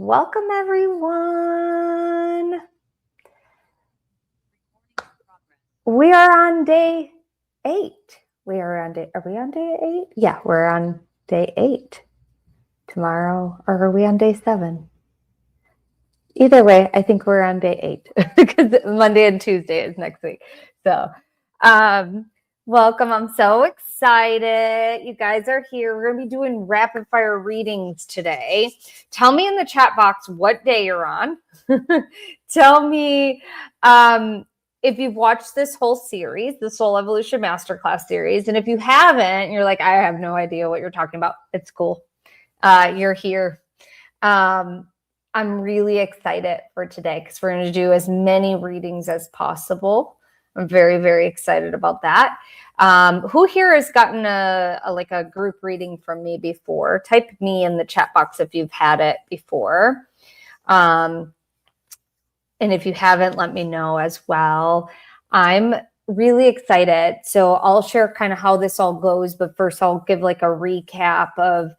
Welcome, everyone. We are on day 8. Are we on day 8? Yeah, we're on day 8 tomorrow. Or are we on day 7? Either way, I think we're on day 8 because Monday and Tuesday is next week. So, welcome. I'm so excited. You guys are here. We're going to be doing rapid fire readings today. Tell me in the chat box what day you're on. Tell me if you've watched this whole series, the Soul Evolution Masterclass series. And if you haven't, you're like, I have no idea what you're talking about. It's cool. You're here. I'm really excited for today because we're going to do as many readings as possible. I'm very, very excited about that. Who here has gotten a group reading from me before? Type me in the chat box if you've had it before. And if you haven't, let me know as well. I'm really excited. So I'll share kind of how this all goes, but first I'll give like a recap of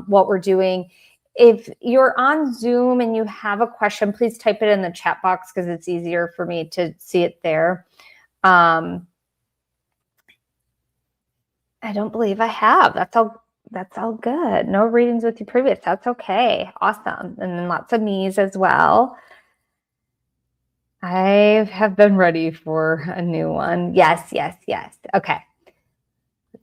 what we're doing. If you're on Zoom and you have a question, please type it in the chat box because it's easier for me to see it there. I don't believe I have. That's all good. No readings with you previous. That's okay. Awesome. And then lots of me's as well. I have been ready for a new one. Yes. Okay. Let's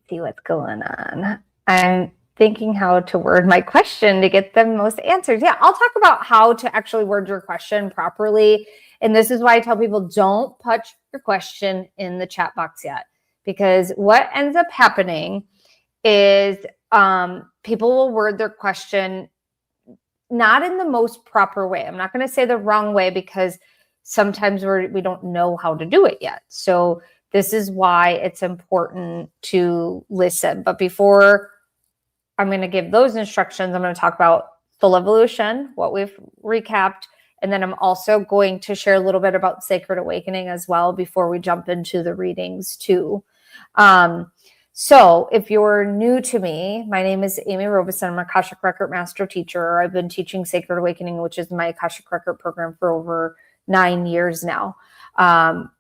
see what's going on. I'm thinking how to word my question to get the most answers. Yeah, I'll talk about how to actually word your question properly. And this is why I tell people don't put your question in the chat box yet. Because what ends up happening is people will word their question not in the most proper way. I'm not going to say the wrong way because sometimes we don't know how to do it yet. So this is why it's important to listen. But before I'm going to give those instructions, I'm going to talk about soul evolution, what we've recapped, and then I'm also going to share a little bit about sacred awakening as well before we jump into the readings too. So if you're new to me, my name is Amy Robeson. I'm an Akashic Record Master Teacher. I've been teaching Sacred Awakening, which is my Akashic Record program, for over 9 years now.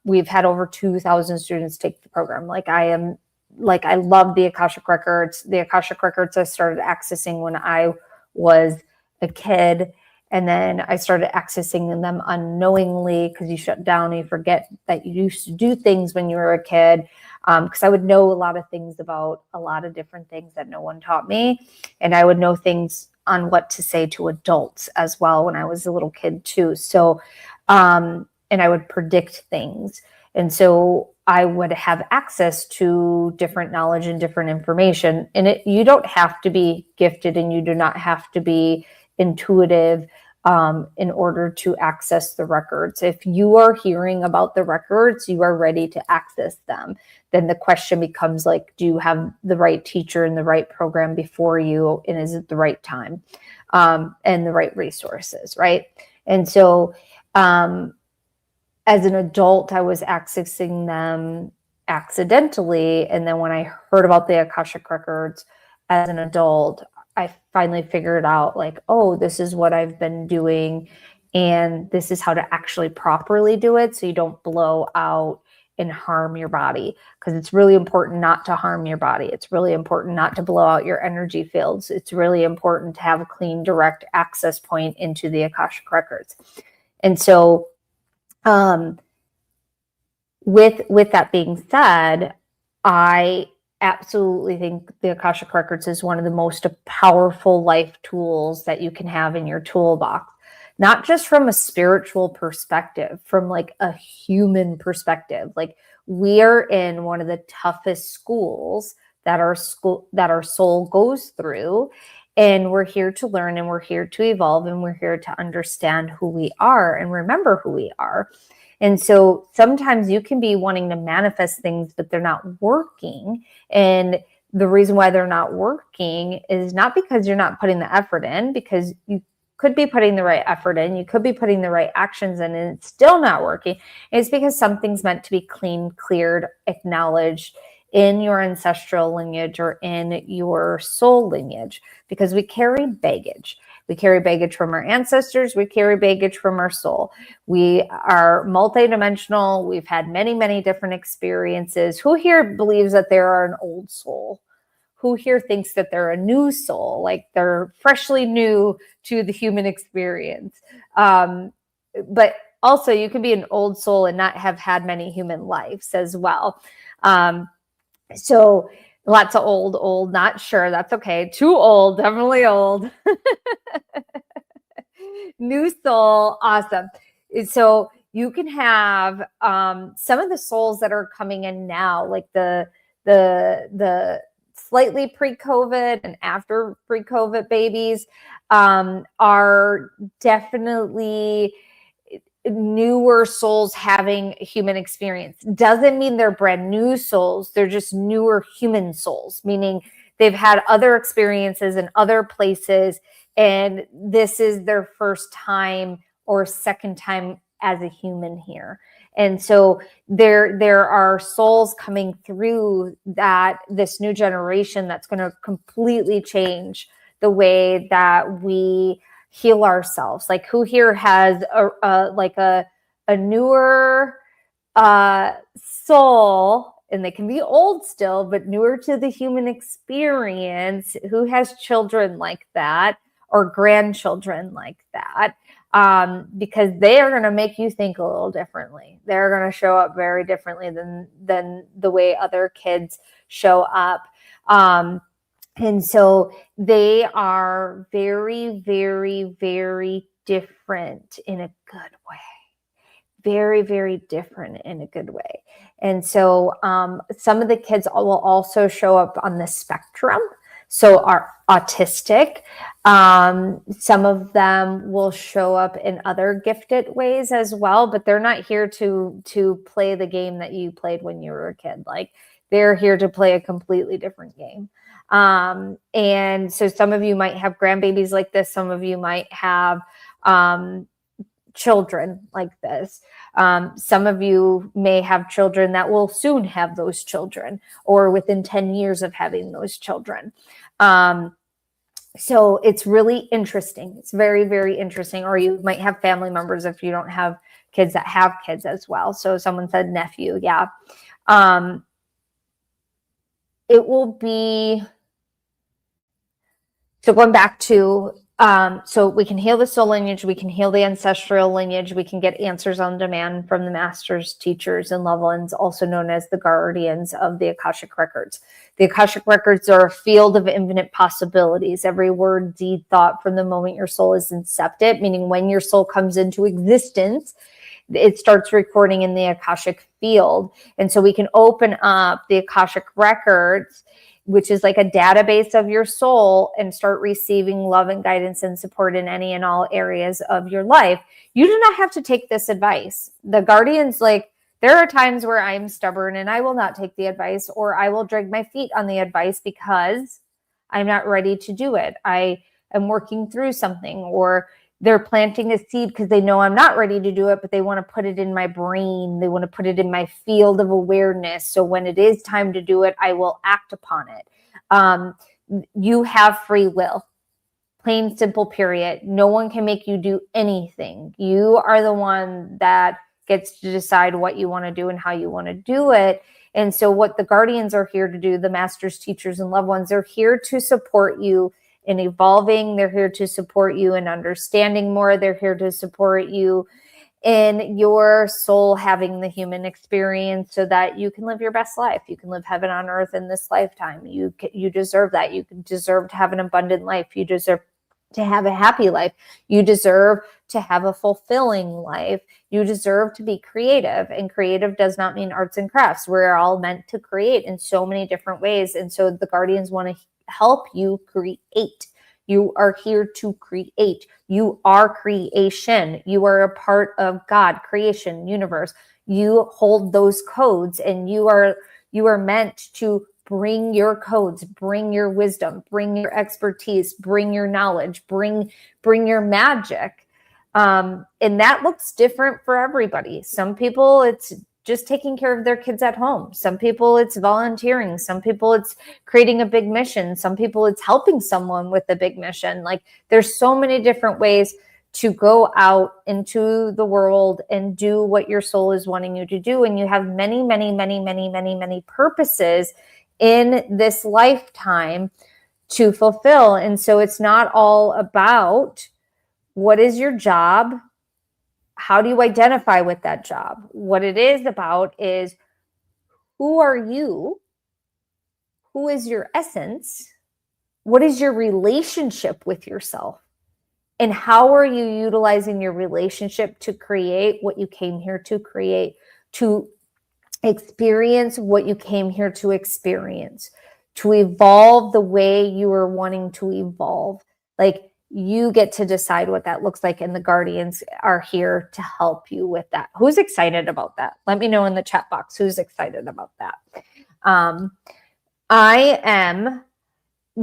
We've had over 2,000 students take the program. I love the Akashic Records. The Akashic Records I started accessing when I was a kid. And then I started accessing them unknowingly because you shut down and you forget that you used to do things when you were a kid. Because I would know a lot of things about a lot of different things that no one taught me. And I would know things on what to say to adults as well when I was a little kid too. So, and I would predict things. And so I would have access to different knowledge and different information. And you don't have to be gifted and you do not have to be intuitive in order to access the records. If you are hearing about the records, you are ready to access them. Then the question becomes like, do you have the right teacher and the right program before you? And is it the right time and the right resources, right? And so as an adult, I was accessing them accidentally. And then when I heard about the Akashic Records as an adult, I finally figured out like, oh, this is what I've been doing. And this is how to actually properly do it so you don't blow out and harm your body. Because it's really important not to harm your body. It's really important not to blow out your energy fields. It's really important to have a clean, direct access point into the Akashic Records. And so with that being said, I absolutely think the Akashic Records is one of the most powerful life tools that you can have in your toolbox, not just from a spiritual perspective, from like a human perspective. Like we are in one of the toughest schools that our soul goes through. And we're here to learn and we're here to evolve and we're here to understand who we are and remember who we are. And so sometimes you can be wanting to manifest things, but they're not working. And the reason why they're not working is not because you're not putting the effort in, because you could be putting the right effort in, you could be putting the right actions in, and it's still not working. It's because something's meant to be clean, cleared, acknowledged, in your ancestral lineage or in your soul lineage, because we carry baggage. We carry baggage from our ancestors. We carry baggage from our soul. We are multidimensional. We've had many, many different experiences. Who here believes that they are an old soul? Who here thinks that they're a new soul, like they're freshly new to the human experience? But also, you can be an old soul and not have had many human lives as well. So lots of old, not sure. That's okay. Too old, definitely old. New soul, awesome. So you can have some of the souls that are coming in now, like the slightly pre-COVID and after pre-COVID babies are definitely newer souls having human experience. Doesn't mean they're brand new souls. They're just newer human souls, meaning they've had other experiences in other places, and this is their first time or second time as a human here. And so there are souls coming through that this new generation that's going to completely change the way that we heal ourselves. Like, who here has a newer soul, and they can be old still, but newer to the human experience, who has children like that or grandchildren like that? Because they are going to make you think a little differently. They're going to show up very differently than the way other kids show up. And so they are very, very, very different in a good way. Very, very different in a good way. And so some of the kids will also show up on the spectrum. So are autistic. Some of them will show up in other gifted ways as well, but they're not here to play the game that you played when you were a kid. Like, they're here to play a completely different game. And so some of you might have grandbabies like this. Some of you might have children like this. Some of you may have children that will soon have those children, or within 10 years of having those children. So it's really interesting. It's very, very interesting. Or you might have family members if you don't have kids that have kids as well. So someone said nephew. Yeah. It will be, so going back to, so we can heal the soul lineage, we can heal the ancestral lineage, we can get answers on demand from the masters, teachers, and loved ones, also known as the guardians of the Akashic Records. The Akashic Records are a field of infinite possibilities. Every word, deed, thought from the moment your soul is incepted, meaning when your soul comes into existence, it starts recording in the Akashic field. And so we can open up the Akashic Records, which is like a database of your soul, and start receiving love and guidance and support in any and all areas of your life. You do not have to take this advice. The guardians, like, there are times where I'm stubborn and I will not take the advice, or I will drag my feet on the advice because I'm not ready to do it. I am working through something, or they're planting a seed because they know I'm not ready to do it, but they want to put it in my brain. They want to put it in my field of awareness. So when it is time to do it, I will act upon it. You have free will, plain, simple, period. No one can make you do anything. You are the one that gets to decide what you want to do and how you want to do it. And so what the guardians are here to do, the masters, teachers, and loved ones, are here to support you in evolving. They're here to support you in understanding more. They're here to support you in your soul having the human experience so that you can live your best life. You can live heaven on earth in this lifetime. You deserve that. You deserve to have an abundant life. You deserve to have a happy life. You deserve to have a fulfilling life. You deserve to be creative. And creative does not mean arts and crafts. We're all meant to create in so many different ways. And so the guardians want to help you create. You are here to create. You are creation. You are a part of God, creation, universe. You hold those codes, and you are meant to bring your codes, bring your wisdom, bring your expertise, bring your knowledge, bring your magic. And that looks different for everybody. Some people, it's just taking care of their kids at home. Some people it's volunteering. Some people it's creating a big mission. Some people it's helping someone with a big mission. Like there's so many different ways to go out into the world and do what your soul is wanting you to do. And you have many, many, many, many, many, many purposes in this lifetime to fulfill. And so it's not all about what is your job? How do you identify with that job? What it is about is who are you? Who is your essence? What is your relationship with yourself? And how are you utilizing your relationship to create what you came here to create, to experience what you came here to experience, to evolve the way you are wanting to evolve? Like you get to decide what that looks like, and the guardians are here to help you with that. Who's excited about that? Let me know in the chat box who's excited about that. I am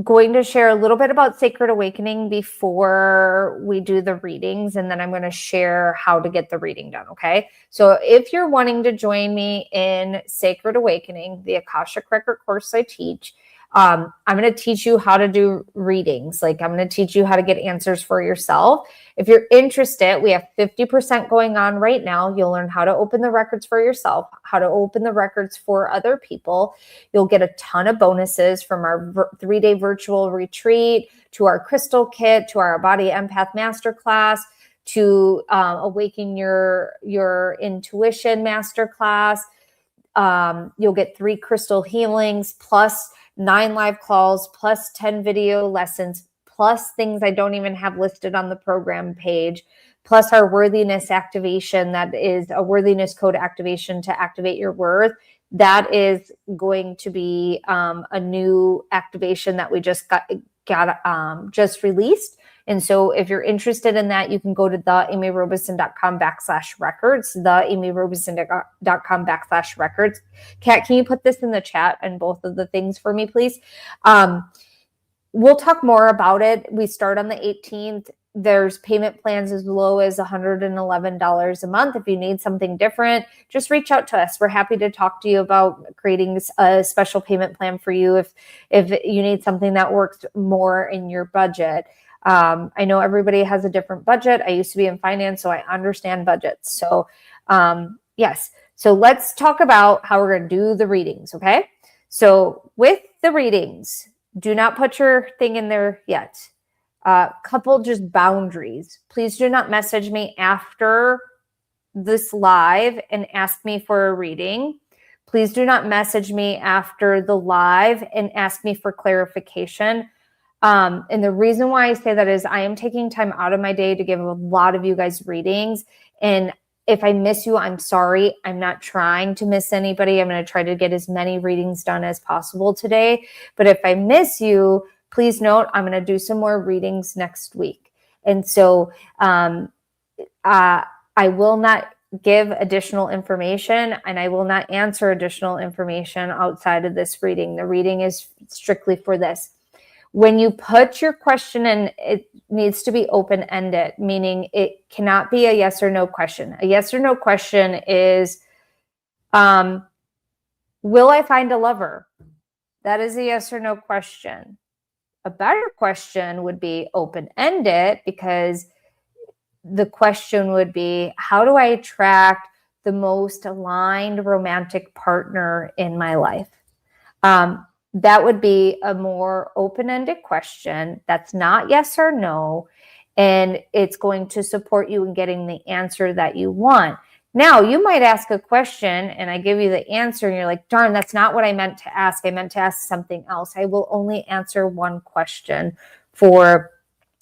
going to share a little bit about Sacred Awakening before we do the readings, and then I'm going to share how to get the reading done, okay? So if you're wanting to join me in Sacred Awakening, the Akashic Record course I teach, I'm going to teach you how to do readings. Like I'm going to teach you how to get answers for yourself. If you're interested, we have 50% going on right now. You'll learn how to open the records for yourself, how to open the records for other people. You'll get a ton of bonuses from our 3-day virtual retreat, to our crystal kit, to our body empath masterclass, to awaken your intuition masterclass. You'll get 3 crystal healings plus 9 live calls, plus 10 video lessons, plus things I don't even have listed on the program page, plus our worthiness activation. That is a worthiness code activation to activate your worth. That is going to be a new activation that we just got released. And so if you're interested in that, you can go to theamyrobeson.com/records, theamyrobeson.com/records. Kat, can you put this in the chat and both of the things for me, please? We'll talk more about it. We start on the 18th. There's payment plans as low as $111 a month. If you need something different, just reach out to us. We're happy to talk to you about creating a special payment plan for you if you need something that works more in your budget. I know everybody has a different budget. I used to be in finance, so I understand budgets. So yes. So let's talk about how we're going to do the readings, okay? So with the readings, do not put your thing in there yet. Couple just boundaries. Please do not message me after this live and ask me for a reading. Please do not message me after the live and ask me for clarification. And the reason why I say that is I am taking time out of my day to give a lot of you guys readings. And if I miss you, I'm sorry. I'm not trying to miss anybody. I'm going to try to get as many readings done as possible today. But if I miss you, please note, I'm going to do some more readings next week. And so I will not give additional information, and I will not answer additional information outside of this reading. The reading is strictly for this. When you put your question in, it needs to be open-ended, meaning it cannot be a yes or no question. A yes or no question is, will I find a lover? That is a yes or no question. A better question would be open-ended, because the question would be, how do I attract the most aligned romantic partner in my life? That would be a more open-ended question. That's not yes or no. And it's going to support you in getting the answer that you want. Now, you might ask a question and I give you the answer and you're like, darn, that's not what I meant to ask. I meant to ask something else. I will only answer one question for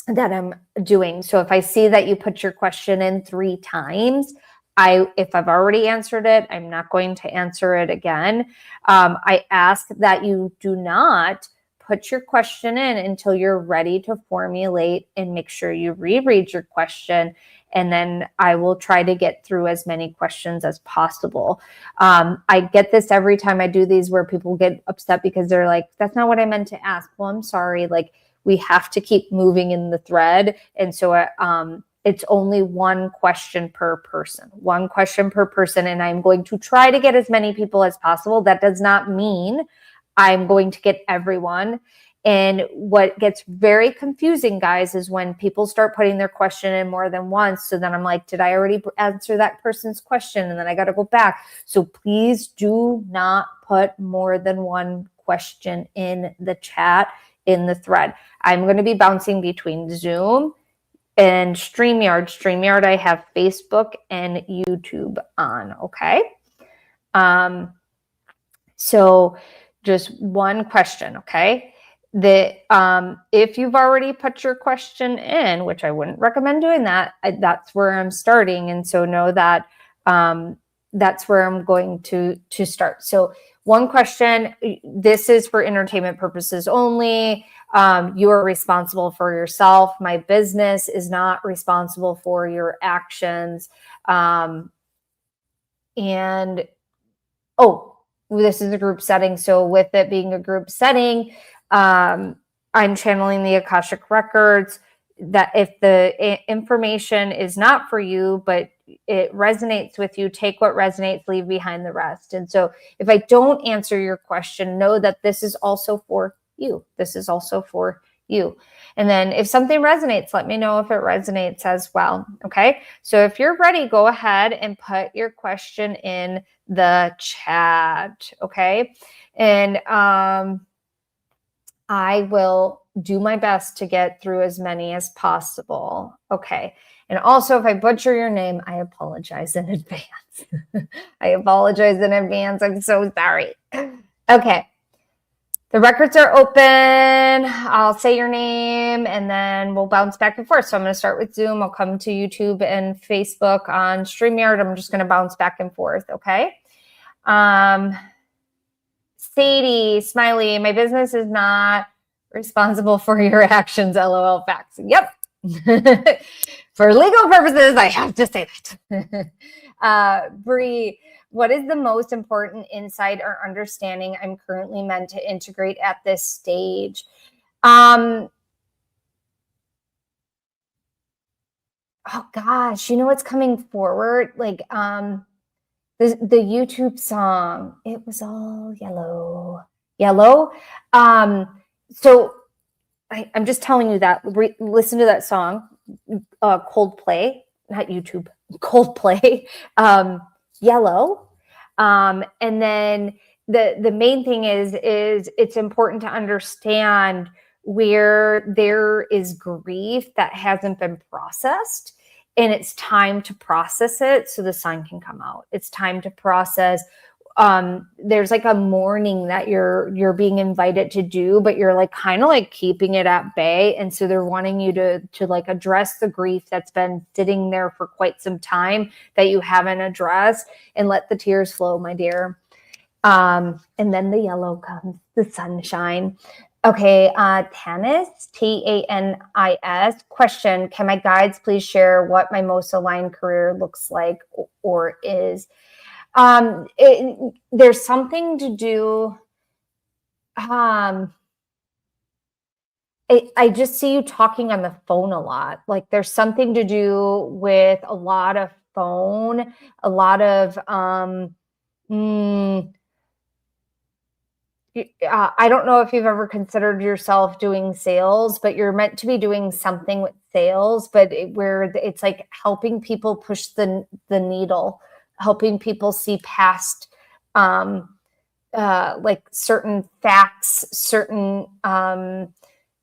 that I'm doing. So if I see that you put your question in 3 times, if I've already answered it, I'm not going to answer it again. I ask that you do not put your question in until you're ready to formulate, and make sure you reread your question. And then I will try to get through as many questions as possible. I get this every time I do these, where people get upset because they're like, that's not what I meant to ask. Well, I'm sorry. Like, we have to keep moving in the thread. And so It's only one question per person, and I'm going to try to get as many people as possible. That does not mean I'm going to get everyone. And what gets very confusing, guys, is when people start putting their question in more than once. So then I'm like, did I already answer that person's question? And then I got to go back. So please do not put more than one question in the chat, in the thread. I'm going to be bouncing between Zoom and StreamYard. StreamYard, I have Facebook and YouTube on, okay? So just one question, okay? If you've already put your question in, which I wouldn't recommend doing that, that's where I'm starting. And so know that that's where I'm going to start. So one question, this is for entertainment purposes only. You are responsible for yourself. My business is not responsible for your actions. And, oh, this is a group setting. So with it being a group setting, I'm channeling the Akashic Records, that if the information is not for you, but it resonates with you, take what resonates, leave behind the rest. And so if I don't answer your question, know that this is also for you. This is also for you. And then if something resonates, let me know if it resonates as well. Okay. So if you're ready, go ahead and put your question in the chat. Okay. And, I will do my best to get through as many as possible. Okay. And also, if I butcher your name, I apologize in advance. I apologize in advance. I'm so sorry. Okay. The records are open. I'll say your name and then we'll bounce back and forth. So I'm going to start with Zoom. I'll come to YouTube and Facebook. On StreamYard, I'm just going to bounce back and forth. Okay. Sadie, Smiley, my business is not responsible for your actions, LOL facts. Yep. For legal purposes, I have to say that. Bree, what is the most important insight or understanding I'm currently meant to integrate at this stage? Oh gosh, you know what's coming forward? Like, the YouTube song, it was all yellow. So I'm just telling you that, listen to that song, Coldplay, not YouTube, Coldplay, Yellow. And then the main thing is it's important to understand where there is grief that hasn't been processed. And it's time to process it so the sun can come out. It's time to process. There's like a mourning that you're being invited to do, but you're like kind of like keeping it at bay. And so they're wanting you to like address the grief that's been sitting there for quite some time that you haven't addressed, and let the tears flow, my dear. And then the yellow comes, the sunshine. Okay, Tanis, Tanis, question, can my guides please share what my most aligned career looks like or is? There's something to do, I just see you talking on the phone a lot. Like there's something to do with a lot of phone, a lot of, I don't know if you've ever considered yourself doing sales, but you're meant to be doing something with sales, but where it's like helping people push the needle, helping people see past like certain facts, certain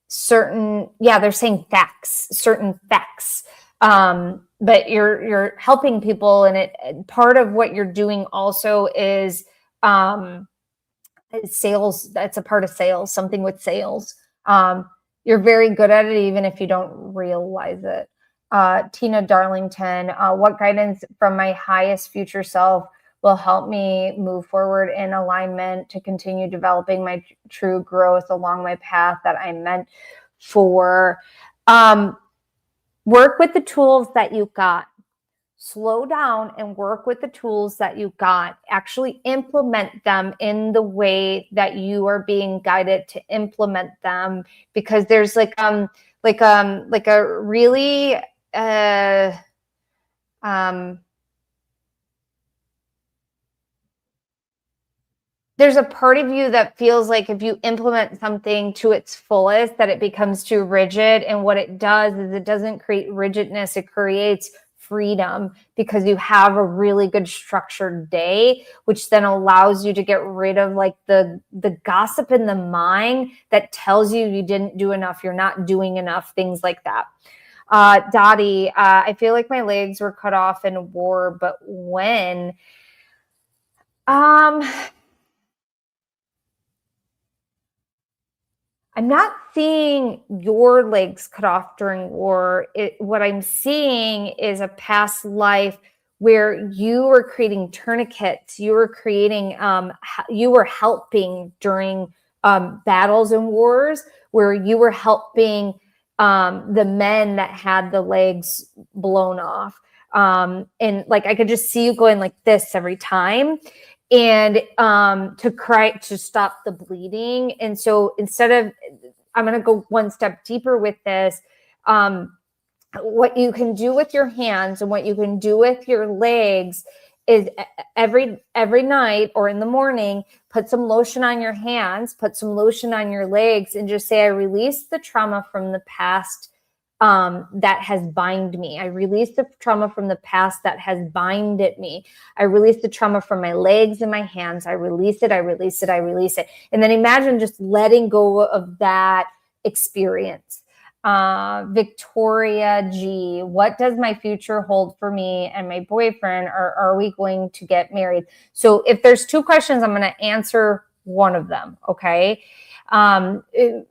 they're saying facts, certain facts. But you're helping people, and it part of what you're doing also is sales. That's a part of sales, something with sales. You're very good at it, even if you don't realize it. Tina Darlington, what guidance from my highest future self will help me move forward in alignment to continue developing my true growth along my path that I'm meant for? Work with the tools that you got. Slow down and work with the tools that you got. Actually implement them in the way that you are being guided to implement them, because there's like a really there's a part of you that feels like if you implement something to its fullest, that it becomes too rigid. And what it does is it doesn't create rigidness. It creates freedom, because you have a really good structured day, which then allows you to get rid of like the gossip in the mind that tells you you didn't do enough, you're not doing enough, things like that. Dottie, I feel like my legs were cut off in war, but when? I'm not seeing your legs cut off during war. What I'm seeing is a past life where you were creating tourniquets, you were creating, you were helping during battles and wars, where you were helping the men that had the legs blown off. And like, I could just see you going like this every time, and to cry, to stop the bleeding. And so instead of, I'm going to go one step deeper with this. What you can do with your hands and what you can do with your legs is every night or in the morning, put some lotion on your hands, put some lotion on your legs, and just say, I release the trauma from the past that has bind me. I release the trauma from the past that has binded me. I release the trauma from my legs and my hands. I release it. I release it. I release it. And then imagine just letting go of that experience. Victoria G, what does my future hold for me and my boyfriend? Or are we going to get married? So if there's two questions, I'm going to answer one of them. Okay.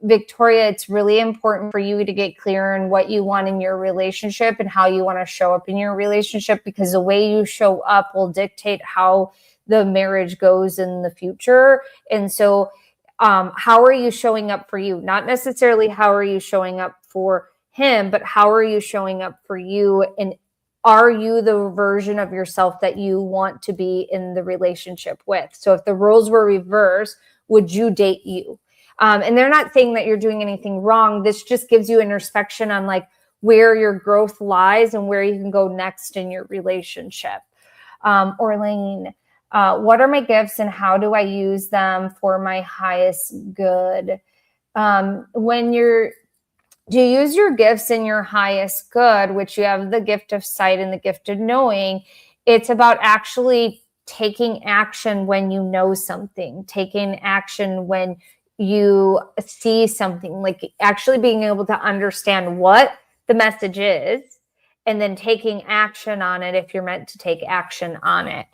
Victoria, it's really important for you to get clear on what you want in your relationship and how you want to show up in your relationship, because the way you show up will dictate how the marriage goes in the future. And so, how are you showing up for you? Not necessarily how are you showing up for him, but how are you showing up for you? And are you the version of yourself that you want to be in the relationship with? So if the roles were reversed, would you date you? And they're not saying that you're doing anything wrong. This just gives you introspection on like where your growth lies and where you can go next in your relationship. Orlane, what are my gifts and how do I use them for my highest good? Do you use your gifts in your highest good, which you have the gift of sight and the gift of knowing? It's about actually taking action when you know something, taking action when you see something, like actually being able to understand what the message is and then taking action on it if you're meant to take action on it.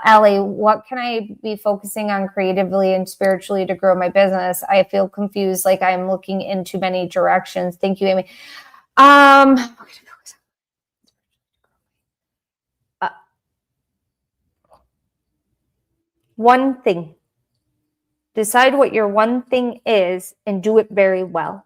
Ellie, what can I be focusing on creatively and spiritually to grow my business? I feel confused, like I'm looking in too many directions. Thank you, Amy. One thing. Decide what your one thing is and do it very well.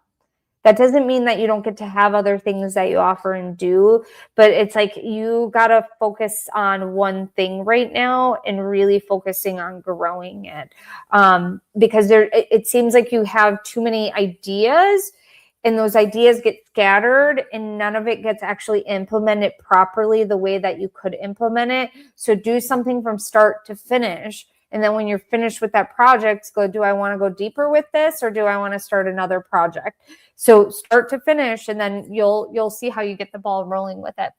That doesn't mean that you don't get to have other things that you offer and do, but it's like you got to focus on one thing right now and really focusing on growing it. Because it seems like you have too many ideas and those ideas get scattered and none of it gets actually implemented properly the way that you could implement it. So do something from start to finish. And then when you're finished with that project, go, do I want to go deeper with this or do I want to start another project? So start to finish, and then you'll see how you get the ball rolling with it.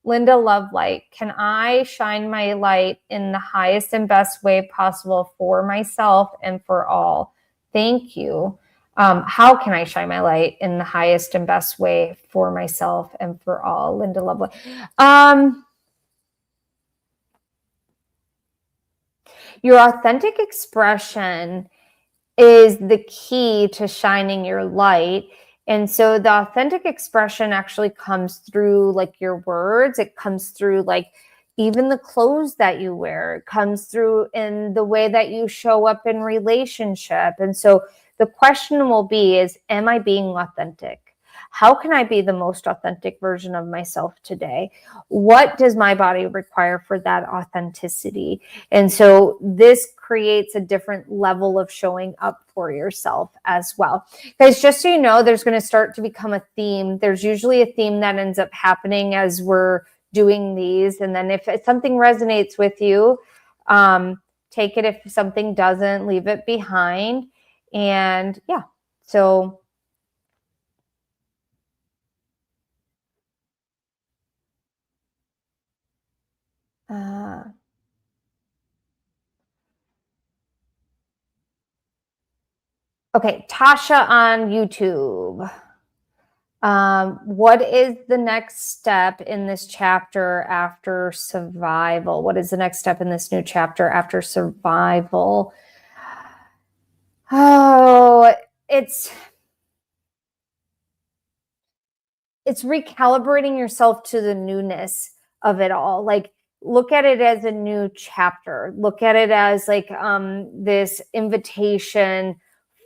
Linda Lovelight, can I shine my light in the highest and best way possible for myself and for all? Thank you. How can I shine my light in the highest and best way for myself and for all? Linda Lovelight. Your authentic expression is the key to shining your light. And so the authentic expression actually comes through like your words. It comes through like even the clothes that you wear. It comes through in the way that you show up in relationship. And so the question will be is, am I being authentic? How can I be the most authentic version of myself today? What does my body require for that authenticity? And so this creates a different level of showing up for yourself as well. Guys, just so you know, there's going to start to become a theme. There's usually a theme that ends up happening as we're doing these. And then if something resonates with you, take it. If something doesn't, leave it behind. And yeah, so okay, Tasha on YouTube. What is the next step in this chapter after survival? What is the next step in this new chapter after survival? Oh, it's recalibrating yourself to the newness of it all. Like, look at it as a new chapter. Look at it as like this invitation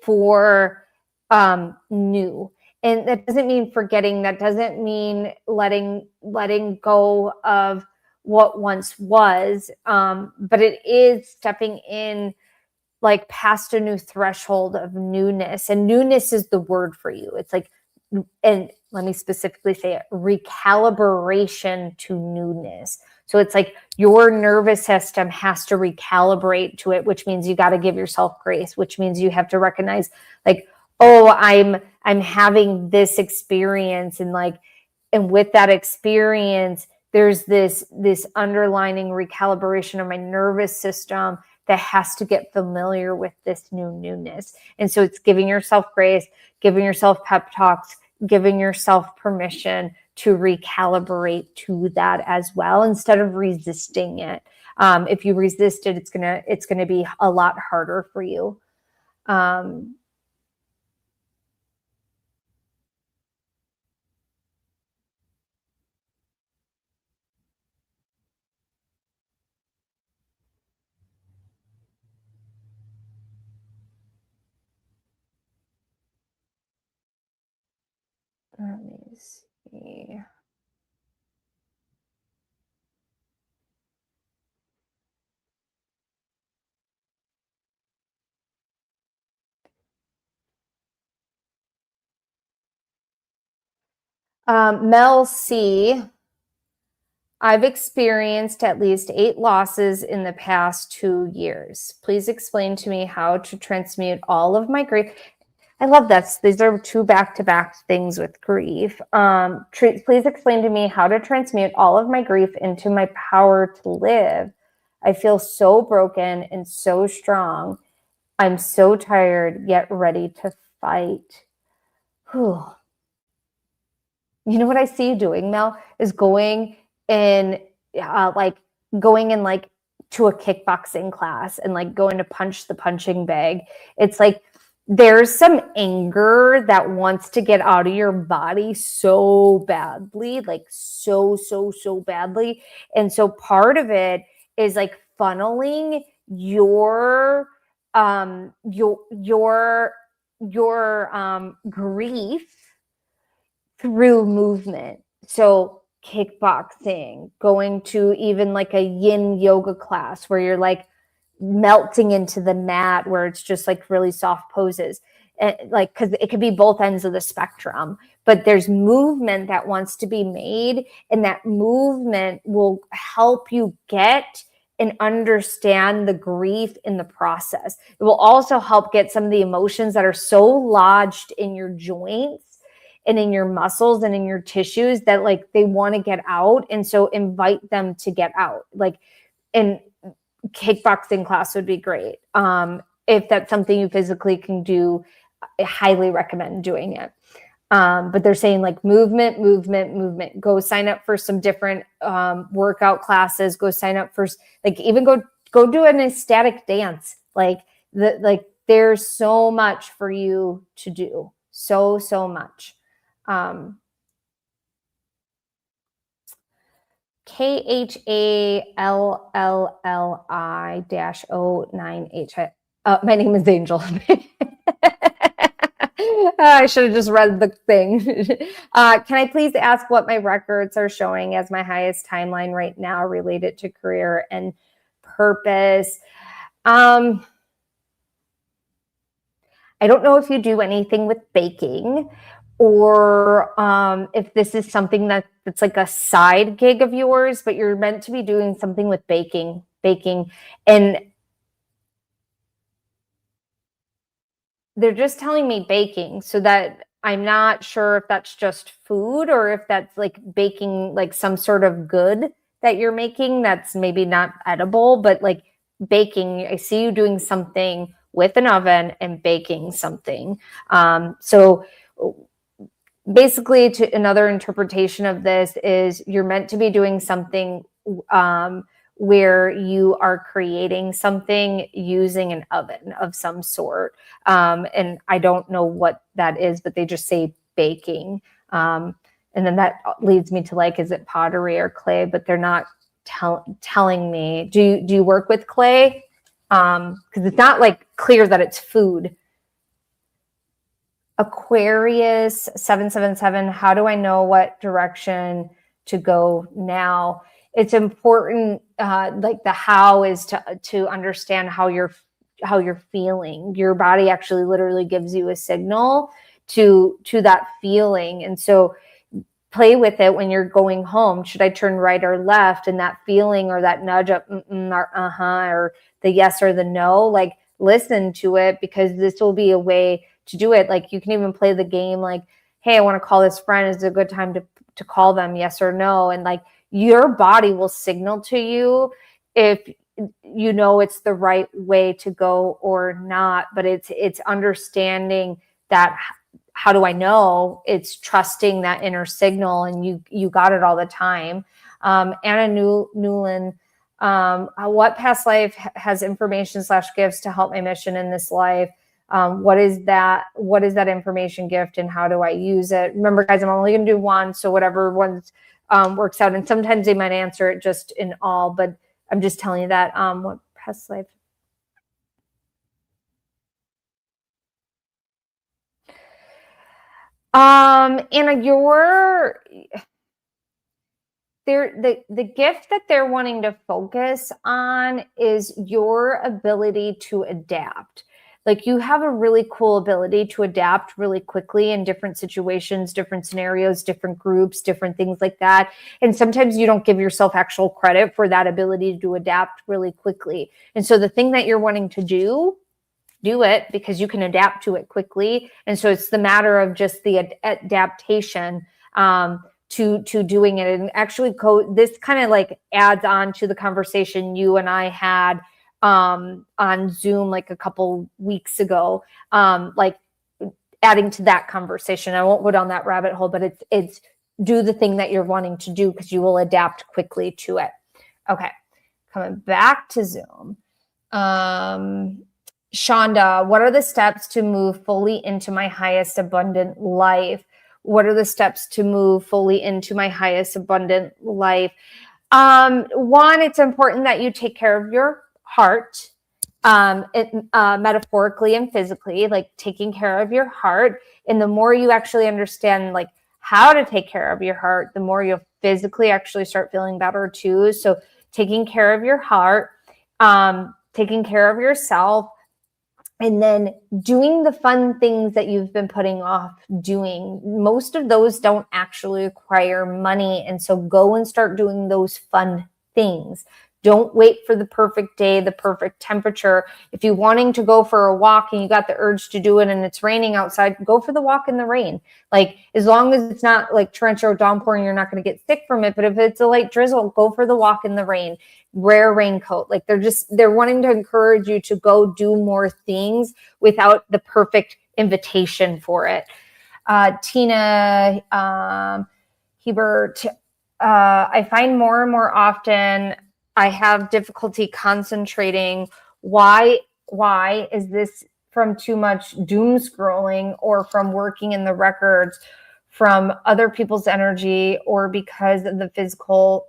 for new. And that doesn't mean forgetting. That doesn't mean letting go of what once was. But it is stepping in like past a new threshold of newness. And newness is the word for you. It's like, and let me specifically say it, recalibration to newness. So it's like your nervous system has to recalibrate to it, which means you got to give yourself grace, which means you have to recognize like, oh, I'm having this experience, and like, and with that experience, there's this underlining recalibration of my nervous system that has to get familiar with this newness. And so it's giving yourself grace, giving yourself pep talks, giving yourself permission to recalibrate to that as well, instead of resisting it. If you resist it, it's gonna be a lot harder for you. Let me see. Mel C. I've experienced at least 8 losses in the past 2 years. Please explain to me how to transmute all of my grief. I love this. These are 2 back-to-back things with grief. Please explain to me how to transmute all of my grief into my power to live. I feel so broken and so strong. I'm so tired, yet ready to fight. Whew. You know what I see you doing, Mel, is going in like to a kickboxing class and like going to punch the punching bag. It's like there's some anger that wants to get out of your body so badly, like so badly. And so part of it is like funneling your grief through movement. So kickboxing, going to even like a yin yoga class where you're like melting into the mat, where it's just like really soft poses. And like, because it could be both ends of the spectrum, but there's movement that wants to be made, and that movement will help you get and understand the grief in the process. It will also help get some of the emotions that are so lodged in your joints and in your muscles and in your tissues that like they want to get out. And so invite them to get out. Like, in kickboxing class would be great. If that's something you physically can do, I highly recommend doing it. But they're saying like movement. Go sign up for some different workout classes. Go sign up for like, even go do an ecstatic dance. Like there's so much for you to do. So much. KHALLLI-09H. My name is Angel. I should have just read the thing. Can I please ask what my records are showing as my highest timeline right now related to career and purpose? I don't know if you do anything with baking, or if this is something that's like a side gig of yours, but you're meant to be doing something with baking. And they're just telling me baking, so that I'm not sure if that's just food or if that's like baking, like some sort of good that you're making that's maybe not edible, but like baking. I see you doing something with an oven and baking something. So basically, another interpretation of this is you're meant to be doing something where you are creating something using an oven of some sort. And I don't know what that is, but they just say baking. And then that leads me to like, is it pottery or clay? But they're not telling me. Do you work with clay? Because it's not like clear that it's food. Aquarius 777, how do I know what direction to go now? It's important, like the how is to understand how you're feeling. Your body actually literally gives you a signal to that feeling. And so play with it when you're going home. Should I turn right or left? And that feeling or that nudge of or or the yes or the no, like listen to it, because this will be a way to do it. Like you can even play the game like, hey, I want to call this friend. Is it a good time to call them? Yes or no. And like your body will signal to you if you know it's the right way to go or not. But it's understanding that, how do I know? It's trusting that inner signal, and you got it all the time. Anna Newland, what past life has information / gifts to help my mission in this life? What is that information gift, and how do I use it? Remember, guys, I'm only going to do one, so whatever ones works out. And sometimes they might answer it just in all, but I'm just telling you that. What past life? Anna, the gift that they're wanting to focus on is your ability to adapt. Like you have a really cool ability to adapt really quickly in different situations, different scenarios, different groups, different things like that. And sometimes you don't give yourself actual credit for that ability to adapt really quickly. And so the thing that you're wanting to do it, because you can adapt to it quickly. And so it's the matter of just the adaptation to doing it. And actually this kind of like adds on to the conversation you and I had on Zoom like a couple weeks ago, like adding to that conversation. I won't go down that rabbit hole, but it's do the thing that you're wanting to do, because you will adapt quickly to it. Okay, coming back to Zoom. Shonda, what are the steps to move fully into my highest abundant life? What are the steps to move fully into my highest abundant life? One, it's important that you take care of your heart, metaphorically and physically, like taking care of your heart. And the more you actually understand like how to take care of your heart, the more you'll physically actually start feeling better too. So taking care of your heart, taking care of yourself, and then doing the fun things that you've been putting off doing. Most of those don't actually require money. And so go and start doing those fun things. Don't wait for the perfect day, the perfect temperature. If you're wanting to go for a walk and you got the urge to do it and it's raining outside, go for the walk in the rain. Like as long as it's not like torrential downpour and you're not going to get sick from it. But if it's a light drizzle, go for the walk in the rain. Wear a raincoat. Like they're wanting to encourage you to go do more things without the perfect invitation for it. Tina Hebert, I find more and more often I have difficulty concentrating. Why is this from too much doom scrolling, or from working in the records, from other people's energy, or because of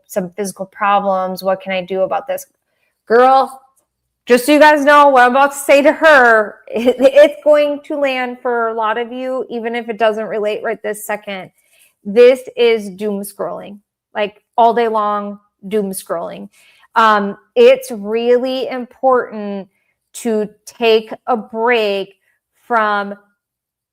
some physical problems? What can I do about this? Girl, just so you guys know what I'm about to say to her, it's going to land for a lot of you, even if it doesn't relate right this second. This is doom scrolling, like all day long, doom scrolling. It's really important to take a break from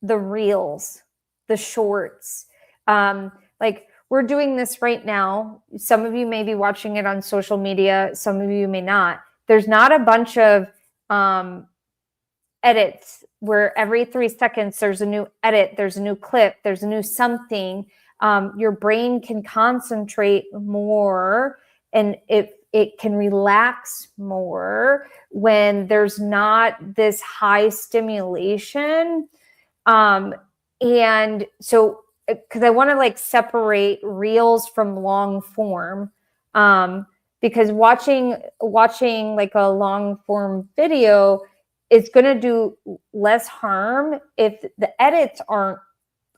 the reels, the shorts. Like we're doing this right now. Some of you may be watching it on social media. Some of you may not. There's not a bunch of edits where every 3 seconds there's a new edit, there's a new clip, there's a new something. Your brain can concentrate more, and it can relax more when there's not this high stimulation. And so, because I want to like separate reels from long form, because watching like a long form video, it's going to do less harm if the edits aren't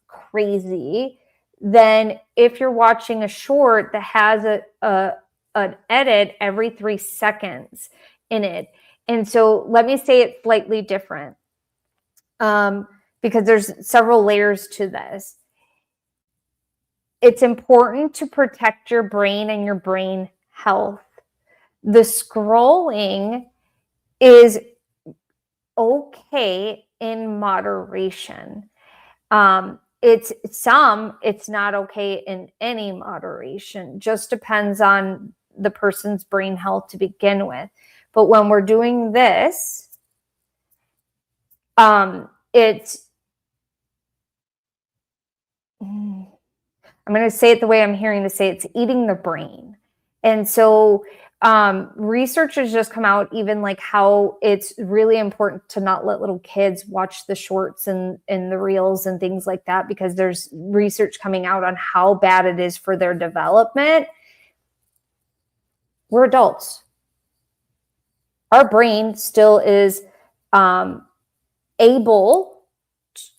crazy than if you're watching a short that has an edit every 3 seconds in it. And so let me say it slightly different, because there's several layers to this. It's important to protect your brain and your brain health. The scrolling is okay in moderation. It's not okay in any moderation. Just depends on the person's brain health to begin with. But when we're doing this, I'm going to say it the way I'm hearing to say it's eating the brain. And so research has just come out, even like how it's really important to not let little kids watch the shorts and the reels and things like that, because there's research coming out on how bad it is for their development. We're adults. Our brain still is able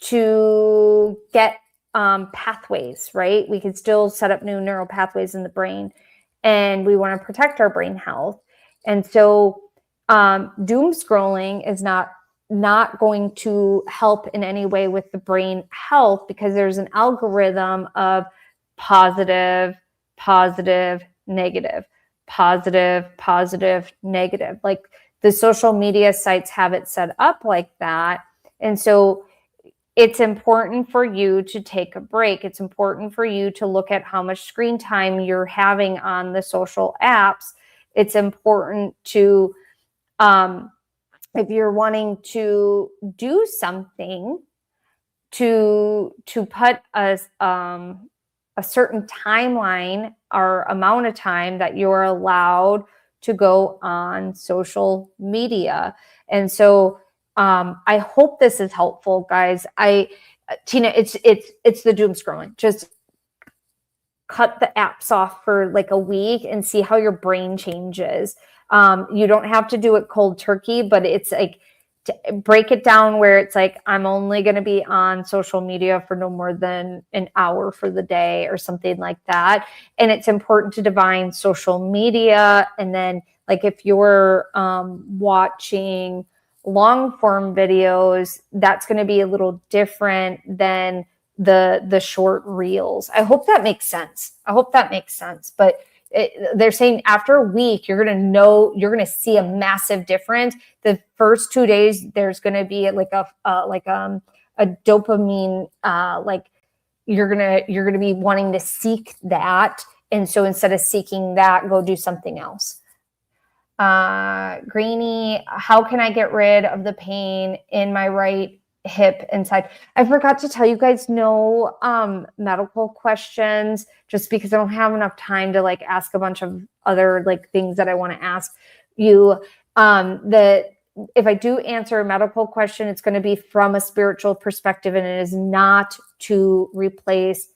to get pathways, right? We can still set up new neural pathways in the brain, and we want to protect our brain health. And so doom scrolling is not going to help in any way with the brain health, because there's an algorithm of positive, positive, negative, positive, positive, negative. Like the social media sites have it set up like that. And so it's important for you to take a break. It's important for you to look at how much screen time you're having on the social apps. It's important to, if you're wanting to do something, to put a certain timeline or amount of time that you're allowed to go on social media. And so I hope this is helpful, guys. Tina, it's the doom scrolling. Just cut the apps off for like a week and see how your brain changes. You don't have to do it cold turkey, but it's like, break it down where it's like, I'm only going to be on social media for no more than an hour for the day or something like that. And it's important to define social media. And then like if you're watching long form videos, that's going to be a little different than the short reels. I hope that makes sense. But they're saying after a week, you're going to see a massive difference. The first 2 days, there's going to be like a dopamine, like you're going to be wanting to seek that. And so instead of seeking that, go do something else. Greenie, how can I get rid of the pain in my right hip and side? I forgot to tell you guys, no medical questions, just because I don't have enough time to like ask a bunch of other like things that I want to ask you. If I do answer a medical question, it's going to be from a spiritual perspective, and it is not to replace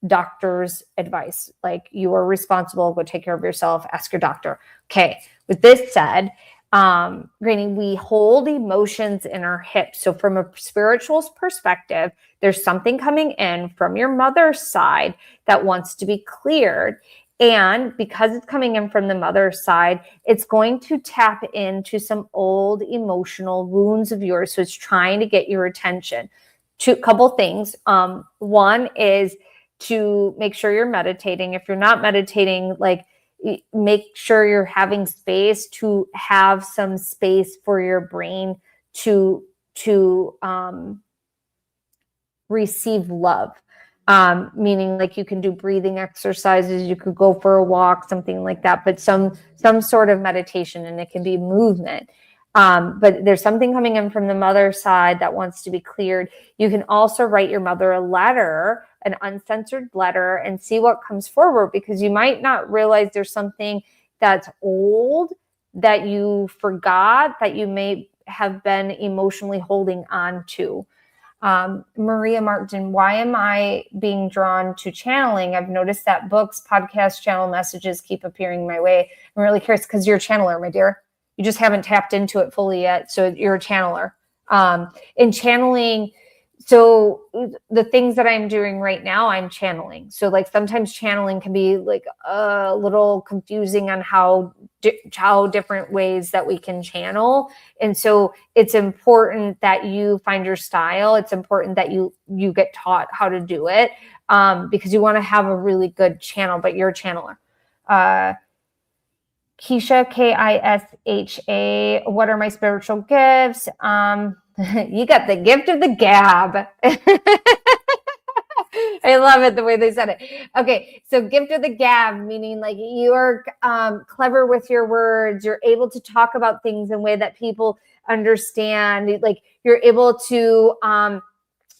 doctor's advice. Like, you are responsible, go take care of yourself, ask your doctor. Okay. With this said, Greenie, we hold emotions in our hips. So from a spiritual perspective, there's something coming in from your mother's side that wants to be cleared. And because it's coming in from the mother's side, it's going to tap into some old emotional wounds of yours. So it's trying to get your attention. Couple things. One is to make sure you're meditating. If you're not meditating, like, make sure you're having space to have some space for your brain to receive love. Meaning like you can do breathing exercises, you could go for a walk, something like that, but some sort of meditation, and it can be movement. But there's something coming in from the mother side that wants to be cleared. You can also write your mother a letter, an uncensored letter, and see what comes forward, because you might not realize there's something that's old that you forgot that you may have been emotionally holding on to. Maria Martin, why am I being drawn to channeling? I've noticed that books, podcasts, channel messages keep appearing my way. I'm really curious because you're a channeler, my dear. You just haven't tapped into it fully yet. So you're a channeler. In channeling, so the things that I'm doing right now, I'm channeling. So like sometimes channeling can be like a little confusing on how different ways that we can channel. And so it's important that you find your style. It's important that you get taught how to do it, because you want to have a really good channel, but you're a channeler. Keisha, Kisha, what are my spiritual gifts? You got the gift of the gab. I love it the way they said it. Okay, so gift of the gab, meaning like you are clever with your words. You're able to talk about things in a way that people understand. Like you're able to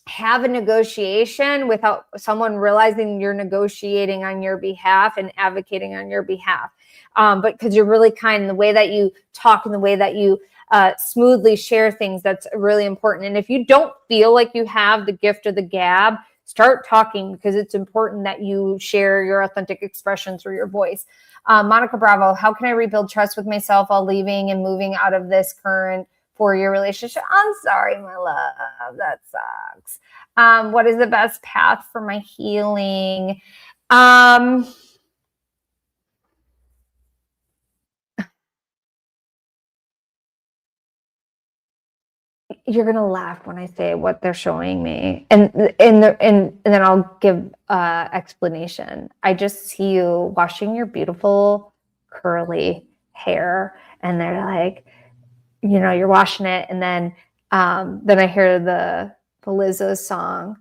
have a negotiation without someone realizing you're negotiating on your behalf and advocating on your behalf. But because you're really kind, the way that you talk and the way that you smoothly share things, that's really important. And if you don't feel like you have the gift of the gab, start talking, because it's important that you share your authentic expression through your voice. Monica Bravo, how can I rebuild trust with myself while leaving and moving out of this current 4-year relationship? I'm sorry, my love. That sucks. What is the best path for my healing? You're gonna laugh when I say what they're showing me, and then I'll give explanation. I just see you washing your beautiful curly hair, and they're like, you're washing it, and then I hear the Lizzo song.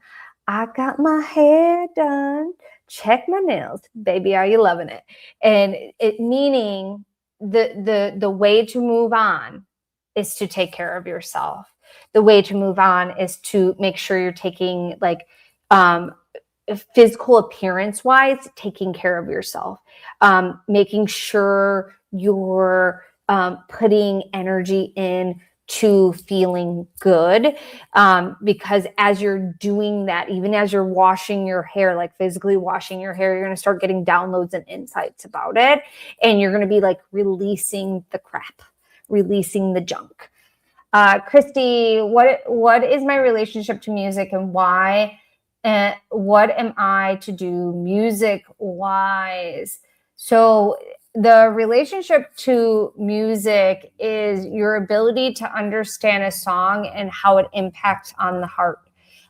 I got my hair done. Check my nails, baby. Are you loving it? And it meaning the way to move on is to take care of yourself. The way to move on is to make sure you're taking like physical appearance wise, taking care of yourself, making sure you're putting energy in to feeling good, because as you're doing that, even as you're washing your hair, like physically washing your hair, you're going to start getting downloads and insights about it, and you're going to be like releasing the crap, releasing the junk. Christy, what is my relationship to music, and why? And what am I to do music wise? So the relationship to music is your ability to understand a song and how it impacts on the heart.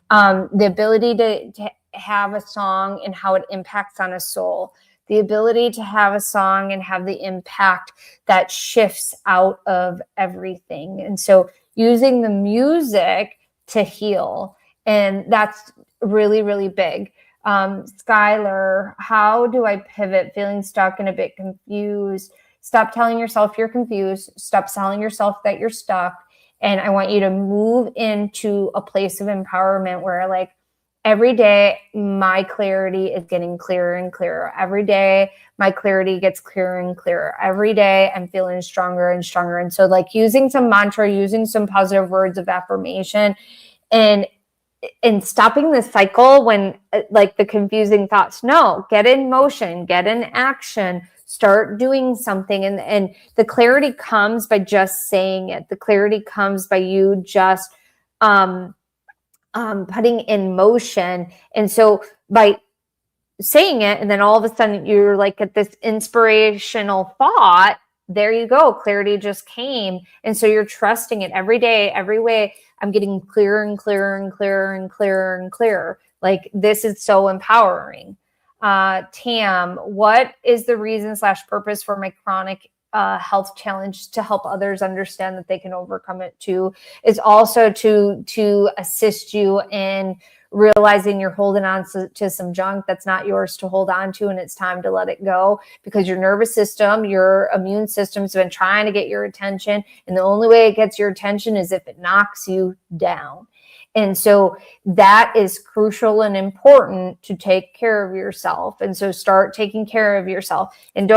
The ability to have a song and how it impacts on a soul. The ability to have a song and have the impact that shifts out of everything. And so using the music to heal. And that's really, really big. Skylar, how do I pivot? Feeling stuck and a bit confused. Stop telling yourself you're confused. Stop telling yourself that you're stuck. And I want you to move into a place of empowerment where like every day my clarity is getting clearer and clearer. Every day my clarity gets clearer and clearer. Every day I'm feeling stronger and stronger. And so like using some mantra, using some positive words of affirmation, and stopping the cycle when like the confusing thoughts. No, get in motion, get in action, start doing something. And the clarity comes by just saying it. The clarity comes by you just putting in motion. And so by saying it, and then all of a sudden you're like at this inspirational thought, there you go. Clarity just came. And so you're trusting it every day, every way. I'm getting clearer and clearer and clearer and clearer and clearer. Like this is so empowering. Tam, what is the reason / purpose for my chronic health challenge? To help others understand that they can overcome it too. It's also to assist you in realizing you're holding on to some junk that's not yours to hold on to, and it's time to let it go, because your nervous system, your immune system's been trying to get your attention, and the only way it gets your attention is if it knocks you down. And so that is crucial and important, to take care of yourself. And so start taking care of yourself, and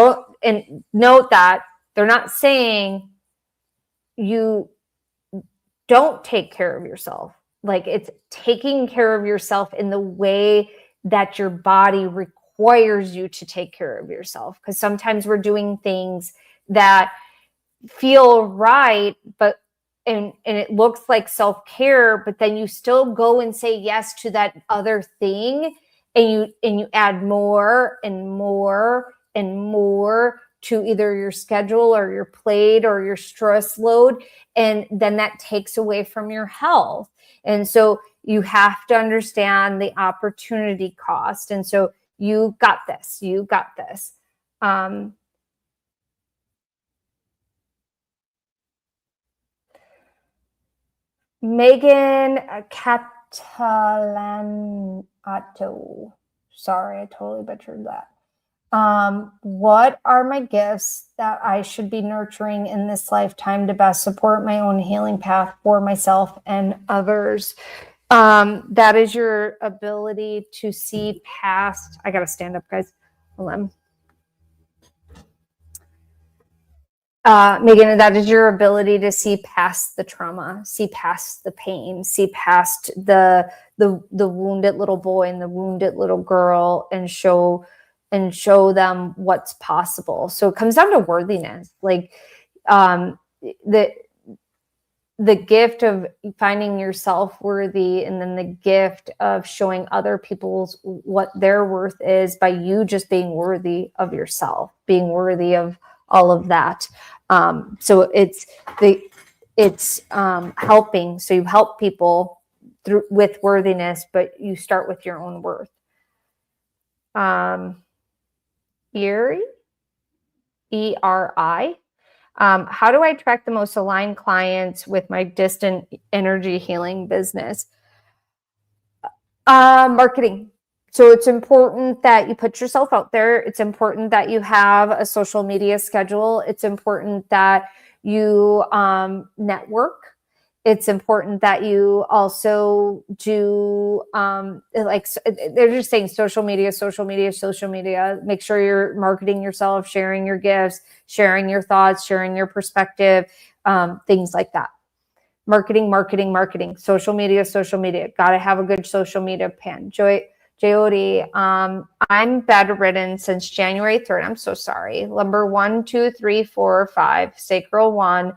note that they're not saying you don't take care of yourself. Like, it's taking care of yourself in the way that your body requires you to take care of yourself. Because sometimes we're doing things that feel right, but and it looks like self-care, but then you still go and say yes to that other thing, and you add more and more and more to either your schedule or your plate or your stress load, and then that takes away from your health. And so you have to understand the opportunity cost. And so you got this. Megan Catalanato. Sorry, I totally butchered that. What are my gifts that I should be nurturing in this lifetime to best support my own healing path for myself and others? That is your ability to see past. I gotta stand up, guys. Hold on. Megan, that is your ability to see past the trauma, see past the pain, see past the wounded little boy and the wounded little girl, and show them what's possible. So it comes down to worthiness, like the gift of finding yourself worthy, and then the gift of showing other people's what their worth is by you just being worthy of yourself, being worthy of all of that. So it's helping. So you help people with worthiness, but you start with your own worth. Eri, E-R-I. How do I attract the most aligned clients with my distant energy healing business? Marketing. So it's important that you put yourself out there. It's important that you have a social media schedule. It's important that you network. It's important that you also do, like they're just saying social media. Make sure you're marketing yourself, sharing your gifts, sharing your thoughts, sharing your perspective, things like that. Marketing. Social media. Got to have a good social media plan. Jody, I'm bedridden since January 3rd. I'm so sorry. Lumbar 1, 2, 3, 4, 5, sacral 1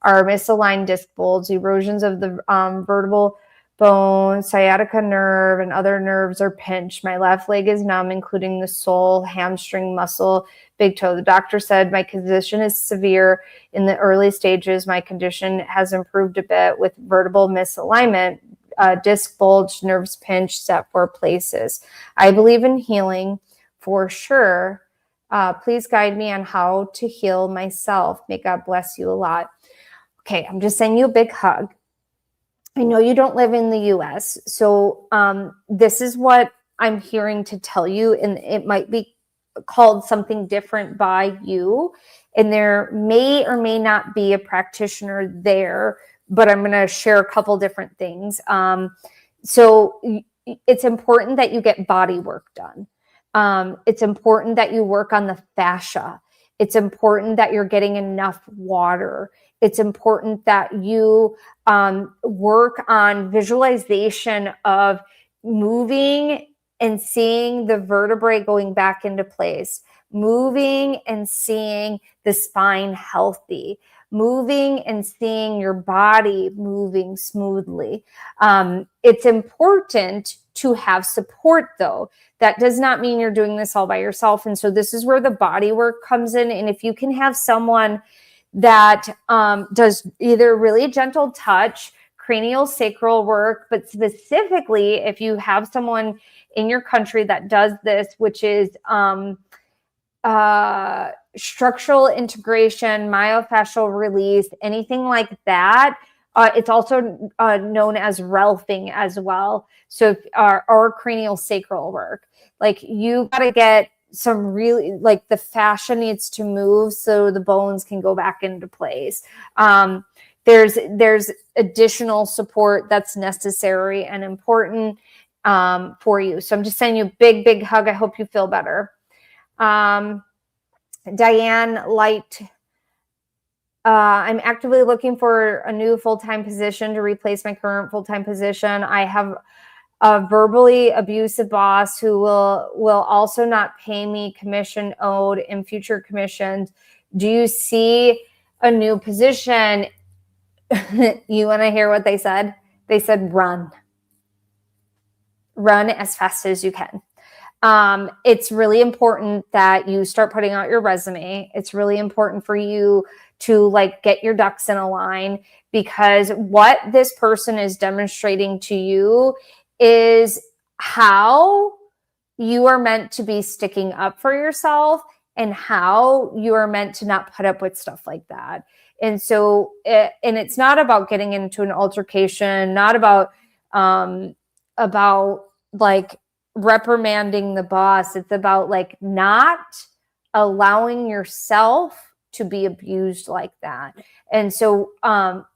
are misaligned disc bulges, erosions of the vertebral bone, sciatica nerve, and other nerves are pinched. My left leg is numb, including the sole, hamstring muscle, big toe. The doctor said my condition is severe. In the early stages, my condition has improved a bit with vertebral misalignment, disc bulge, nerves pinched, set 4 places. I believe in healing for sure. Please guide me on how to heal myself. May God bless you a lot. Okay, I'm just sending you a big hug. I know you don't live in the US, so this is what I'm hearing to tell you, and it might be called something different by you, and there may or may not be a practitioner there, but I'm going to share a couple different things. So it's important that you get body work done. It's important that you work on the fascia. It's important that you're getting enough water. It's important that you work on visualization of moving and seeing the vertebrae going back into place, moving and seeing the spine healthy, moving and seeing your body moving smoothly. It's important to have support, though. That does not mean you're doing this all by yourself. And so this is where the body work comes in. And if you can have someone that does either really gentle touch, cranial sacral work, but specifically if you have someone in your country that does this, which is structural integration, myofascial release, anything like that. It's also known as Relfing as well. So or cranial sacral work. Like you got to get some really, like the fascia needs to move so the bones can go back into place. There's additional support that's necessary and important for you. So I'm just sending you a big, big hug. I hope you feel better. Diane Light, I'm actively looking for a new full-time position to replace my current full-time position. I have a verbally abusive boss who will also not pay me commission owed in future commissions. Do you see a new position? You want to hear what they said? They said, run as fast as you can. It's really important that you start putting out your resume. It's really important for you to like get your ducks in a line, because what this person is demonstrating to you is how you are meant to be sticking up for yourself and how you are meant to not put up with stuff like that. And so, and it's not about getting into an altercation, not about like reprimanding the boss. It's about like not allowing yourself to be abused like that. And so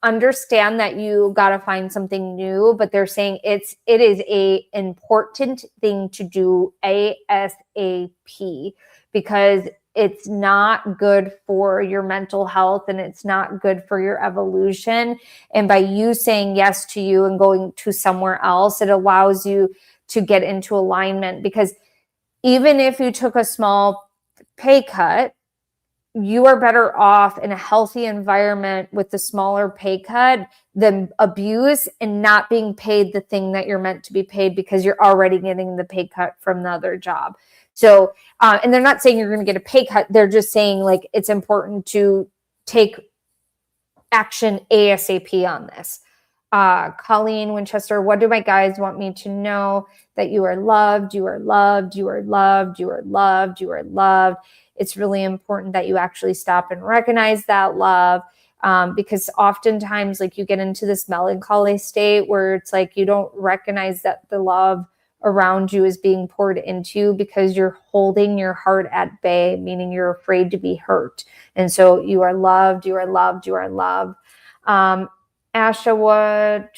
understand that you got to find something new, but they're saying it is a important thing to do ASAP, because it's not good for your mental health and it's not good for your evolution. And by you saying yes to you and going to somewhere else, it allows you to get into alignment, because even if you took a small pay cut, you are better off in a healthy environment with the smaller pay cut than abuse and not being paid the thing that you're meant to be paid, because you're already getting the pay cut from the other job. So, and they're not saying you're going to get a pay cut. They're just saying like, it's important to take action ASAP on this. Colleen Winchester, what do my guides want me to know? That you are loved, you are loved, you are loved, you are loved, you are loved. It's really important that you actually stop and recognize that love, because oftentimes like you get into this melancholy state where it's like you don't recognize that the love around you is being poured into, because you're holding your heart at bay, meaning you're afraid to be hurt. And so you are loved, you are loved, you are loved. Asha, what?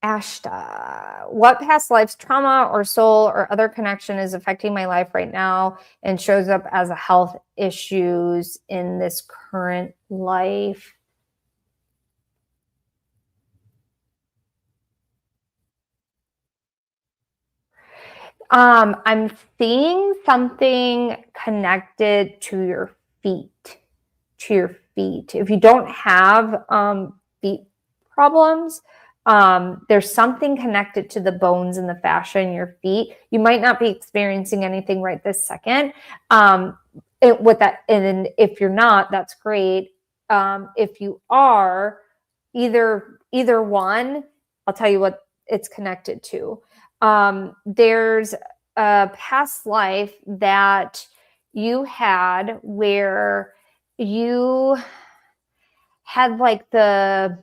Ashta, what past life's trauma or soul or other connection is affecting my life right now and shows up as a health issues in this current life? I'm seeing something connected to your feet, If you don't have feet problems, there's something connected to the bones and the fascia in your feet. You might not be experiencing anything right this second. With that, and if you're not, that's great. If you are, either one, I'll tell you what it's connected to. There's a past life that you had where you had like the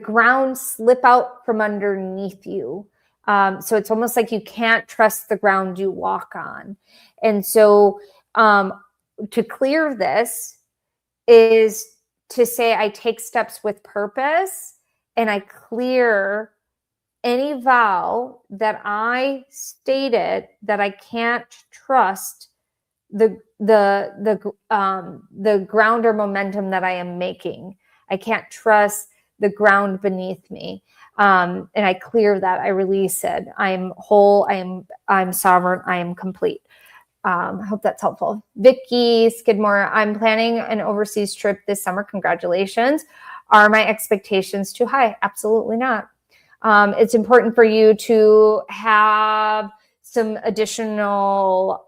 ground slip out from underneath you. So it's almost like you can't trust the ground you walk on. And so to clear this is to say, I take steps with purpose and I clear any vow that I stated that I can't trust the ground or momentum that I am making. I can't trust the ground beneath me. And I clear that, I release it. I'm whole, I'm sovereign, I am complete. I hope that's helpful. Vicky Skidmore, I'm planning an overseas trip this summer. Congratulations. Are my expectations too high? Absolutely not. It's important for you to have some additional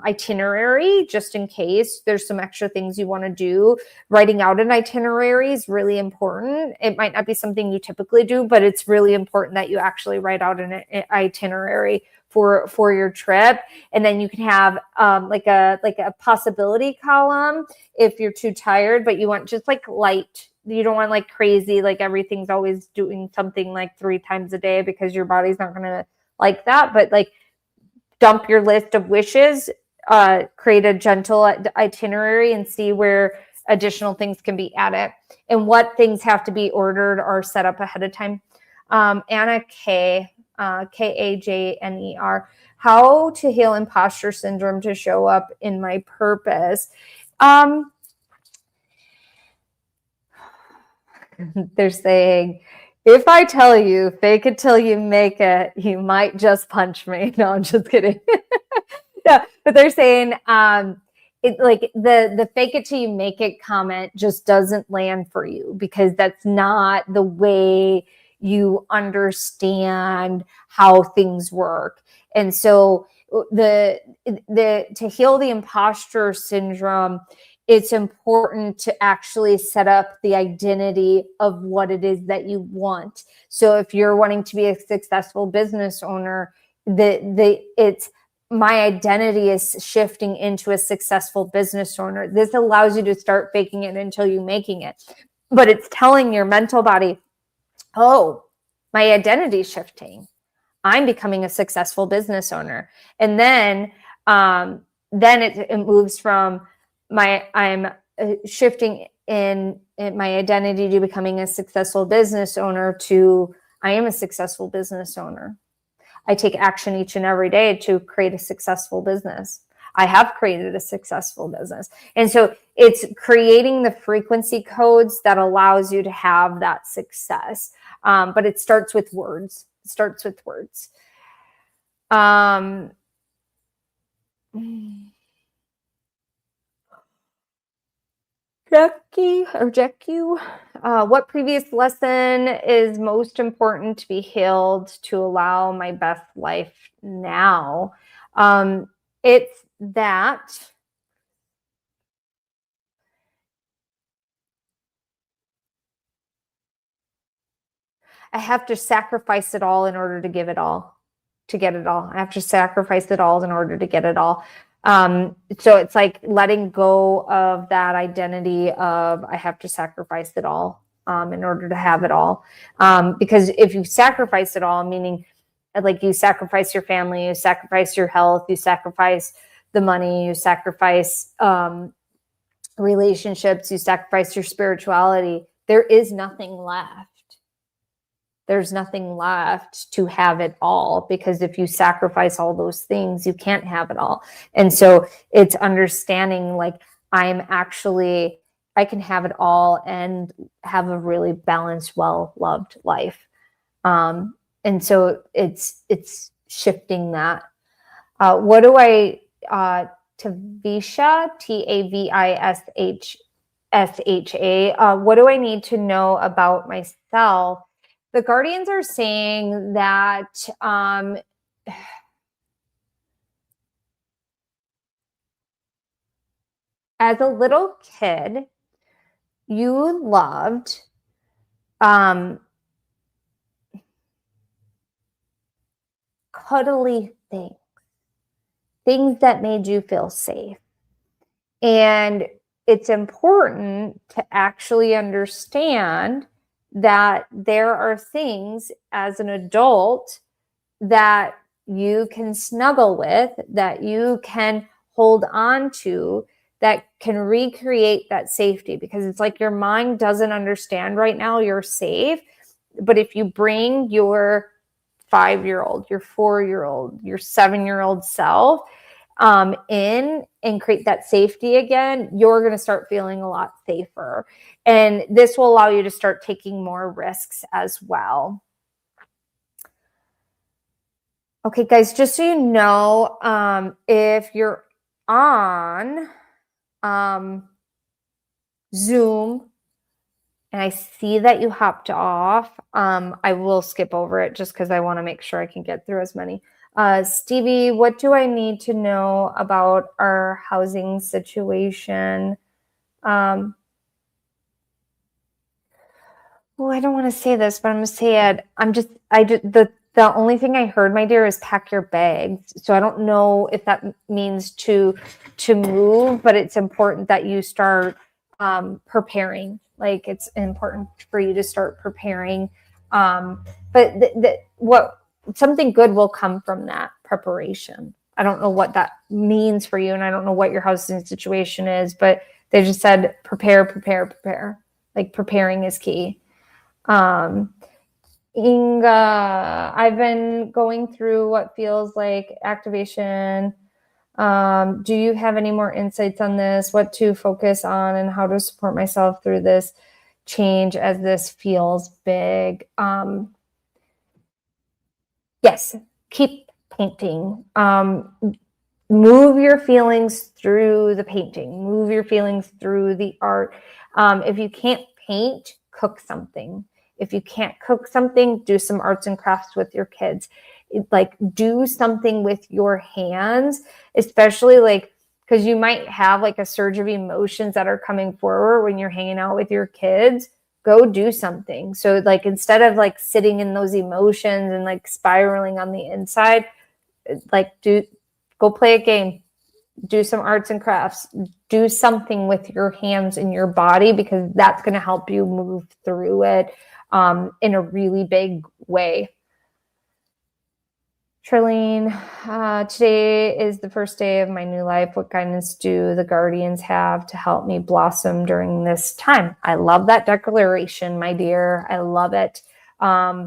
itinerary just in case there's some extra things you want to do. Writing out an itinerary is really important. It might not be something you typically do, but it's really important that you actually write out an itinerary for your trip. And then you can have like a possibility column if you're too tired, but you want just like light. You don't want like crazy, like everything's always doing something like 3 times a day, because your body's not going to like that. But like, dump your list of wishes, create a gentle itinerary, and see where additional things can be added and what things have to be ordered or set up ahead of time. Anna K, Kajner, how to heal imposter syndrome to show up in my purpose. They're saying, if I tell you, fake it till you make it, you might just punch me. No, I'm just kidding. No, but they're saying, it, like the fake it till you make it comment just doesn't land for you, because that's not the way you understand how things work. And so to heal the imposter syndrome, it's important to actually set up the identity of what it is that you want. So if you're wanting to be a successful business owner, it's my identity is shifting into a successful business owner. This allows you to start faking it until you're making it. But it's telling your mental body, oh, my identity is shifting. I'm becoming a successful business owner. And then it moves from I'm shifting in my identity to becoming a successful business owner to I am a successful business owner. I take action each and every day to create a successful business. I have created a successful business. And so it's creating the frequency codes that allows you to have that success. But it starts with words. It starts with words. Jackie, what previous lesson is most important to be healed to allow my best life now? It's that I have to sacrifice it all in order to give it all, to get it all. I have to sacrifice it all in order to get it all. So it's like letting go of that identity of I have to sacrifice it all in order to have it all. Because if you sacrifice it all, meaning like you sacrifice your family, you sacrifice your health, you sacrifice the money, you sacrifice relationships, you sacrifice your spirituality, there is nothing left. There's nothing left to have it all, because if you sacrifice all those things, you can't have it all. And so it's understanding like I can have it all and have a really balanced, well-loved life. And so it's shifting that. What do I, Tavisha, Tavisha, what do I need to know about myself? The guardians are saying that as a little kid, you loved cuddly things that made you feel safe. And it's important to actually understand that there are things as an adult that you can snuggle with, that you can hold on to, that can recreate that safety. Because it's like your mind doesn't understand right now you're safe. But if you bring your 5-year-old, your 4-year-old, your 7-year-old self in and create that safety again, you're going to start feeling a lot safer. And this will allow you to start taking more risks as well. Okay, guys, just so you know, if you're on Zoom and I see that you hopped off, I will skip over it just because I want to make sure I can get through as many. Stevie, what do I need to know about our housing situation? Oh, I don't want to say this, but I'm going to say it. The only thing I heard, my dear, is pack your bags. So I don't know if that means to move, but it's important that you start preparing. Like, it's important for you to start preparing. But what something good will come from that preparation. I don't know what that means for you, and I don't know what your housing situation is, but they just said prepare, prepare, prepare. Like, preparing is key. Inga, I've been going through what feels like activation. Do you have any more insights on this? What to focus on and how to support myself through this change as this feels big? Yes, keep painting. Move your feelings through the painting. Move your feelings through the art. If you can't paint, cook something. If you can't cook something, do some arts and crafts with your kids. Like, do something with your hands, especially like, because you might have like a surge of emotions that are coming forward when you're hanging out with your kids. Go do something. So like, instead of like sitting in those emotions and like spiraling on the inside, like go play a game, do some arts and crafts, do something with your hands and your body, because that's going to help you move through it in a really big way. Charlene, today is the first day of my new life. What guidance do the guardians have to help me blossom during this time? I love that declaration, my dear. I love it. I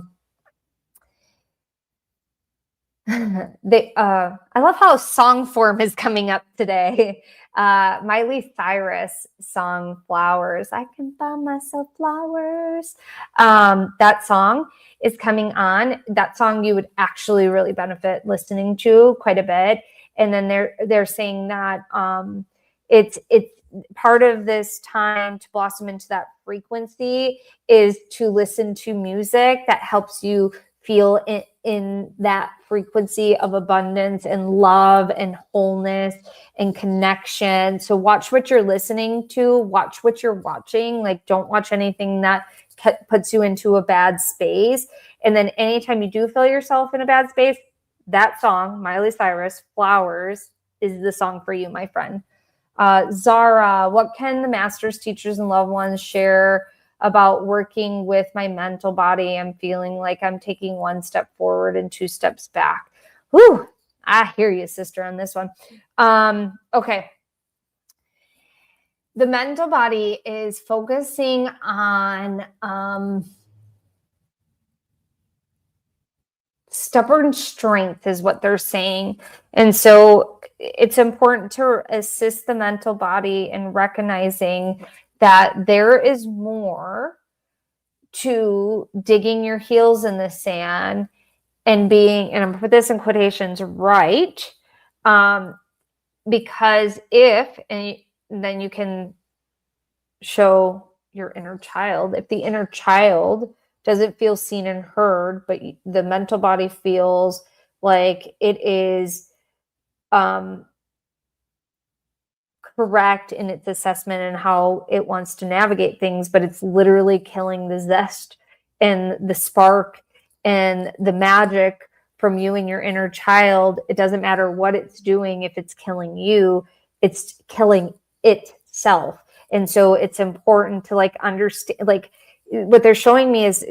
love how song form is coming up today. Miley Cyrus song Flowers. I can buy myself flowers. That song is coming on. That song you would actually really benefit listening to quite a bit. And then they're saying that it's part of this time to blossom into that frequency is to listen to music that helps you feel in that frequency of abundance and love and wholeness and connection. So watch what you're listening to, watch what you're watching. Like, don't watch anything that puts you into a bad space. And then anytime you do feel yourself in a bad space, that song, Miley Cyrus, Flowers, is the song for you, my friend. Zara, what can the masters, teachers, and loved ones share about working with my mental body? I'm feeling like I'm taking one step forward and two steps back. Whew, I hear you, sister, on this one. Okay. The mental body is focusing on stubborn strength is what they're saying. And so it's important to assist the mental body in recognizing that there is more to digging your heels in the sand and being, and I'm gonna put this in quotations, right? Because and then you can show your inner child. If the inner child doesn't feel seen and heard, but the mental body feels like it is correct in its assessment and how it wants to navigate things, but it's literally killing the zest and the spark and the magic from you and your inner child. It doesn't matter what it's doing. If it's killing you, it's killing itself. And so it's important to like understand, like what they're showing me is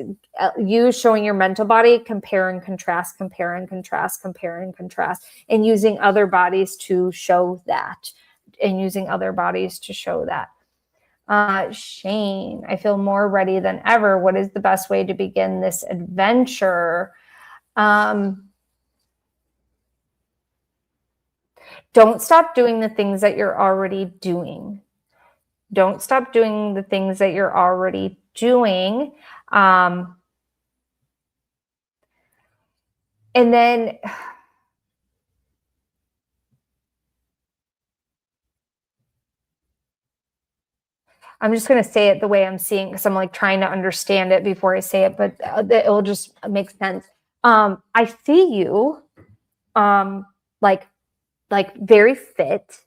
you showing your mental body, compare and contrast, compare and contrast, compare and contrast, and using other bodies to show that. Shane, I feel more ready than ever. What is the best way to begin this adventure? Don't stop doing the things that you're already doing. Don't stop doing the things that you're already doing. And then I'm just going to say it the way I'm seeing, because I'm like trying to understand it before I say it, but it will just make sense. I see you like very fit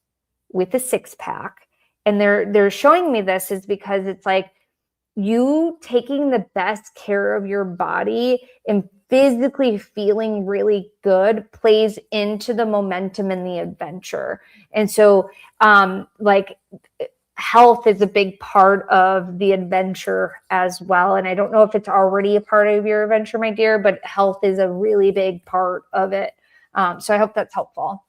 with a six pack. And they're showing me this is because it's like you taking the best care of your body and physically feeling really good plays into the momentum and the adventure. And so like health is a big part of the adventure as well. And I don't know if it's already a part of your adventure, my dear, but health is a really big part of it. So I hope that's helpful.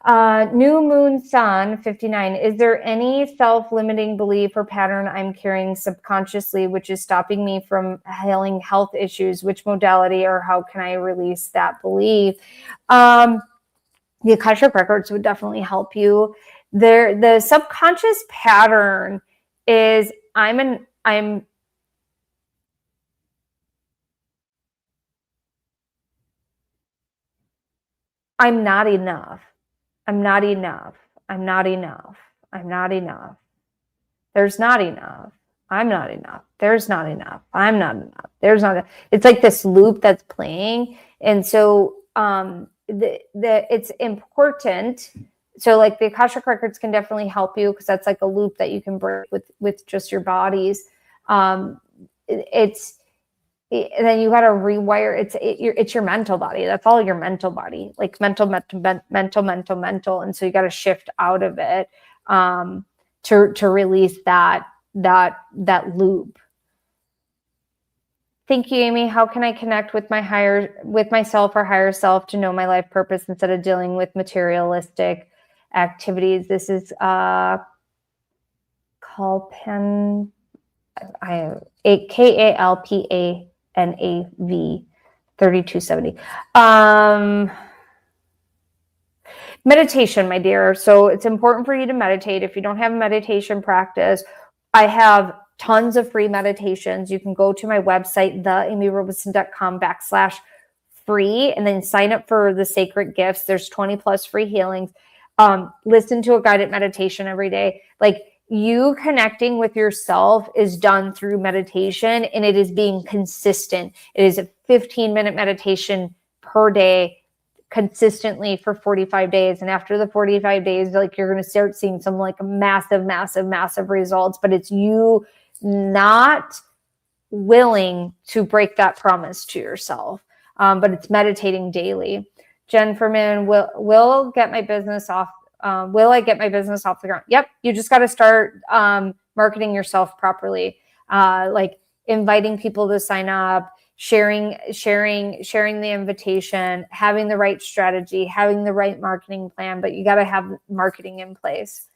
New Moon Sun 59. Is there any self-limiting belief or pattern I'm carrying subconsciously which is stopping me from healing health issues? Which modality or how can I release that belief? The Akashic Records would definitely help you. The subconscious pattern is I'm not enough. I'm not enough. I'm not enough. I'm not enough. There's not enough. I'm not enough. There's not enough. I'm not enough. There's not enough. It's like this loop that's playing. And so it's important. So like the Akashic Records can definitely help you because that's like a loop that you can break with just your bodies. And then you got to rewire. It's your mental body. That's all your mental body, like mental. And so you got to shift out of it to release that loop. Thank you, Amy. How can I connect with myself or higher self to know my life purpose instead of dealing with materialistic activities? This is called KALPANAV 3270. Meditation, my dear. So it's important for you to meditate. If you don't have a meditation practice, I have tons of free meditations. You can go to my website, theamyrobinson.com/free, and then sign up for the sacred gifts. There's 20 plus free healings. Listen to a guided meditation every day. Like you connecting with yourself is done through meditation, and it is being consistent. It is a 15-minute meditation per day consistently for 45 days. And after the 45 days, like you're going to start seeing some like massive results, but it's you not willing to break that promise to yourself. But it's meditating daily. Jen Furman, will get my business off. Will I get my business off the ground? Yep. You just got to start marketing yourself properly. Like inviting people to sign up, sharing the invitation, having the right strategy, having the right marketing plan, but you got to have marketing in place.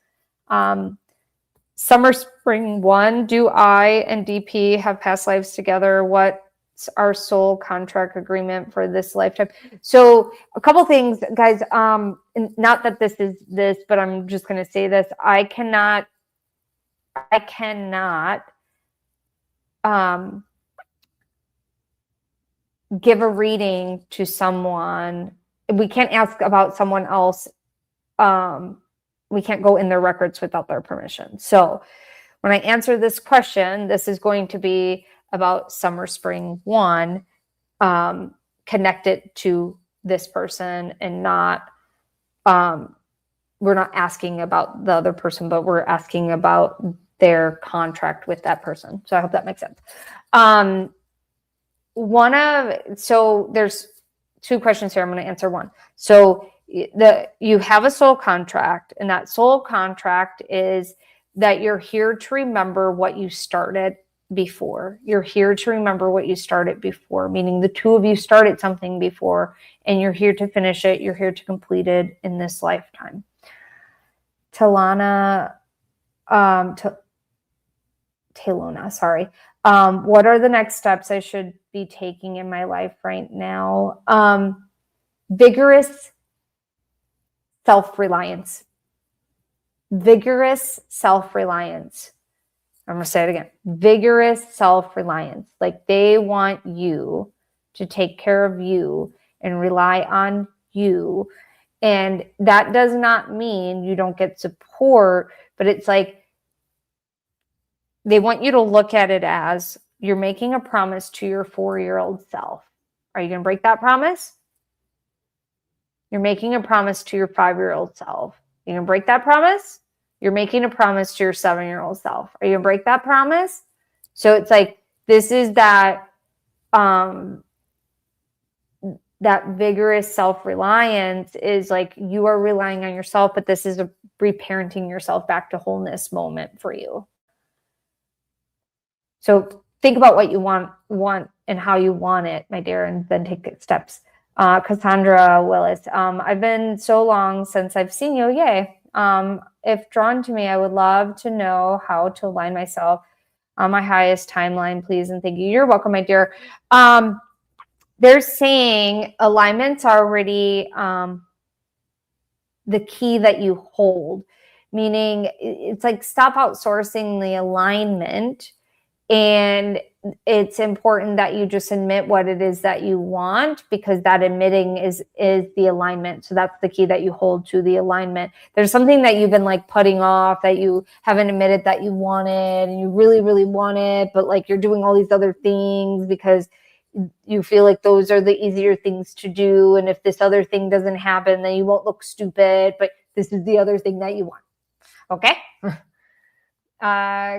Summer Spring 1, do I and DP have past lives together? What's our soul contract agreement for this lifetime? So a couple things, guys, not that this is this, but I'm just going to say this. I cannot give a reading to someone. We can't ask about someone else. We can't go in their records without their permission. So when I answer this question, this is going to be about Summer Spring 1, connected to this person and not, we're not asking about the other person, but we're asking about their contract with that person. So I hope that makes sense. So there's two questions here. I'm going to answer one. So you have a soul contract, and that soul contract is that you're here to remember what you started before. You're here to remember what you started before, meaning the two of you started something before, and you're here to finish it. You're here to complete it in this lifetime. Talona, sorry. What are the next steps I should be taking in my life right now? Vigorous self-reliance. Vigorous self-reliance. I'm going to say it again. Vigorous self-reliance. Like they want you to take care of you and rely on you. And that does not mean you don't get support, but it's like they want you to look at it as you're making a promise to your 4-year-old self. Are you going to break that promise? You're making a promise to your 5-year-old self. You're going to break that promise? You're making a promise to your 7-year-old self. Are you going to break that promise? So it's like, this is that, that vigorous self-reliance is like, you are relying on yourself, but this is a reparenting yourself back to wholeness moment for you. So think about what you want and how you want it, my dear, and then take steps. Cassandra Willis, I've been so long since I've seen you. Yay. If drawn to me, I would love to know how to align myself on my highest timeline, please. And thank you. You're welcome, my dear. They're saying alignment's already the key that you hold, meaning it's like, stop outsourcing the alignment. And it's important that you just admit what it is that you want, because that admitting is the alignment. So that's the key that you hold to the alignment. There's something that you've been like putting off, that you haven't admitted that you wanted, and you really, really want it, but like you're doing all these other things because you feel like those are the easier things to do. And if this other thing doesn't happen, then you won't look stupid, but this is the other thing that you want. Okay.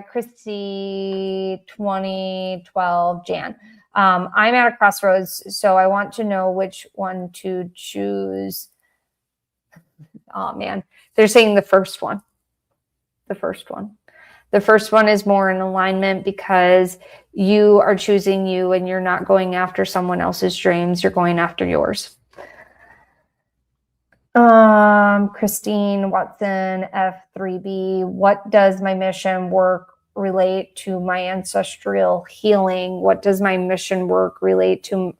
Christy 2012 Jan. I'm at a crossroads, so I want to know which one to choose. Oh man, they're saying the first one. The first one. The first one is more in alignment because you are choosing you and you're not going after someone else's dreams. You're going after yours. Christine Watson, F3B. What does my mission work relate to my ancestral healing? What does my mission work relate to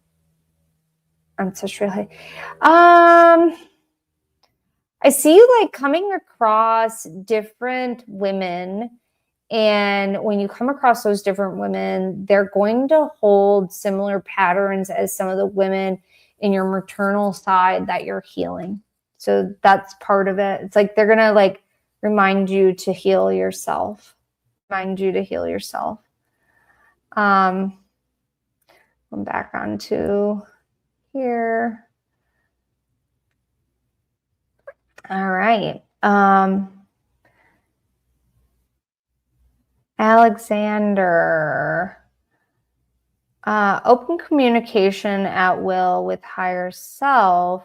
ancestral healing? I see you like coming across different women. And when you come across those different women, they're going to hold similar patterns as some of the women in your maternal side that you're healing. So that's part of it. It's like they're going to like remind you to heal yourself. Remind you to heal yourself. I'm back onto here. All right. Alexander. Open communication at will with higher self.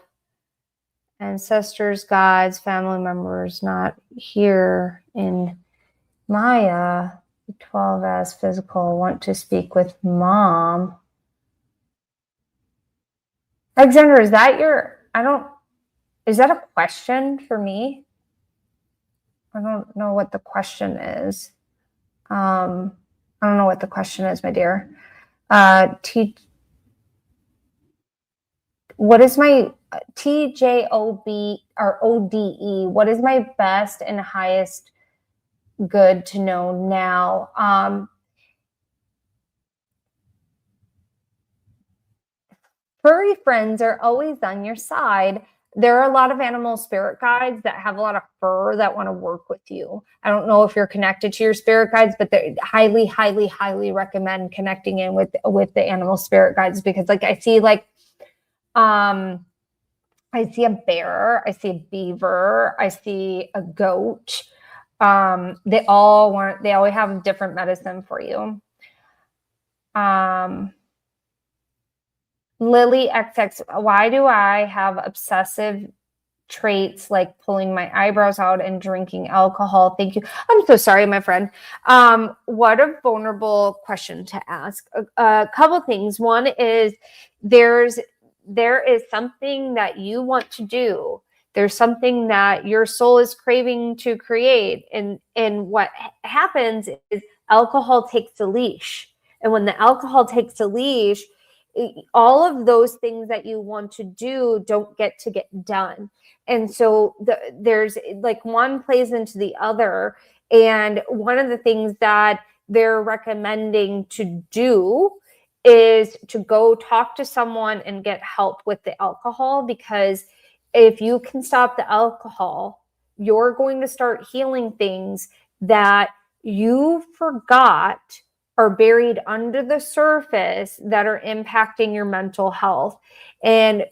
Ancestors, guides, family members not here in Maya. 12 as physical. Want to speak with mom. Alexander, is that is that a question for me? I don't know what the question is. I don't know what the question is, my dear. What is my TJOB or ODE? What is my best and highest good to know now? Furry friends are always on your side. There are a lot of animal spirit guides that have a lot of fur that want to work with you. I don't know if you're connected to your spirit guides, but they highly, highly, highly recommend connecting in with the animal spirit guides, because like I see like I see a bear, I see a beaver, I see a goat. They always have different medicine for you. Lily XX, why do I have obsessive traits like pulling my eyebrows out and drinking alcohol? Thank you. I'm so sorry, my friend. What a vulnerable question to ask. A couple things. One is there is something that you want to do. There's something that your soul is craving to create. And what happens is alcohol takes the leash. And when the alcohol takes the leash, all of those things that you want to do don't get done. And so there's like one plays into the other. And one of the things that they're recommending to do is to go talk to someone and get help with the alcohol, because if you can stop the alcohol, you're going to start healing things that you forgot are buried under the surface that are impacting your mental health. And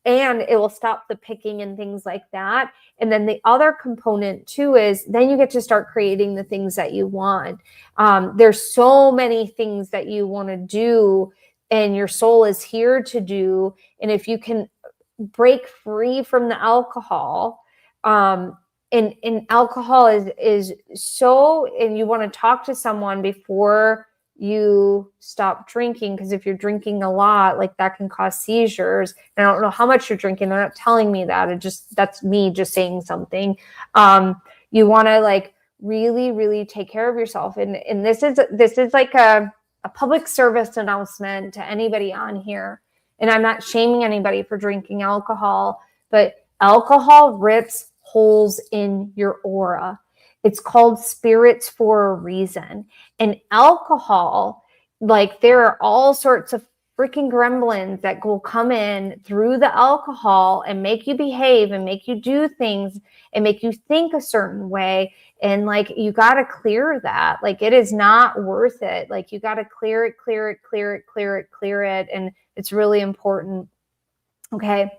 it will stop the picking and things like that. And then the other component too is then you get to start creating the things that you want. There's so many things that you want to do, and your soul is here to do. And if you can break free from the alcohol, and alcohol is so, and you want to talk to someone before you stop drinking, because if you're drinking a lot, like that can cause seizures. And I don't know how much you're drinking. They're not telling me that. That's me just saying something. You want to like really, really take care of yourself. And this is like a public service announcement to anybody on here. And I'm not shaming anybody for drinking alcohol, but alcohol rips holes in your aura. It's called spirits for a reason. And alcohol, like there are all sorts of freaking gremlins that will come in through the alcohol and make you behave and make you do things and make you think a certain way. And like, you got to clear that. Like, it is not worth it. Like, you got to clear it. And it's really important. Okay.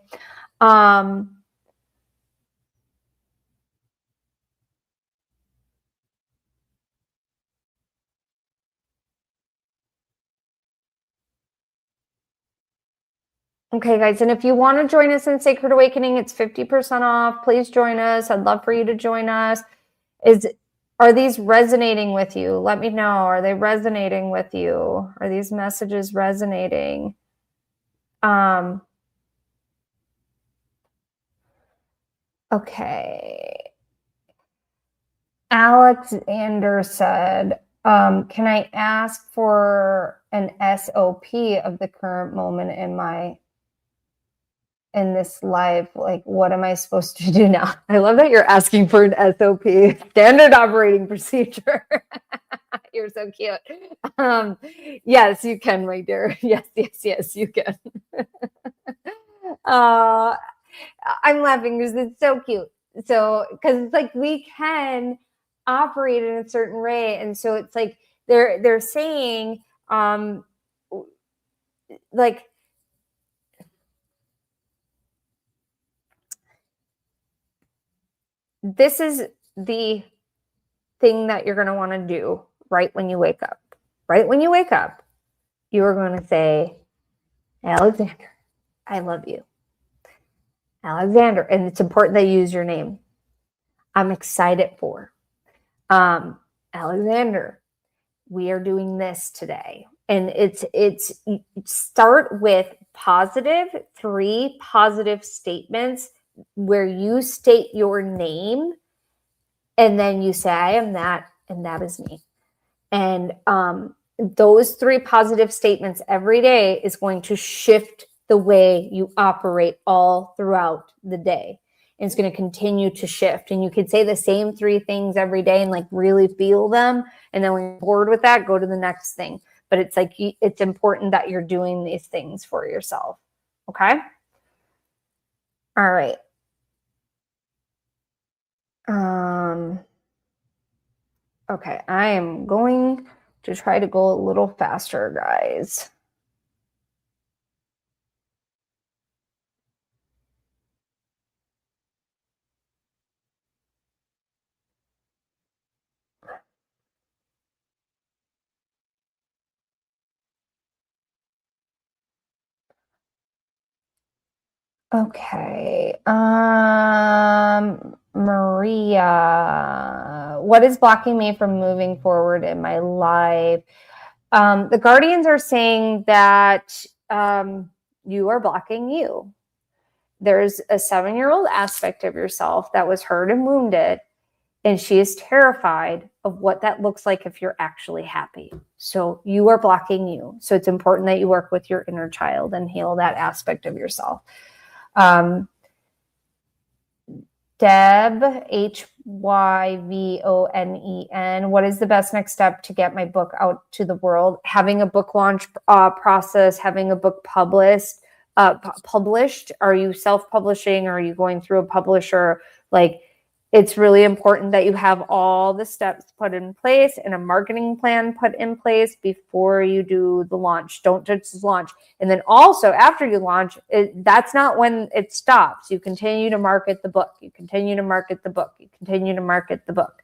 Okay, guys, and if you want to join us in Sacred Awakening, it's 50% off. Please join us. I'd love for you to join us. Are these resonating with you? Let me know. Are they resonating with you? Are these messages resonating? Okay. Alexander said, can I ask for an SOP of the current moment in this life? Like, what am I supposed to do now? I love that you're asking for an SOP, standard operating procedure. You're so cute. Yes, you can, my dear. Yes, you can. I'm laughing because it's so cute. So, because it's like we can operate in a certain way, and so it's like they're saying, like, this is the thing that you're going to want to do right when you wake up. Right when you wake up, you are going to say, Alexander, I love you. Alexander, and it's important that you use your name. I'm excited for. Alexander, we are doing this today. And it's start with three positive statements where you state your name, and then you say, I am that, and that is me. And those three positive statements every day is going to shift the way you operate all throughout the day. And it's going to continue to shift. And you could say the same three things every day and like really feel them. And then when you're bored with that, go to the next thing. But it's like, it's important that you're doing these things for yourself. Okay. All right. Okay. I am going to try to go a little faster, guys. Okay. Maria, what is blocking me from moving forward in my life? The guardians are saying that you are blocking you. There's a 7-year-old aspect of yourself that was hurt and wounded, and she is terrified of what that looks like if you're actually happy. So you are blocking you. So it's important that you work with your inner child and heal that aspect of yourself. Deb, Hyvonen, what is the best next step to get my book out to the world? Having a book launch process, having a book published. Are you self-publishing? Are you going through a publisher? Like, It's really important that you have all the steps put in place and a marketing plan put in place before you do the launch. Don't just launch. And then also after you launch, that's not when it stops. You continue to market the book. You continue to market the book. You continue to market the book.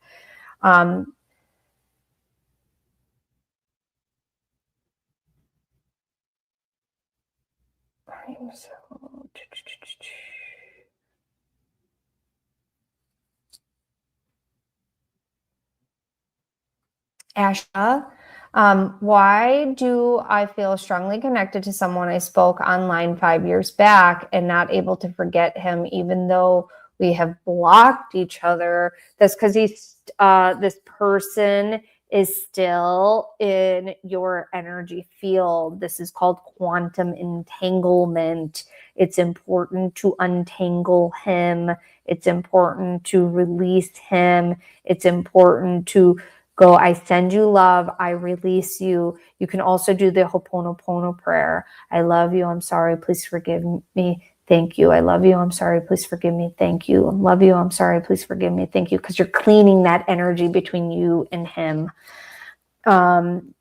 Asha, why do I feel strongly connected to someone I spoke online 5 years back and not able to forget him, even though we have blocked each other? That's because this person is still in your energy field. This is called quantum entanglement. It's important to untangle him. It's important to release him. It's important to go, I send you love, I release you. You can also do the Ho'oponopono prayer. I love you, I'm sorry, please forgive me, thank you. I love you, I'm sorry, please forgive me, thank you. I love you, I'm sorry, please forgive me, thank you. Because you're cleaning that energy between you and him. Julianne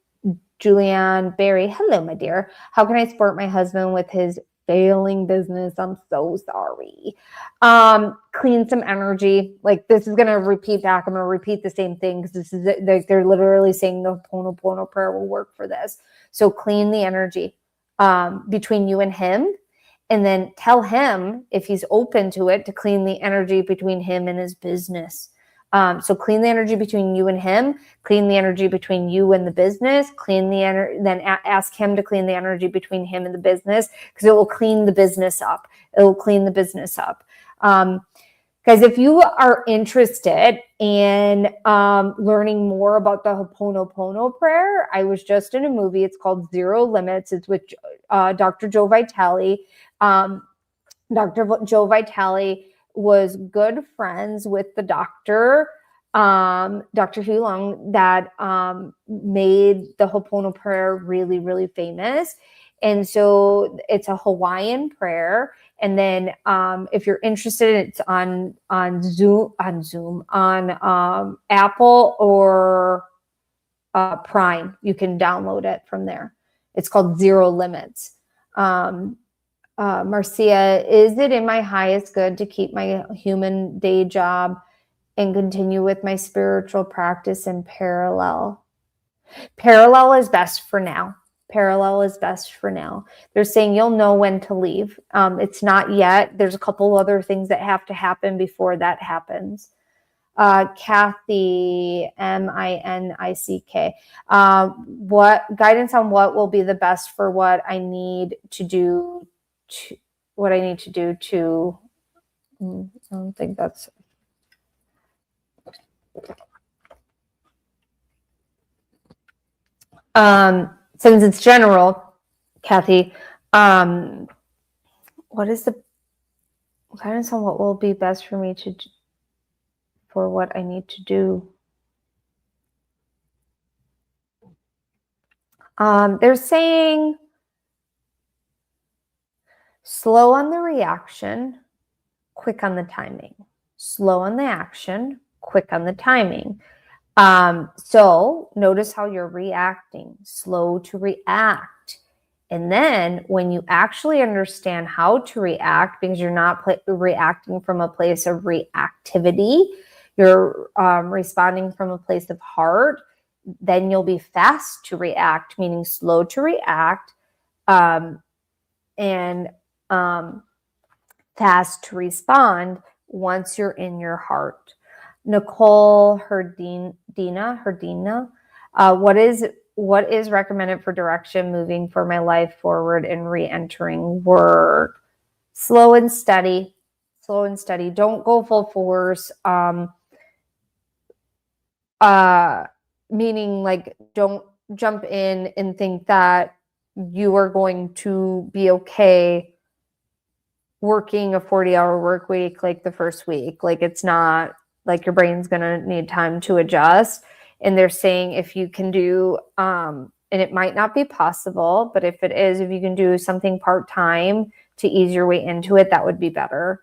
Barry, hello, my dear. How can I support my husband with his failing business? I'm so sorry. Clean some energy. Like, this is going to repeat back. I'm going to repeat the same thing because this is, they're literally saying the Ho'oponopono prayer will work for this. So clean the energy between you and him, and then tell him, if he's open to it, to clean the energy between him and his business. So clean the energy between you and him, clean the energy between you and the business, clean the energy, then ask him to clean the energy between him and the business, because it will clean the business up. It will clean the business up. Guys, if you are interested in learning more about the Ho'oponopono prayer, I was just in a movie. It's called Zero Limits. It's with Dr. Joe Vitale. Dr. Joe Vitale was good friends with the doctor, Dr. Hugh Long, that made the Ho'oponopono prayer really, really famous. And so it's a Hawaiian prayer. And then if you're interested, it's on Apple or Prime. You can download it from there. It's called Zero Limits. Marcia, is it in my highest good to keep my human day job and continue with my spiritual practice in parallel? Parallel is best for now. Parallel is best for now. They're saying you'll know when to leave. It's not yet. There's a couple other things that have to happen before that happens. Kathy, Minick. What guidance on what will be the best for what I need to do to, I don't think that's, since it's general, Kathy, what is the guidance on what will be best for me to do, for what I need to do? They're saying slow on the reaction, quick on the timing. Slow on the action, quick on the timing. So notice how you're reacting, slow to react. And then when you actually understand how to react, because you're not reacting from a place of reactivity, you're responding from a place of heart, then you'll be fast to react, meaning slow to react, and fast to respond once you're in your heart. Nicole Herdina, what is recommended for direction moving for my life forward and re-entering work? Slow and steady. Don't go full force. Meaning, like, don't jump in and think that you are going to be okay working a 40-hour work week like the first week. Like, it's not, like, your brain's going to need time to adjust. And they're saying if you can do, and it might not be possible, but if it is, if you can do something part-time to ease your way into it, that would be better.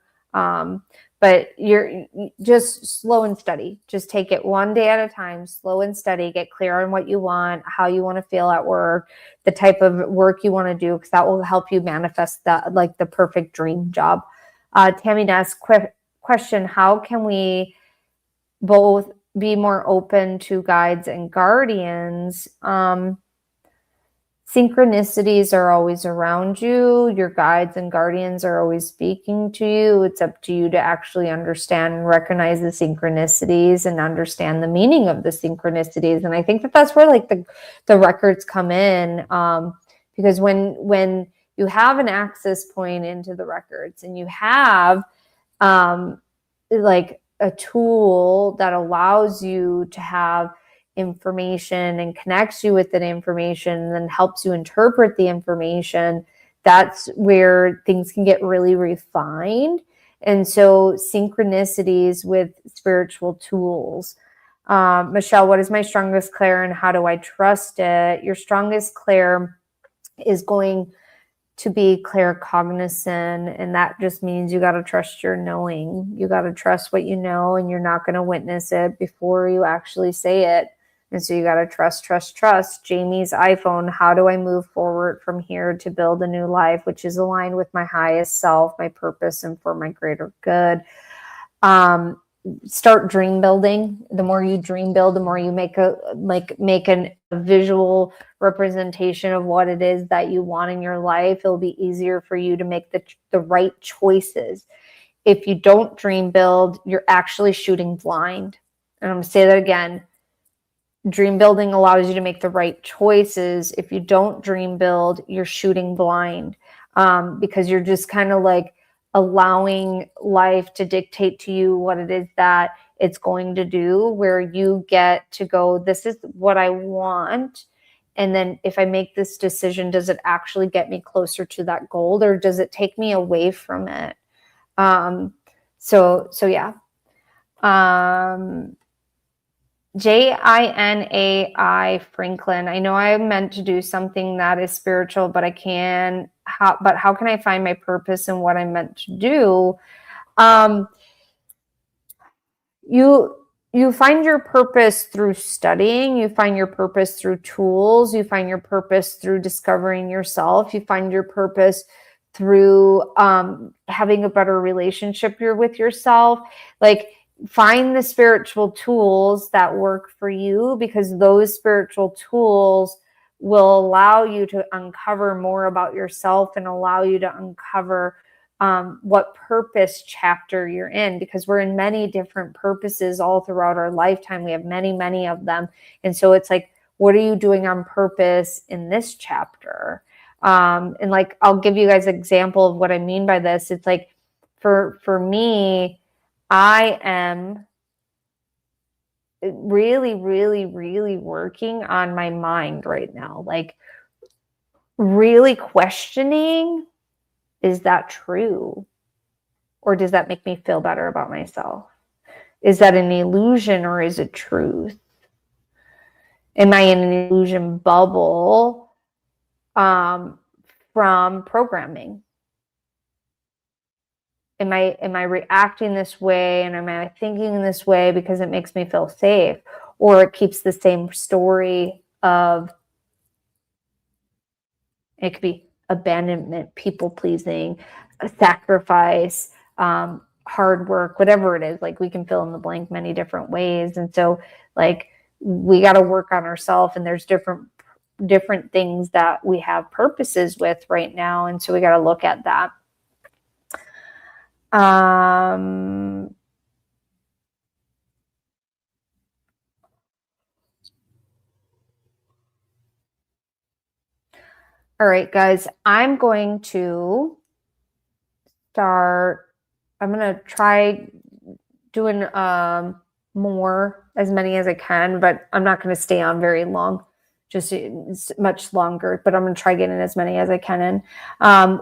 but you're just slow and steady. Just take it one day at a time, slow and steady, get clear on what you want, how you want to feel at work, the type of work you want to do, because that will help you manifest that, like the perfect dream job. Tammy Ness, question, how can we both be more open to guides and guardians? Synchronicities are always around you. Your guides and guardians are always speaking to you. It's up to you to actually understand and recognize the synchronicities and understand the meaning of the synchronicities. And I think that that's where like the records come in, because when you have an access point into the records and you have like a tool that allows you to have information and connects you with that information and then helps you interpret the information, that's where things can get really refined. And so synchronicities with spiritual tools. Michelle, what is my strongest clair and how do I trust it? Your strongest clair is going to be claircognizant, and that just means you got to trust your knowing. You got to trust what you know, and you're not going to witness it before you actually say it. And so you got to trust. Jamie's iPhone, how do I move forward from here to build a new life, which is aligned with my highest self, my purpose, and for my greater good? Start dream building. The more you dream build, the more you make a visual representation of what it is that you want in your life. It'll be easier for you to make the right choices. If you don't dream build, you're actually shooting blind. And I'm going to say that again. Dream building allows you to make the right choices. If you don't dream build, you're shooting blind, because you're just kind of like allowing life to dictate to you what it is that it's going to do, where you get to go, this is what I want. And then if I make this decision, does it actually get me closer to that goal, or does it take me away from it? So yeah. Jinai Franklin, I know I meant to do something that is spiritual, but I can. But how can I find my purpose and what I'm meant to do? You find your purpose through studying. You find your purpose through tools. You find your purpose through discovering yourself. You find your purpose through having a better relationship with yourself. Like, find the spiritual tools that work for you, because those spiritual tools will allow you to uncover more about yourself and allow you to uncover what purpose chapter you're in, because we're in many different purposes all throughout our lifetime. We have many, many of them. And so it's like, what are you doing on purpose in this chapter? And like, I'll give you guys an example of what I mean by this. It's like, for me, I am really, really, really working on my mind right now. Like, really questioning, is that true? Or does that make me feel better about myself? Is that an illusion or is it truth? Am I in an illusion bubble from programming? Am I reacting this way, and am I thinking this way because it makes me feel safe, or it keeps the same story of, it could be abandonment, people pleasing, sacrifice, hard work, whatever it is. Like, we can fill in the blank many different ways. And so like, we got to work on ourselves, and there's different things that we have purposes with right now. And so we got to look at that. All right, guys, I'm going to try doing as many as I can, but I'm not going to stay on very long, just much longer, but I'm going to try getting as many as I can in.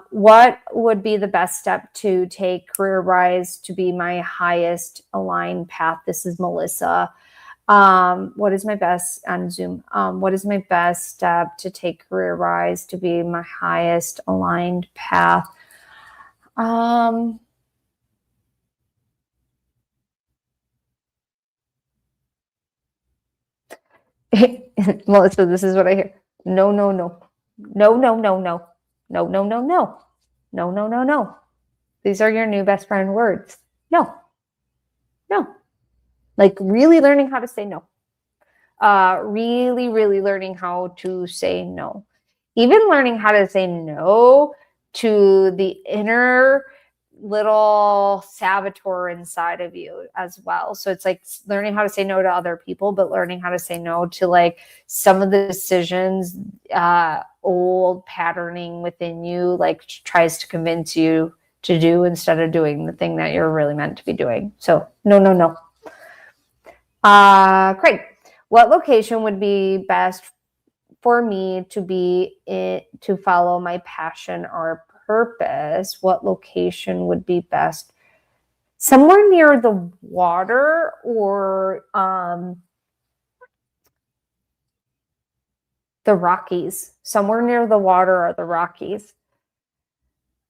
What would be the best step to take career-wise to be my highest aligned path? This is Melissa. What is my best on Zoom? What is my best step to take career-wise to be my highest aligned path? Melissa, this is what I hear. No, no, no. No, no, no, no. No, no, no, no. No, no, no, no. These are your new best friend words. No. No. Like really learning how to say no. Really, really learning how to say no. Even learning how to say no to the inner little saboteur inside of you as well. So it's like learning how to say no to other people, but learning how to say no to like some of the decisions, old patterning within you, like tries to convince you to do instead of doing the thing that you're really meant to be doing. So no, no, no. Great. What location would be best for me to be in, to follow my passion or purpose? What location would be best? Somewhere near the water or the Rockies. Somewhere near the water or the Rockies.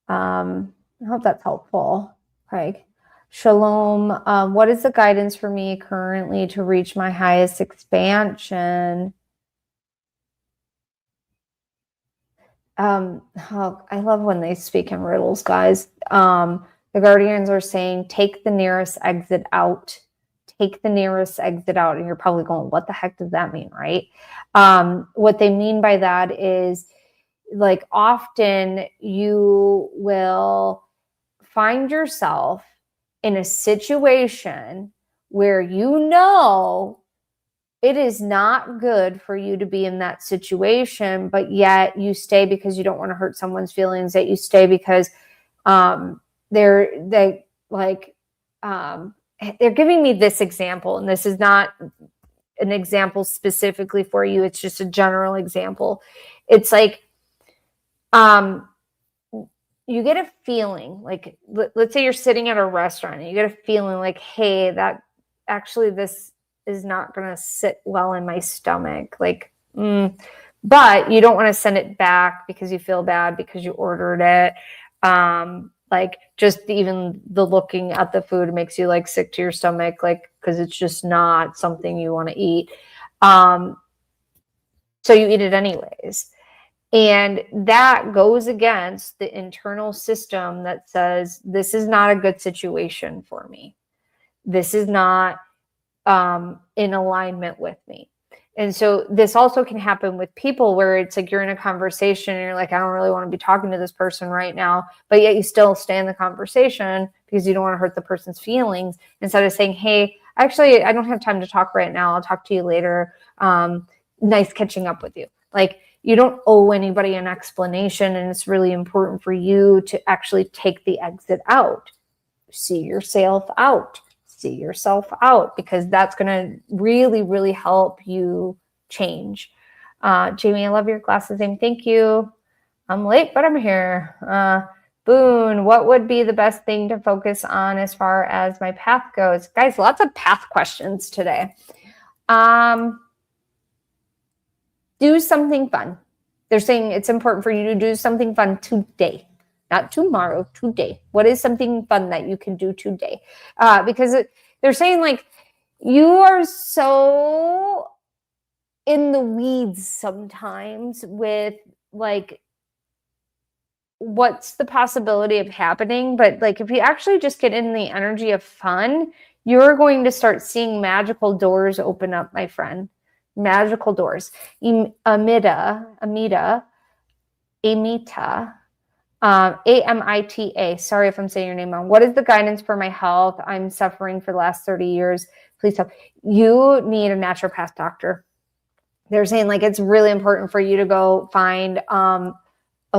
I hope that's helpful, Craig. Shalom. What is the guidance for me currently to reach my highest expansion? I love when they speak in riddles, guys. The guardians are saying, take the nearest exit out. Take the nearest exit out. And you're probably going, what the heck does that mean, right? What they mean by that is, like, often you will find yourself in a situation where you know it is not good for you to be in that situation, but yet you stay because you don't want to hurt someone's feelings, that you stay because they're giving me this example, and this is not an example specifically for you, it's just a general example. It's like you get a feeling like, let's say you're sitting at a restaurant and you get a feeling like, hey, that actually this is not going to sit well in my stomach. Like, but you don't want to send it back because you feel bad because you ordered it. Like just even the looking at the food makes you like sick to your stomach, like, cause it's just not something you want to eat. So you eat it anyways. And that goes against the internal system that says, this is not a good situation for me. This is not in alignment with me. And so this also can happen with people where it's like you're in a conversation and you're like, I don't really want to be talking to this person right now, but yet you still stay in the conversation because you don't want to hurt the person's feelings, instead of saying, hey, actually, I don't have time to talk right now. I'll talk to you later. Nice catching up with you. Like, you don't owe anybody an explanation, and it's really important for you to actually take the exit out. See yourself out. See yourself out, because that's going to really, really help you change. Jamie, I love your glasses name. Thank you. I'm late, but I'm here. Boone, what would be the best thing to focus on as far as my path goes? Guys, lots of path questions today. Do something fun. They're saying it's important for you to do something fun today. Not tomorrow, today. What is something fun that you can do today? Because they're saying, like, you are so in the weeds sometimes with, like, what's the possibility of happening. But, like, if you actually just get in the energy of fun, you're going to start seeing magical doors open up, my friend. Magical doors. Amita, Amita, sorry if I'm saying your name wrong. What is the guidance for my health? I'm suffering for the last 30 years. Please help. You need a naturopath doctor. They're saying, like, it's really important for you to go find a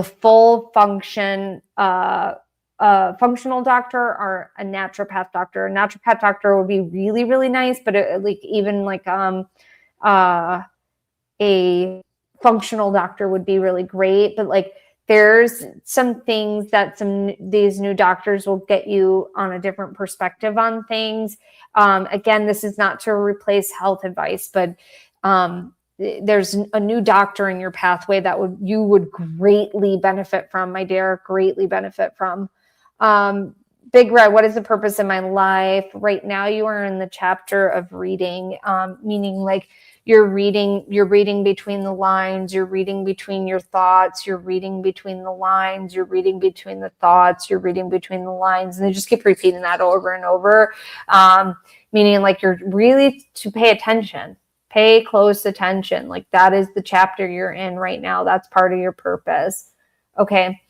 full function, functional doctor or a naturopath doctor. A naturopath doctor would be really, really nice, but a functional doctor would be really great. But, like, there's some things that these new doctors will get you on a different perspective on things. Again, this is not to replace health advice, but there's a new doctor in your pathway that you would greatly benefit from, my dear, greatly benefit from. Big Red, what is the purpose of my life? Right now you are in the chapter of reading, meaning, like, You're reading between the lines, you're reading between your thoughts, you're reading between the lines, you're reading between the thoughts, you're reading between the lines. And they just keep repeating that over and over. Meaning like you're really to pay attention, pay close attention. Like that is the chapter you're in right now. That's part of your purpose. Okay.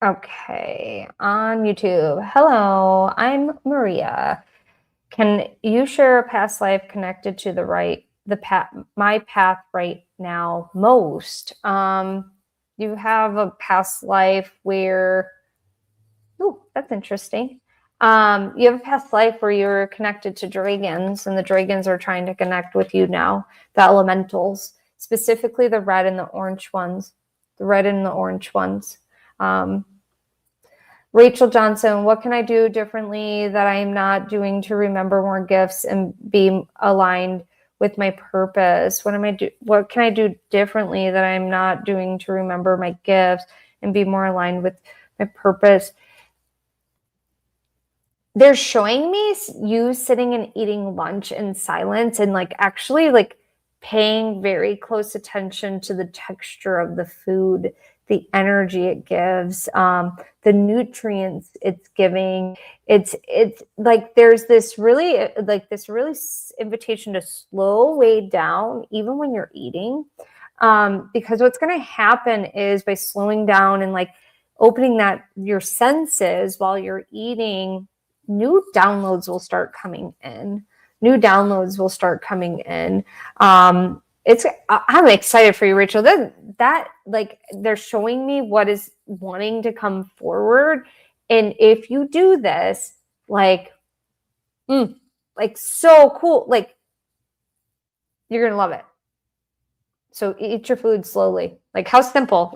Okay, on YouTube. Hello, I'm Maria. Can you share a past life connected to my path right now most? You have a past life where, oh, that's interesting. You have a past life where you're connected to dragons, and the dragons are trying to connect with you now. The elementals, specifically the red and the orange ones. The red and the orange ones. Rachel Johnson, what can I do differently that I am not doing to remember more gifts and be aligned with my purpose? What can I do differently that I'm not doing to remember my gifts and be more aligned with my purpose? They're showing me you sitting and eating lunch in silence and like actually like paying very close attention to the texture of the food, the energy it gives, the nutrients it's giving. It's like there's this really invitation to slow way down even when you're eating, because what's going to happen is by slowing down and like opening your senses while you're eating, new downloads will start coming in. I'm excited for you, Rachel. That like they're showing me what is wanting to come forward. And if you do this, like so cool, like you're going to love it. So eat your food slowly. Like how simple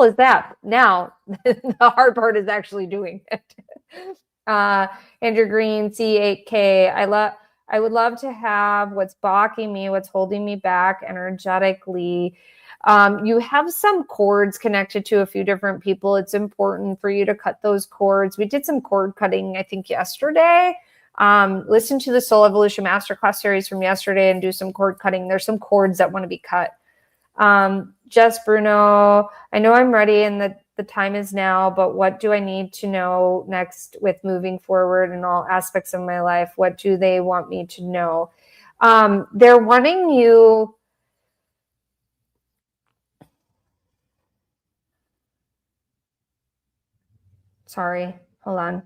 is that? Now the hard part is actually doing it. Andrew Green, C8K. I would love to have what's blocking me, what's holding me back energetically. You have some cords connected to a few different people. It's important for you to cut those cords. We did some cord cutting, I think, yesterday. Listen to the Soul Evolution Masterclass series from yesterday and do some cord cutting. There's some cords that want to be cut. Jess Bruno, I know I'm ready and the time is now, but what do I need to know next with moving forward in all aspects of my life? What do they want me to know? They're wanting you. Sorry, hold on.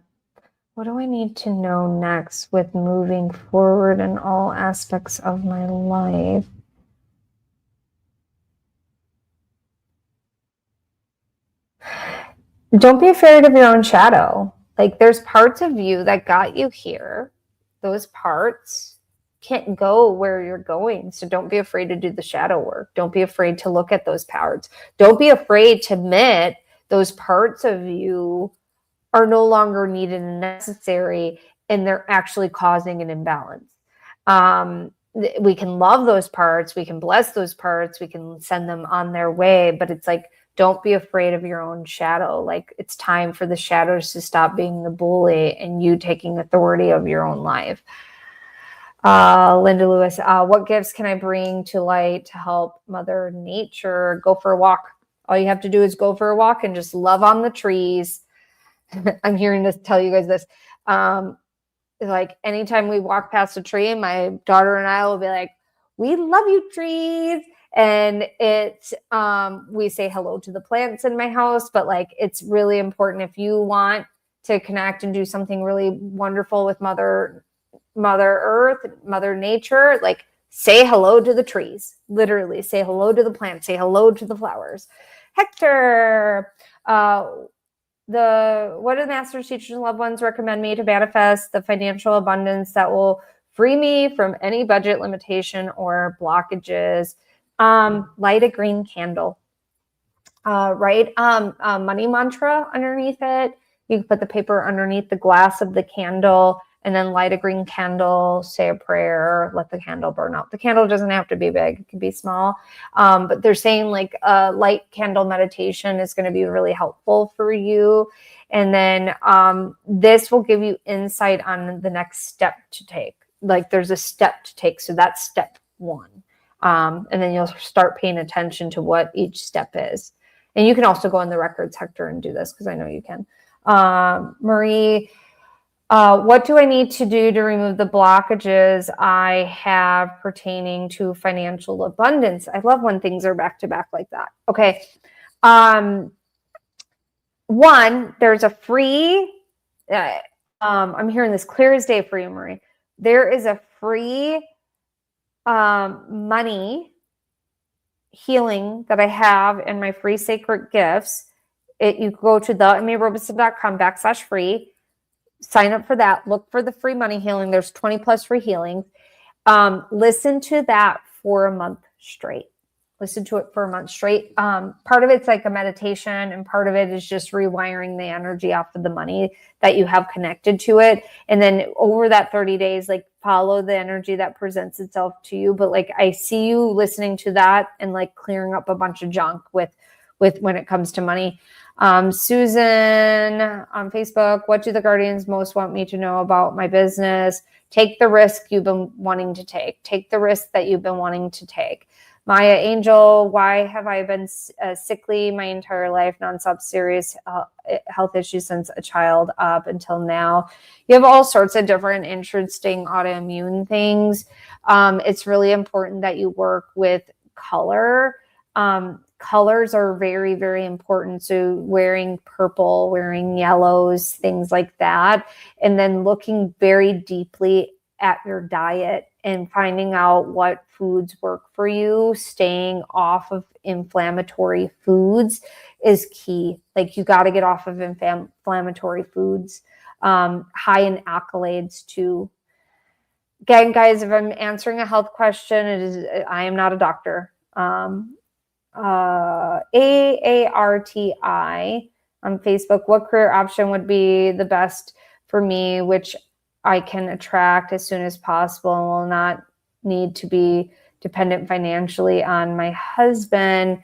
What do I need to know next with moving forward in all aspects of my life? Don't be afraid of your own shadow. Like there's parts of you that got you here. Those parts can't go where you're going. So don't be afraid to do the shadow work. Don't be afraid to look at those parts. Don't be afraid to admit those parts of you are no longer needed and necessary, and they're actually causing an imbalance. We can love those parts. We can bless those parts. We can send them on their way. But it's like, don't be afraid of your own shadow. Like it's time for the shadows to stop being the bully and you taking authority of your own life. Linda Lewis, what gifts can I bring to light to help Mother Nature? Go for a walk. All you have to do is go for a walk and just love on the trees. I'm hearing this, tell you guys this. Like anytime we walk past a tree, my daughter and I will be like, we love you, trees. And we say hello to the plants in my house, but like, it's really important if you want to connect and do something really wonderful with Mother Earth, Mother Nature, like say hello to the trees, literally say hello to the plants, say hello to the flowers. Hector, what do the masters, teachers, and loved ones recommend me to manifest the financial abundance that will free me from any budget limitation or blockages? Light a green candle, write a money mantra underneath it. You can put the paper underneath the glass of the candle and then light a green candle, say a prayer, let the candle burn out. The candle doesn't have to be big, it can be small. But they're saying like a light candle meditation is going to be really helpful for you. And then this will give you insight on the next step to take. Like there's a step to take. So that's step 1. And then you'll start paying attention to what each step is. And you can also go in the record sector and do this because I know you can. Marie, what do I need to do to remove the blockages I have pertaining to financial abundance? I love when things are back to back like that. Okay. One, there's a free, I'm hearing this clear as day for you, Marie. There is a free money healing that I have in my free sacred gifts. You go to theamyrobeson.com/free, sign up for that, look for the free money healing. There's 20 plus free healings. Listen to that for a month straight. Listen to it for a month straight. Part of it's like a meditation, and part of it is just rewiring the energy off of the money that you have connected to it. And then over that 30 days, like follow the energy that presents itself to you. But like I see you listening to that and like clearing up a bunch of junk with when it comes to money. Susan on Facebook, what do the guardians most want me to know about my business? Take the risk you've been wanting to take. Take the risk that you've been wanting to take. Maya Angel, why have I been sickly my entire life? Nonstop serious health issues since a child up until now. You have all sorts of different interesting autoimmune things. It's really important that you work with color. Colors are very, very important. So wearing purple, wearing yellows, things like that. And then looking very deeply at your diet and finding out what foods work for you. Staying off of inflammatory foods is key. Like you got to get off of inflammatory foods. High in accolades too. Again, guys, if I'm answering a health question, I am not a doctor. AARTI on Facebook, what career option would be the best for me, which I can attract as soon as possible and will not need to be dependent financially on my husband?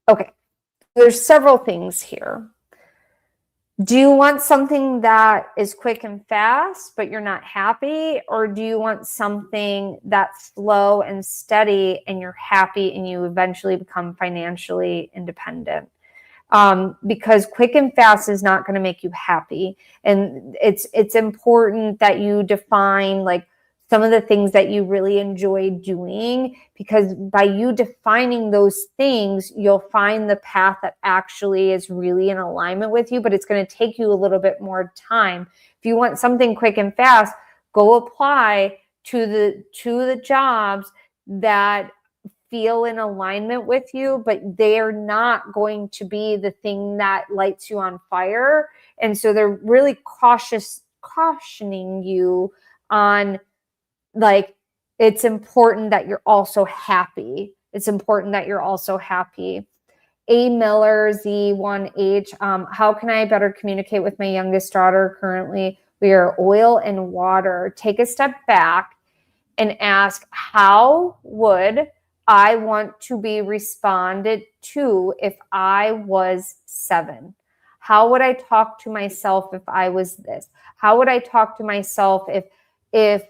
Okay, there's several things here. Do you want something that is quick and fast, but you're not happy? Or do you want something that's slow and steady and you're happy and you eventually become financially independent? Because quick and fast is not going to make you happy. And it's important that you define like some of the things that you really enjoy doing, because by you defining those things, you'll find the path that actually is really in alignment with you, but it's going to take you a little bit more time. If you want something quick and fast, go apply to the jobs that feel in alignment with you, but they're not going to be the thing that lights you on fire. And so they're really cautioning you on, like, it's important that you're also happy. It's important that you're also happy. A Miller Z1H, how can I better communicate with my youngest daughter? Currently, we are oil and water. Take a step back and ask, how would I want to be responded to if I was 7? How would I talk to myself if I was this? How would I talk to myself if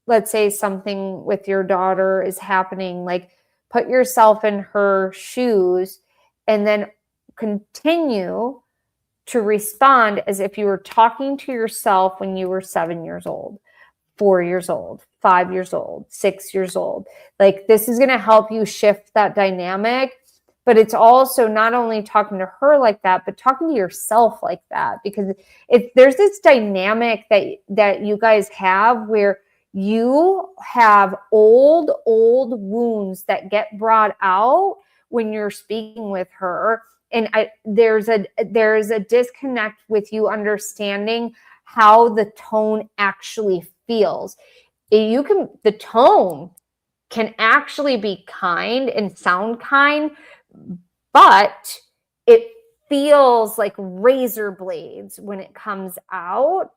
let's say something with your daughter is happening? Like, put yourself in her shoes and then continue to respond as if you were talking to yourself when you were 7 years old, 4 years old, 5 years old, 6 years old. Like, this is going to help you shift that dynamic. But it's also not only talking to her like that, but talking to yourself like that, because there's this dynamic that you guys have where you have old wounds that get brought out when you're speaking with her. And there's a disconnect with you understanding how the tone actually feels. The tone can actually be kind and sound kind, but it feels like razor blades when it comes out.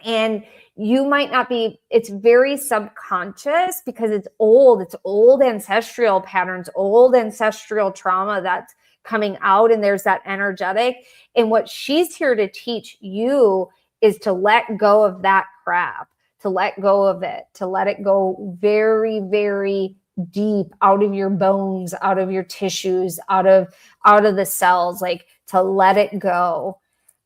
And you might not be, it's very subconscious because it's old ancestral patterns, old ancestral trauma that's coming out, and there's that energetic. And what she's here to teach you is to let go of that crap, to let go of it, to let it go very, very deep out of your bones, out of your tissues, out of the cells, like to let it go.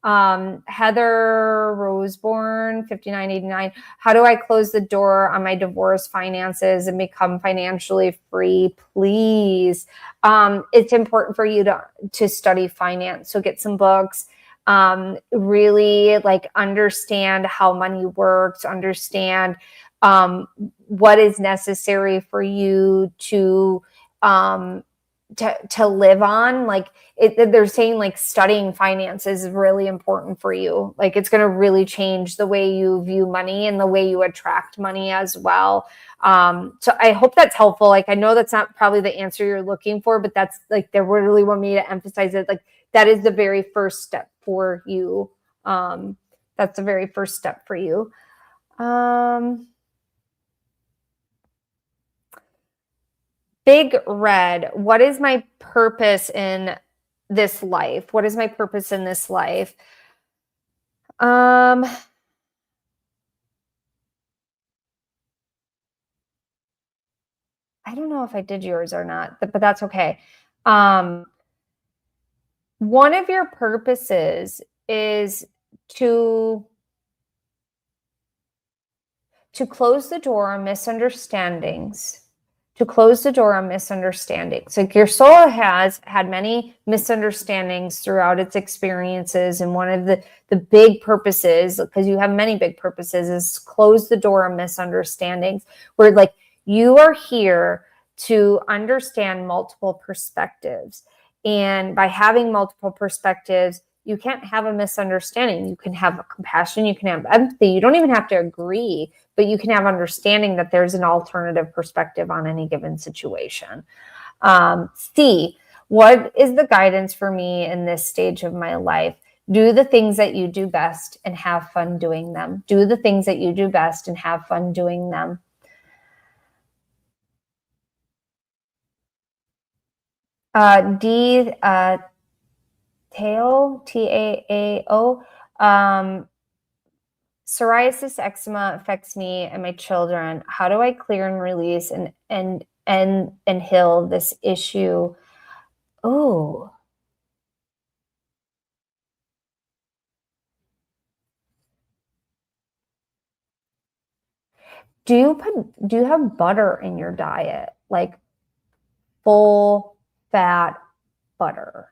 Heather Roseborn, 5989. How do I close the door on my divorce finances and become financially free? Please. It's important for you to study finance. So get some books, really like understand how money works, understand, what is necessary for you to live on. Like they're saying like studying finance is really important for you. Like it's going to really change the way you view money and the way you attract money as well. So I hope that's helpful. Like I know that's not probably the answer you're looking for, but that's like, they really want me to emphasize it. Like that is the very first step for you. That's the very first step for you. Big Red, what is my purpose in this life? What is my purpose in this life? I don't know if I did yours or not, but that's okay. One of your purposes is to close the door on misunderstandings. To close the door on misunderstandings. Like your soul has had many misunderstandings throughout its experiences. And one of the big purposes, because you have many big purposes, is close the door on misunderstandings, where like you are here to understand multiple perspectives. And by having multiple perspectives, you can't have a misunderstanding. You can have compassion, you can have empathy. You don't even have to agree, but you can have understanding that there's an alternative perspective on any given situation. C, what is the guidance for me in this stage of my life? Do the things that you do best and have fun doing them. Do the things that you do best and have fun doing them. D, Tao, T-A-A-O. Psoriasis, eczema affects me and my children. How do I clear and release and heal this issue? Oh, do you have butter in your diet? Like full fat butter?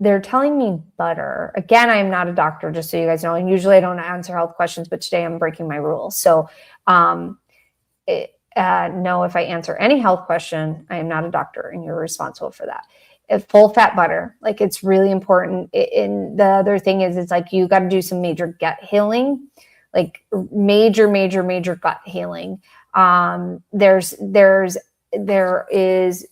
They're telling me butter. Again, I'm not a doctor, just so you guys know. And usually I don't answer health questions, but today I'm breaking my rules. So, no, if I answer any health question, I am not a doctor and you're responsible for that. Full fat butter, like it's really important. And the other thing is, it's like you got to do some major gut healing, like major gut healing. There is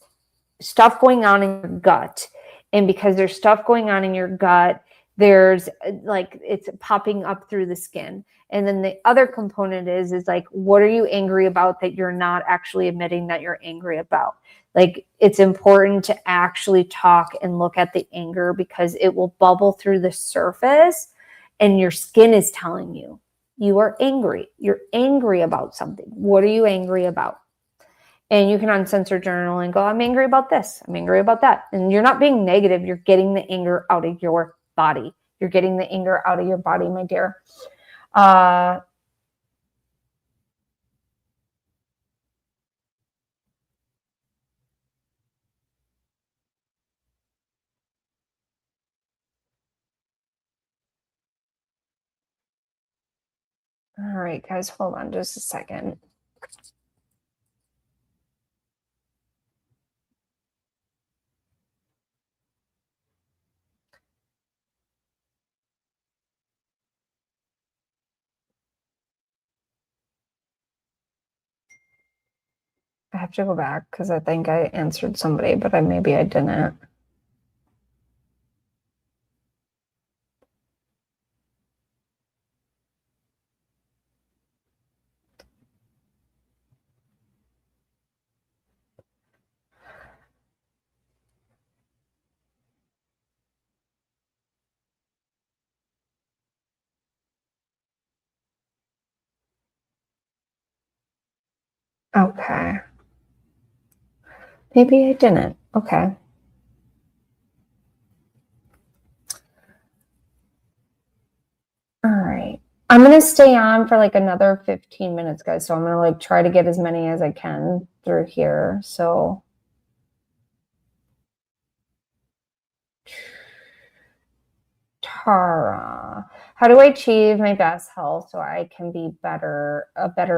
stuff going on in your gut. And because there's stuff going on in your gut, there's like, it's popping up through the skin. And then the other component is like, what are you angry about that you're not actually admitting that you're angry about? Like, it's important to actually talk and look at the anger, because it will bubble through the surface and your skin is telling you, you are angry. You're angry about something. What are you angry about? And you can uncensored journal and go, I'm angry about this. I'm angry about that. And you're not being negative. You're getting the anger out of your body. You're getting the anger out of your body, my dear. All right, guys, hold on just a second. I have to go back because I think I answered somebody, but maybe I didn't. Okay. Maybe I didn't. Okay. All right. I'm going to stay on for like another 15 minutes, guys. So I'm going to like try to get as many as I can through here. So Tara, how do I achieve my best health so I can be a better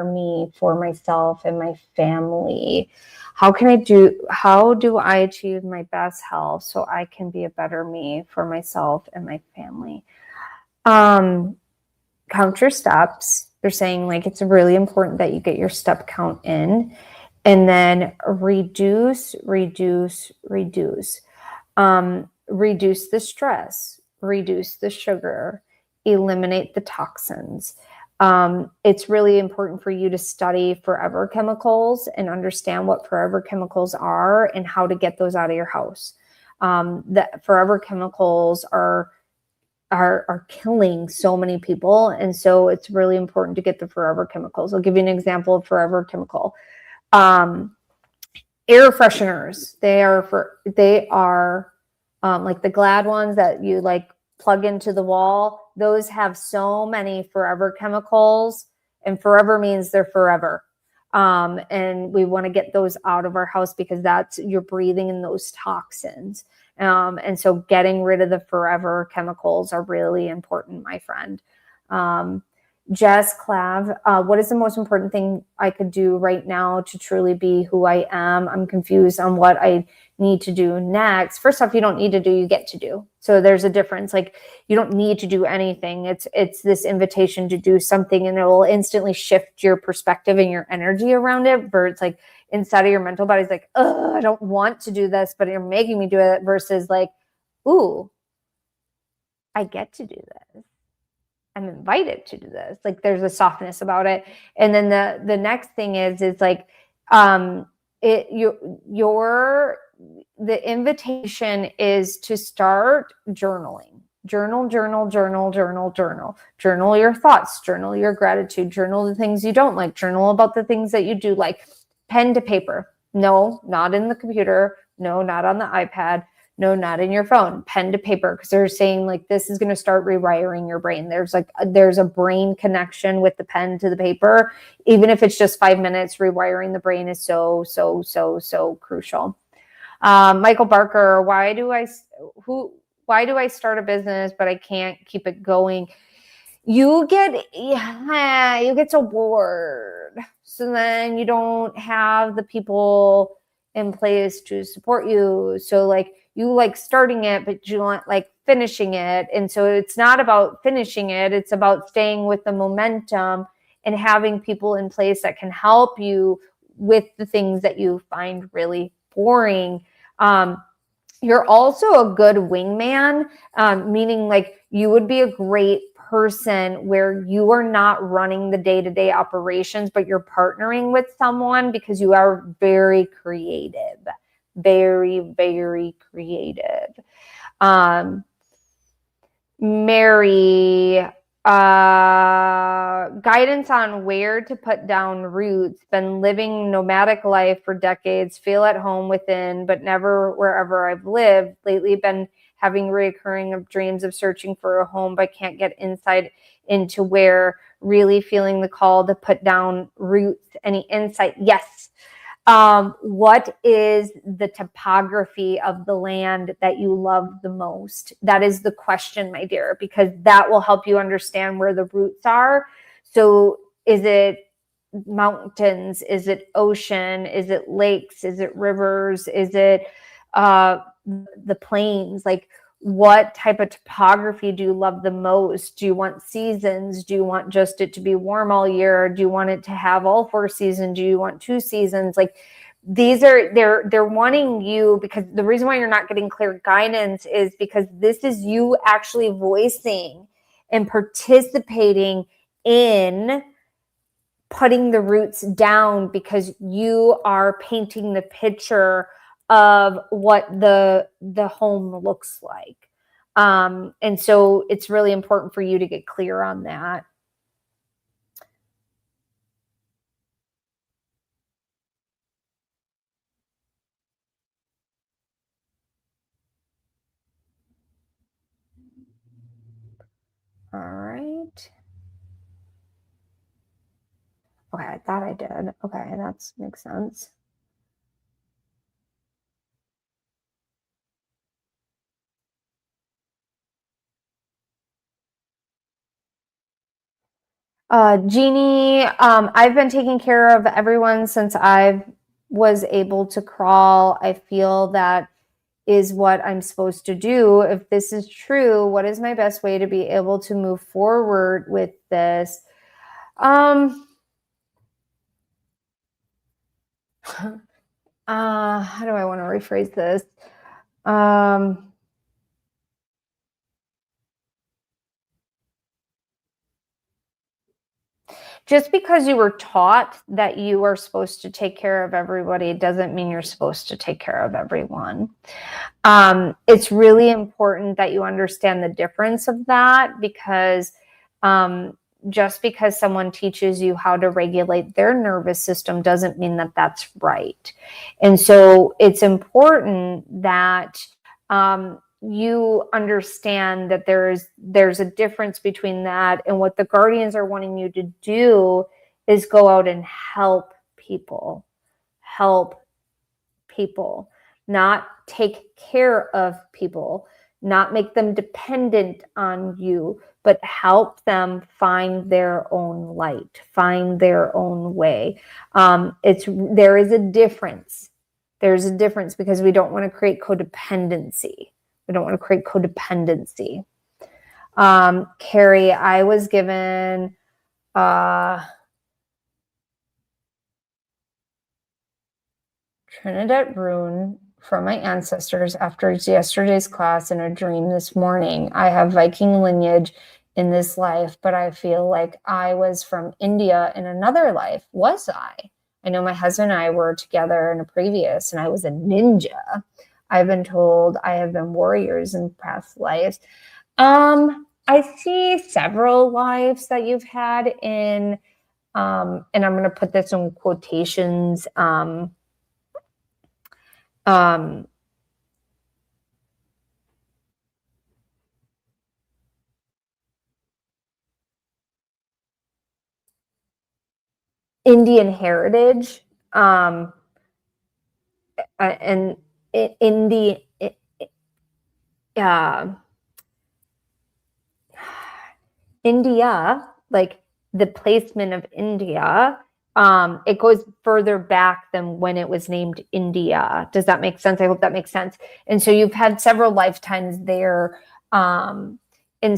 me for myself and my family? How do I achieve my best health so I can be a better me for myself and my family? Count your steps. They're saying like it's really important that you get your step count in, and then reduce. Reduce the stress, reduce the sugar, eliminate the toxins. It's really important for you to study forever chemicals and understand what forever chemicals are and how to get those out of your house. The forever chemicals are killing so many people, and so it's really important to get the forever chemicals. I'll give you an example of forever chemical. Air fresheners. They are like the Glad ones that you like plug into the wall. Those have so many forever chemicals, and forever means they're forever. And we want to get those out of our house because you're breathing in those toxins. And so getting rid of the forever chemicals are really important, my friend. Jess Clav, what is the most important thing I could do right now to truly be who I am? I'm confused on what I need to do next. First off, you don't need to do, you get to do. So there's a difference. Like you don't need to do anything. It's this invitation to do something, and it will instantly shift your perspective and your energy around it. Where it's like inside of your mental body's like, oh, I don't want to do this, but you're making me do it, versus like, ooh, I get to do this. I'm invited to do this. Like there's a softness about it. And then the next thing is like the invitation is to start journaling. Journal your thoughts, journal your gratitude, journal the things you don't like, journal about the things that you do like. Pen to paper. No, not in the computer. No, not on the iPad. No, not in your phone. Pen to paper, because they're saying like this is going to start rewiring your brain. There's a brain connection with the pen to the paper. Even if it's just 5 minutes, rewiring the brain is so crucial. Michael Barker, why do I start a business but I can't keep it going? You get so bored. So then you don't have the people in place to support you. So like you like starting it, but you want like finishing it. And so it's not about finishing it. It's about staying with the momentum and having people in place that can help you with the things that you find really boring. You're also a good wingman, meaning like you would be a great person where you are not running the day-to-day operations, but you're partnering with someone because you are very creative, very creative. Mary, guidance on where to put down roots. Been living nomadic life for decades, feel at home within, but never wherever I've lived. Lately been having reoccurring of dreams of searching for a home, but can't get insight into where. Really feeling the call to put down roots. Any insight? Yes. What is the topography of the land that you love the most? That is the question, my dear, because that will help you understand where the roots are. So is it mountains? Is it ocean? Is it lakes? Is it rivers? Is it the plains? Like what type of topography do you love the most? Do you want seasons? Do you want just it to be warm all year? Do you want it to have all 4 seasons? Do you want 2 seasons? Like these are, they're wanting you, because the reason why you're not getting clear guidance is because this is you actually voicing and participating in putting the roots down, because you are painting the picture of what the home looks like. And so it's really important for you to get clear on that. All right. Okay, I thought I did. Okay, that makes sense. Jeannie, I've been taking care of everyone since I was able to crawl. I feel that is what I'm supposed to do. If this is true, what is my best way to be able to move forward with this? How do I want to rephrase this? Just because you were taught that you are supposed to take care of everybody doesn't mean you're supposed to take care of everyone. It's really important that you understand the difference of that, because just because someone teaches you how to regulate their nervous system doesn't mean that that's right. And so it's important that you understand that there's a difference between that, and what the guardians are wanting you to do is go out and help people, not take care of people, not make them dependent on you, but help them find their own light, find their own way. There is a difference. There's a difference, because we don't want to create codependency. Carrie, I was given Trinidad rune from my ancestors after yesterday's class in a dream this morning. I have Viking lineage in this life, but I feel like I was from India in another life. Was I? I know my husband and I were together in a previous, and I was a ninja. I've been told I have been warriors in past lives. I see several lives that you've had in, and I'm going to put this in quotations, Indian heritage, and India, like the placement of India, it goes further back than when it was named India. Does that make sense? I hope that makes sense. And so you've had several lifetimes there, and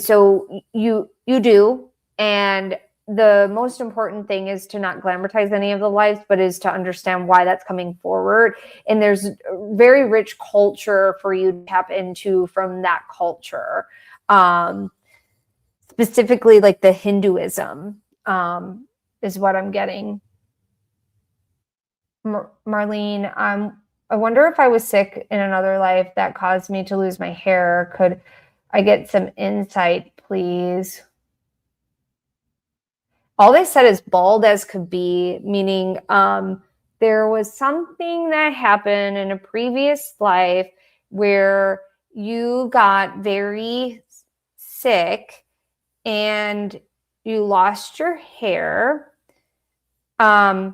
so you do. And the most important thing is to not glamorize any of the lives, but is to understand why that's coming forward. And there's very rich culture for you to tap into from that culture. Specifically, like the Hinduism, is what I'm getting. Marlene, I wonder if I was sick in another life that caused me to lose my hair. Could I get some insight, please? All they said is bald as could be, meaning there was something that happened in a previous life where you got very sick and you lost your hair. But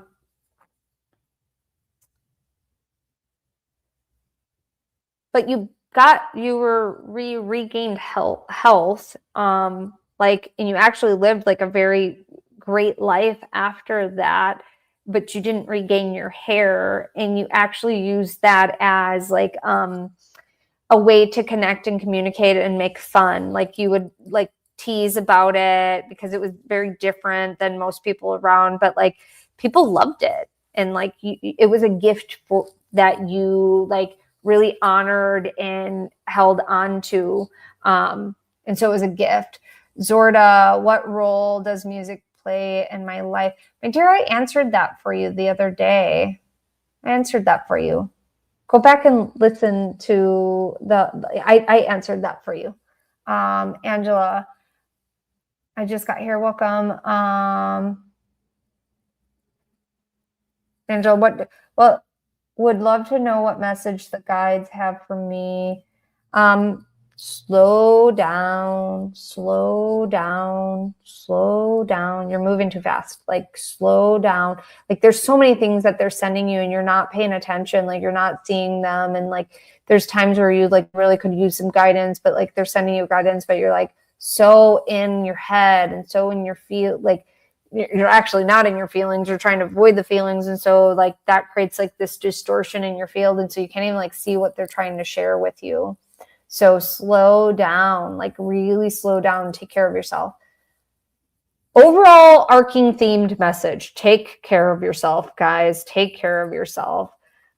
regained health, like, and you actually lived like a very great life after that, but you didn't regain your hair, and you actually used that as like a way to connect and communicate and make fun. Like you would like tease about it because it was very different than most people around, but like people loved it, and like it was a gift that you like really honored and held on to, and so it was a gift. Zorda, what role does music play in my life? My dear, I answered that for you the other day. I answered that for you. Go back and listen to I answered that for you. Angela, I just got here. Welcome. Angela, would love to know what message the guides have for me. Slow down, slow down, slow down. You're moving too fast. Like, slow down. Like, there's so many things that they're sending you and you're not paying attention. Like, you're not seeing them. And like, there's times where you like really could use some guidance, but like they're sending you guidance, but you're like so in your head and so in your feel, like you're actually not in your feelings. You're trying to avoid the feelings. And so like that creates like this distortion in your field. And so you can't even like see what they're trying to share with you. So slow down, like really slow down, take care of yourself. Overall arcing themed message, take care of yourself, guys, take care of yourself.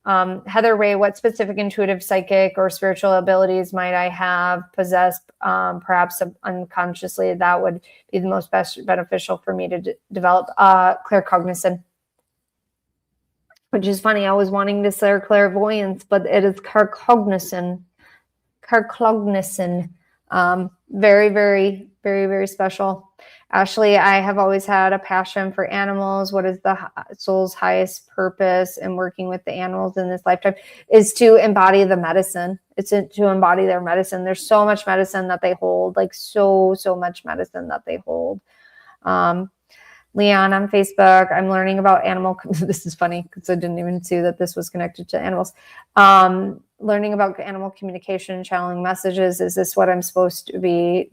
Heather Ray, what specific intuitive, psychic, or spiritual abilities might I have possessed, perhaps unconsciously, that would be the most beneficial for me to develop? Claircognizance, which is funny. I was wanting to say clairvoyance, but it is claircognizance. Very, very, very, very special. Ashley, I have always had a passion for animals. What is the soul's highest purpose in working with the animals in this lifetime? Is to embody the medicine. It's to embody their medicine. There's so much medicine that they hold, like so much medicine that they hold. Leon on Facebook, I'm learning about animal. This is funny because I didn't even see that this was connected to animals. Learning about animal communication, channeling messages. Is this what I'm supposed to be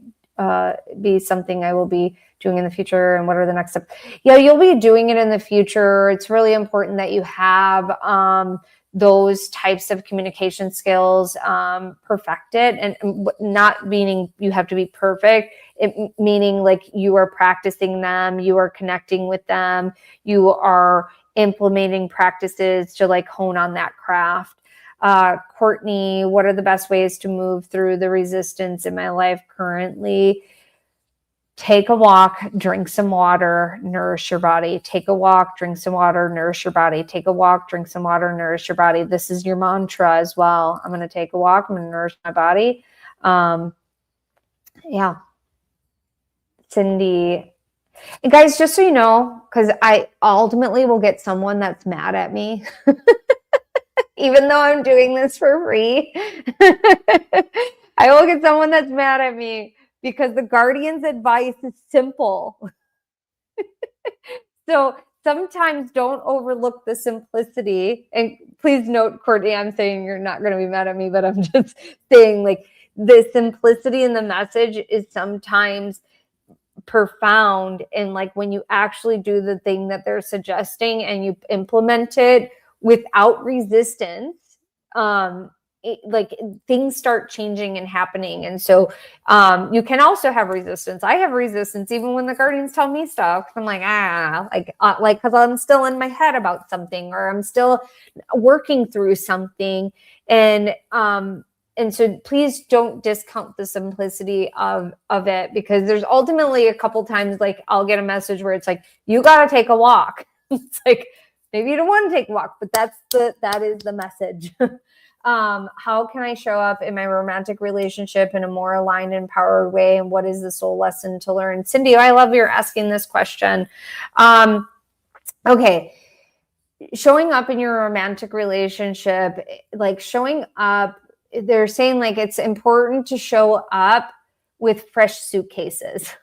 something I will be doing in the future? And what are the next steps? Yeah, you'll be doing it in the future. It's really important that you have those types of communication skills perfected, and not meaning you have to be perfect. It meaning like you are practicing them, you are connecting with them, you are implementing practices to like hone on that craft. Courtney, what are the best ways to move through the resistance in my life currently? Take a walk, drink some water, nourish your body. Take a walk, drink some water, nourish your body. Take a walk, drink some water, nourish your body. This is your mantra as well. I'm going to take a walk, I'm going to nourish my body. Yeah. Cindy. And guys, just so you know, because I ultimately will get someone that's mad at me. Even though I'm doing this for free, I will get someone that's mad at me because the guardian's advice is simple. So sometimes don't overlook the simplicity. And please note, Courtney, I'm saying you're not going to be mad at me, but I'm just saying like the simplicity in the message is sometimes profound. And like when you actually do the thing that they're suggesting and you implement it without resistance, like things start changing and happening. And so you can also have resistance. I have resistance even when the guardians tell me stuff. I'm like, because I'm still in my head about something, or I'm still working through something. And so please don't discount the simplicity of it, because there's ultimately a couple times like I'll get a message where it's like, you got to take a walk. It's like, maybe you don't want to take a walk, but that is the message. How can I show up in my romantic relationship in a more aligned, empowered way? And what is the soul lesson to learn? Cindy, I love you're asking this question. Okay. Showing up in your romantic relationship, like showing up, they're saying like it's important to show up with fresh suitcases.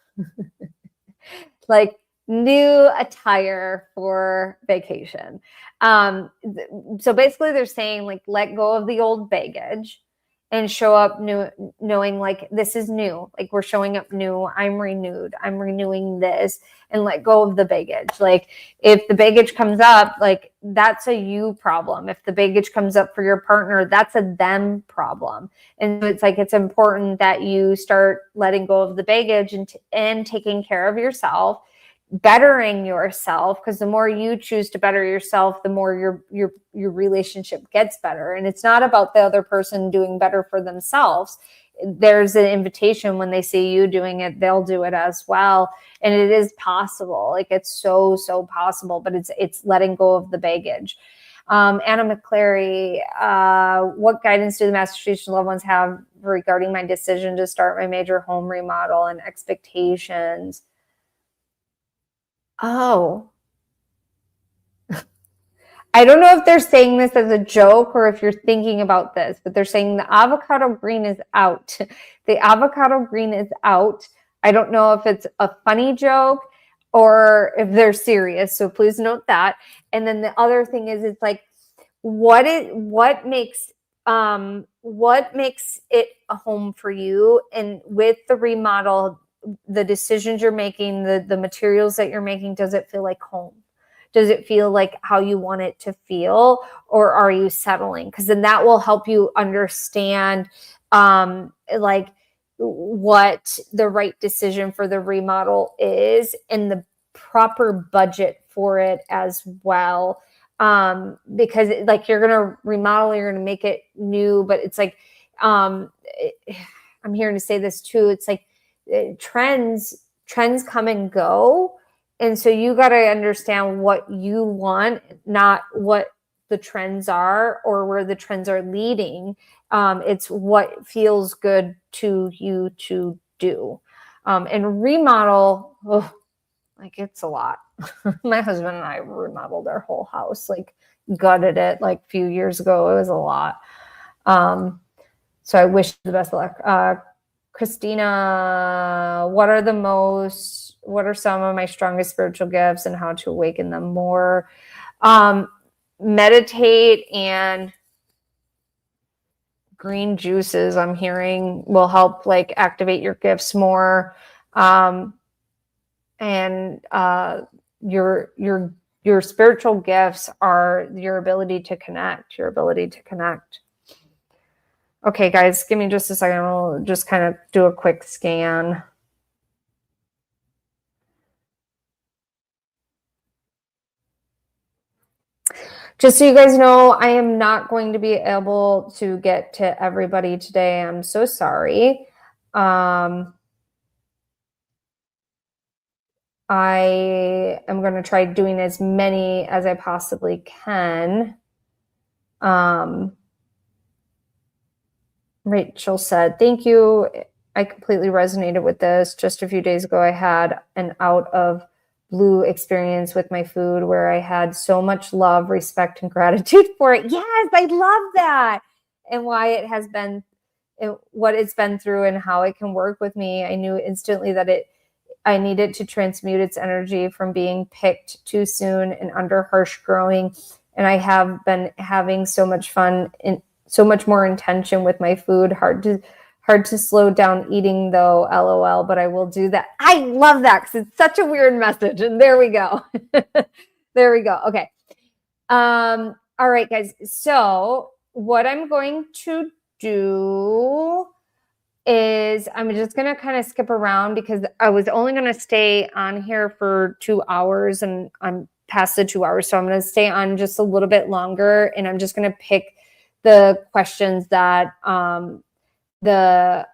Like new attire for vacation. So basically they're saying like, let go of the old baggage and show up new, knowing like this is new. Like we're showing up new. I'm renewed. I'm renewing this, and let go of the baggage. Like if the baggage comes up, like that's a you problem. If the baggage comes up for your partner, that's a them problem. And so it's like, it's important that you start letting go of the baggage and taking care of yourself, bettering yourself, because the more you choose to better yourself, the more your relationship gets better. And it's not about the other person doing better for themselves. There's an invitation when they see you doing it, they'll do it as well. And it is possible. Like it's so possible, but it's letting go of the baggage. Anna McClary, what guidance do the Master Teacher loved ones have regarding my decision to start my major home remodel and expectations? Oh, I don't know if they're saying this as a joke or if you're thinking about this, but they're saying the avocado green is out. The avocado green is out. I don't know if it's a funny joke or if they're serious. So please note that. And then the other thing is, it's like, what makes it a home for you? And with the remodel, the decisions you're making, the materials that you're making, does it feel like home? Does it feel like how you want it to feel, or are you settling? Because then that will help you understand like what the right decision for the remodel is and the proper budget for it as well. Because like you're going to remodel, you're going to make it new, but it's like, I'm hearing to say this too. It's like trends come and go. And so you got to understand what you want, not what the trends are or where the trends are leading. It's what feels good to you to do. And remodel, like it's a lot. My husband and I remodeled our whole house, like gutted it like a few years ago. It was a lot. So I wish the best of luck. Christina, what are some of my strongest spiritual gifts and how to awaken them more? Meditate and green juices, I'm hearing, will help like activate your gifts more. And your spiritual gifts are your ability to connect, Okay, guys, give me just a second. We'll just kind of do a quick scan. Just so you guys know, I am not going to be able to get to everybody today. I'm so sorry. I am going to try doing as many as I possibly can. Rachel said, thank you. I completely resonated with this. Just a few days ago, I had an out of blue experience with my food where I had so much love, respect, and gratitude for it. Yes, I love that. And why it has been, what it's been through and how it can work with me. I knew instantly that I needed to transmute its energy from being picked too soon and under harsh growing. And I have been having so much fun and so much more intention with my food. Hard to slow down eating though, LOL, but I will do that. I love that because it's such a weird message. And there we go. There we go. Okay. All right, guys. So what I'm going to do is I'm just going to kind of skip around because I was only going to stay on here for 2 hours and I'm past the 2 hours. So I'm going to stay on just a little bit longer and I'm just going to pick the questions that the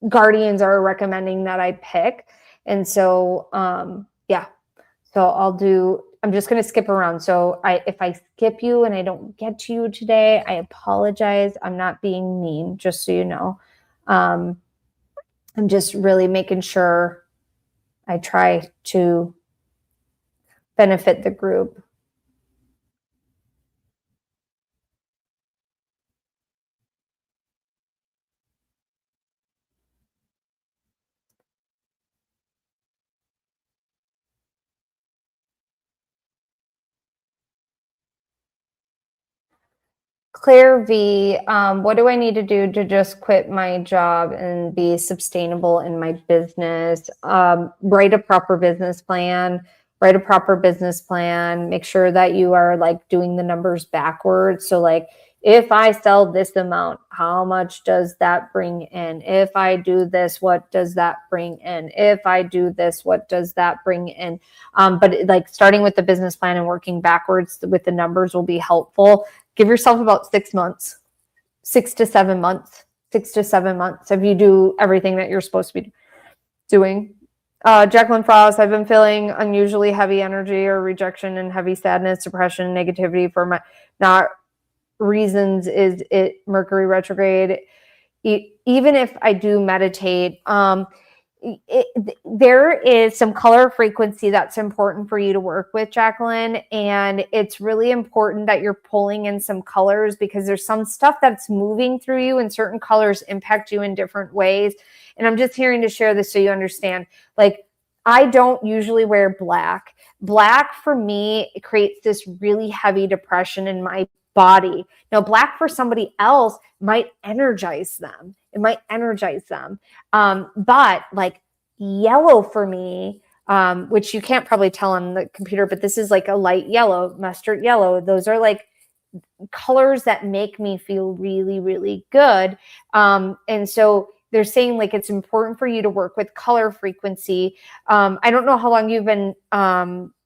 guardians are recommending that I pick. And so, yeah, so I'm just going to skip around. So if I skip you and I don't get to you today, I apologize. I'm not being mean, just so you know. I'm just really making sure I try to benefit the group. Claire V, what do I need to do to just quit my job and be sustainable in my business? Write a proper business plan. Make sure that you are like doing the numbers backwards. So like, if I sell this amount, how much does that bring in? If I do this, what does that bring in? If I do this, what does that bring in? But like starting with the business plan and working backwards with the numbers will be helpful. Give yourself about 6 months, 6 to 7 months, if you do everything that you're supposed to be doing. Jacqueline Frost, I've been feeling unusually heavy energy or rejection and heavy sadness, depression, negativity for my not reasons. Is it Mercury retrograde? Even if I do meditate, there is some color frequency that's important for you to work with, Jacqueline. And it's really important that you're pulling in some colors, because there's some stuff that's moving through you, and certain colors impact you in different ways. And I'm just hearing to share this so you understand. Like, I don't usually wear black. Black for me, it creates this really heavy depression in my body. Now, black for somebody else might energize them. It might energize them. But like yellow for me, which you can't probably tell on the computer, but this is like a light yellow, mustard yellow. Those are like colors that make me feel really, really good. And so they're saying like it's important for you to work with color frequency. I don't know how long you've been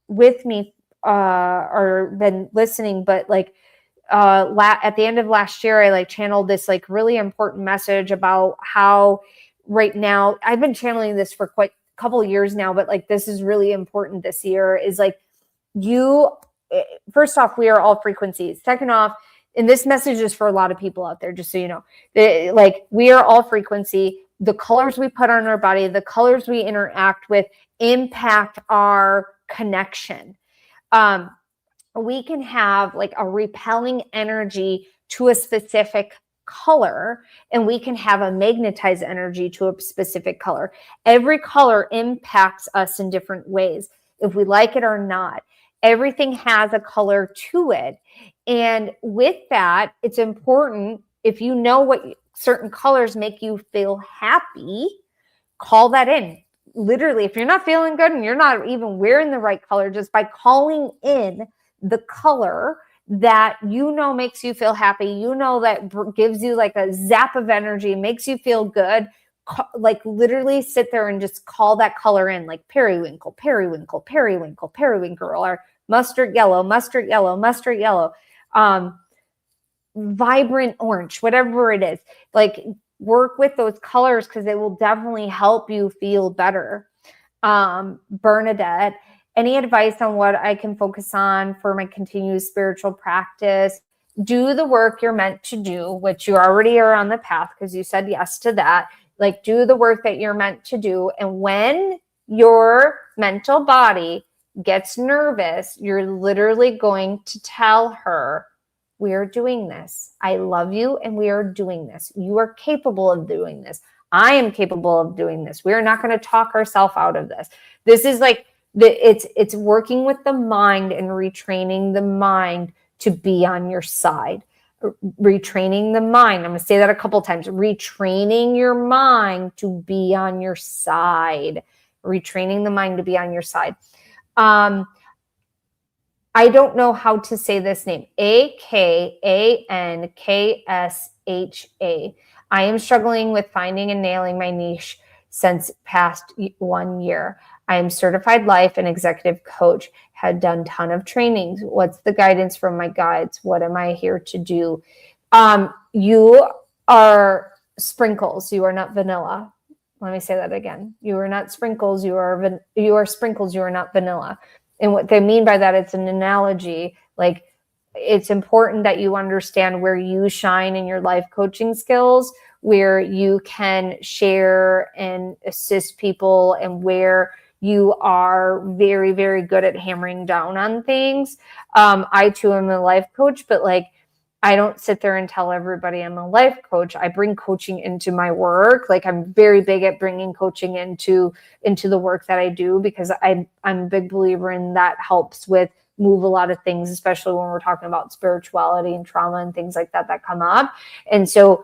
with me or been listening, but like at the end of last year, I like channeled this like really important message about how right now, I've been channeling this for quite a couple of years now, but like this is really important this year, is like first off, we are all frequencies. Second off, and this message is for a lot of people out there, just so you know, like we are all frequency. The colors we put on our body, the colors we interact with impact our connection. We can have like a repelling energy to a specific color, and we can have a magnetized energy to a specific color. Every color impacts us in different ways, if we like it or not. Everything has a color to it. And with that, it's important, if you know what certain colors make you feel happy, call that in. Literally, if you're not feeling good and you're not even wearing the right color, just by calling in the color that you know makes you feel happy, you know that gives you like a zap of energy, makes you feel good, like literally sit there and just call that color in, like periwinkle, periwinkle, periwinkle, periwinkle, or mustard yellow, mustard yellow, mustard yellow, vibrant orange, whatever it is. Like, work with those colors, because it will definitely help you feel better. Bernadette, any advice on what I can focus on for my continued spiritual practice? Do the work you're meant to do, which you already are on the path because you said yes to that. Like, do the work that you're meant to do. And when your mental body gets nervous, you're literally going to tell her, we are doing this. I love you, and we are doing this. You are capable of doing this. I am capable of doing this. We are not going to talk ourselves out of this. This is like, it's working with the mind and retraining the mind to be on your side. Retraining the mind. I'm going to say that a couple of times. Retraining your mind to be on your side. Retraining the mind to be on your side. I don't know how to say this name. Akansha. I am struggling with finding and nailing my niche since past 1 year. I am certified life and executive coach, had done a ton of trainings. What's the guidance from my guides? What am I here to do? You are sprinkles. You are not vanilla. Let me say that again. You are not sprinkles. You are sprinkles. You are not vanilla. And what they mean by that, it's an analogy. Like, it's important that you understand where you shine in your life coaching skills, where you can share and assist people, and where you are very, very good at hammering down on things. I too am a life coach, but like, I don't sit there and tell everybody I'm a life coach. I bring coaching into my work. Like, I'm very big at bringing coaching into the work that I do, because I'm a big believer in that helps with move a lot of things, especially when we're talking about spirituality and trauma and things like that come up. And so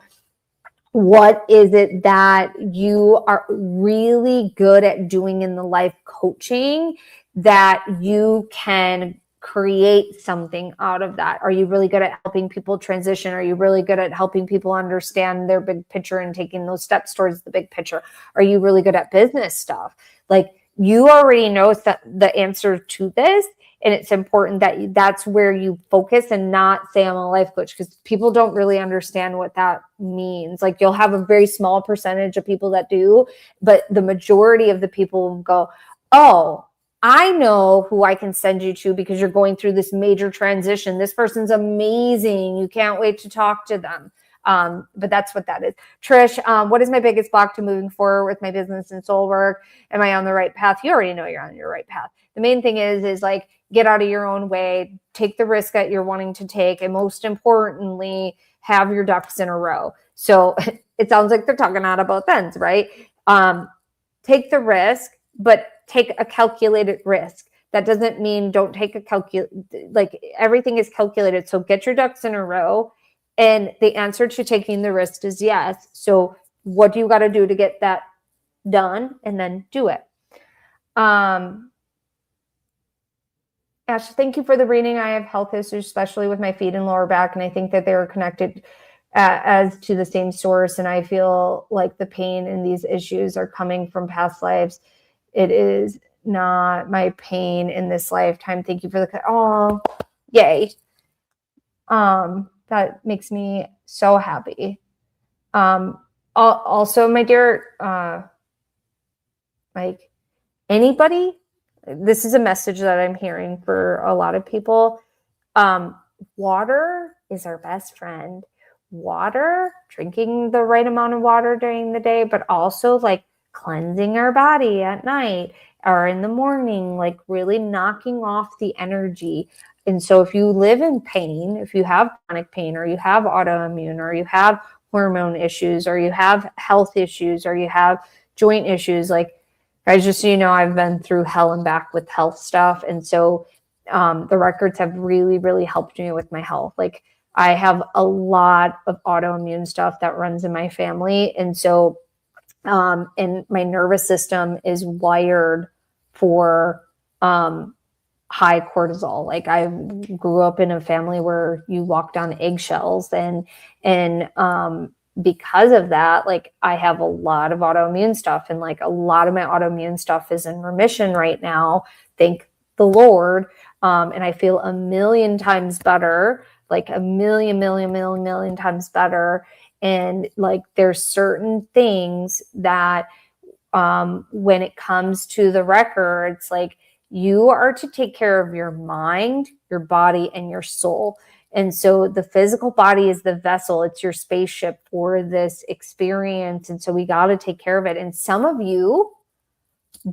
what is it that you are really good at doing in the life coaching that you can create something out of that? Are you really good at helping people transition? Are you really good at helping people understand their big picture and taking those steps towards the big picture? Are you really good at business stuff? Like, you already know the answer to this. And it's important that that's where you focus, and not say I'm a life coach, because people don't really understand what that means. Like, you'll have a very small percentage of people that do, but the majority of the people will go, oh, I know who I can send you to because you're going through this major transition. This person's amazing. You can't wait to talk to them. But that's what that is. Trish, what is my biggest block to moving forward with my business and soul work? Am I on the right path? You already know you're on your right path. The main thing is like, get out of your own way, take the risk that you're wanting to take, and most importantly, have your ducks in a row. So it sounds like they're talking out of both ends, right? Take the risk, but take a calculated risk. That doesn't mean don't take like everything is calculated. So get your ducks in a row. And the answer to taking the risk is yes. So what do you got to do to get that done? And then do it. Ash, thank you for the reading. I have health issues, especially with my feet and lower back. And I think that they are connected as to the same source. And I feel like the pain and these issues are coming from past lives. It is not my pain in this lifetime. Thank you for the, oh, yay. That makes me so happy. Also, my dear, like anybody, this is a message that I'm hearing for a lot of people. Water is our best friend. Water, drinking the right amount of water during the day, but also like cleansing our body at night or in the morning, like really knocking off the energy. And so if you live in pain, if you have chronic pain or you have autoimmune or you have hormone issues or you have health issues or you have joint issues, like guys, just so you know, I've been through hell and back with health stuff. And so the records have really, really helped me with my health. Like I have a lot of autoimmune stuff that runs in my family. And so, and my nervous system is wired for high cortisol. Like I grew up in a family where you walked on eggshells and because of that, like I have a lot of autoimmune stuff and like a lot of my autoimmune stuff is in remission right now. Thank the Lord. And I feel a million times better, like a million times better. And like there's certain things that when it comes to the records, like you are to take care of your mind, your body, and your soul. And so the physical body is the vessel. It's your spaceship for this experience. And so we got to take care of it. And some of you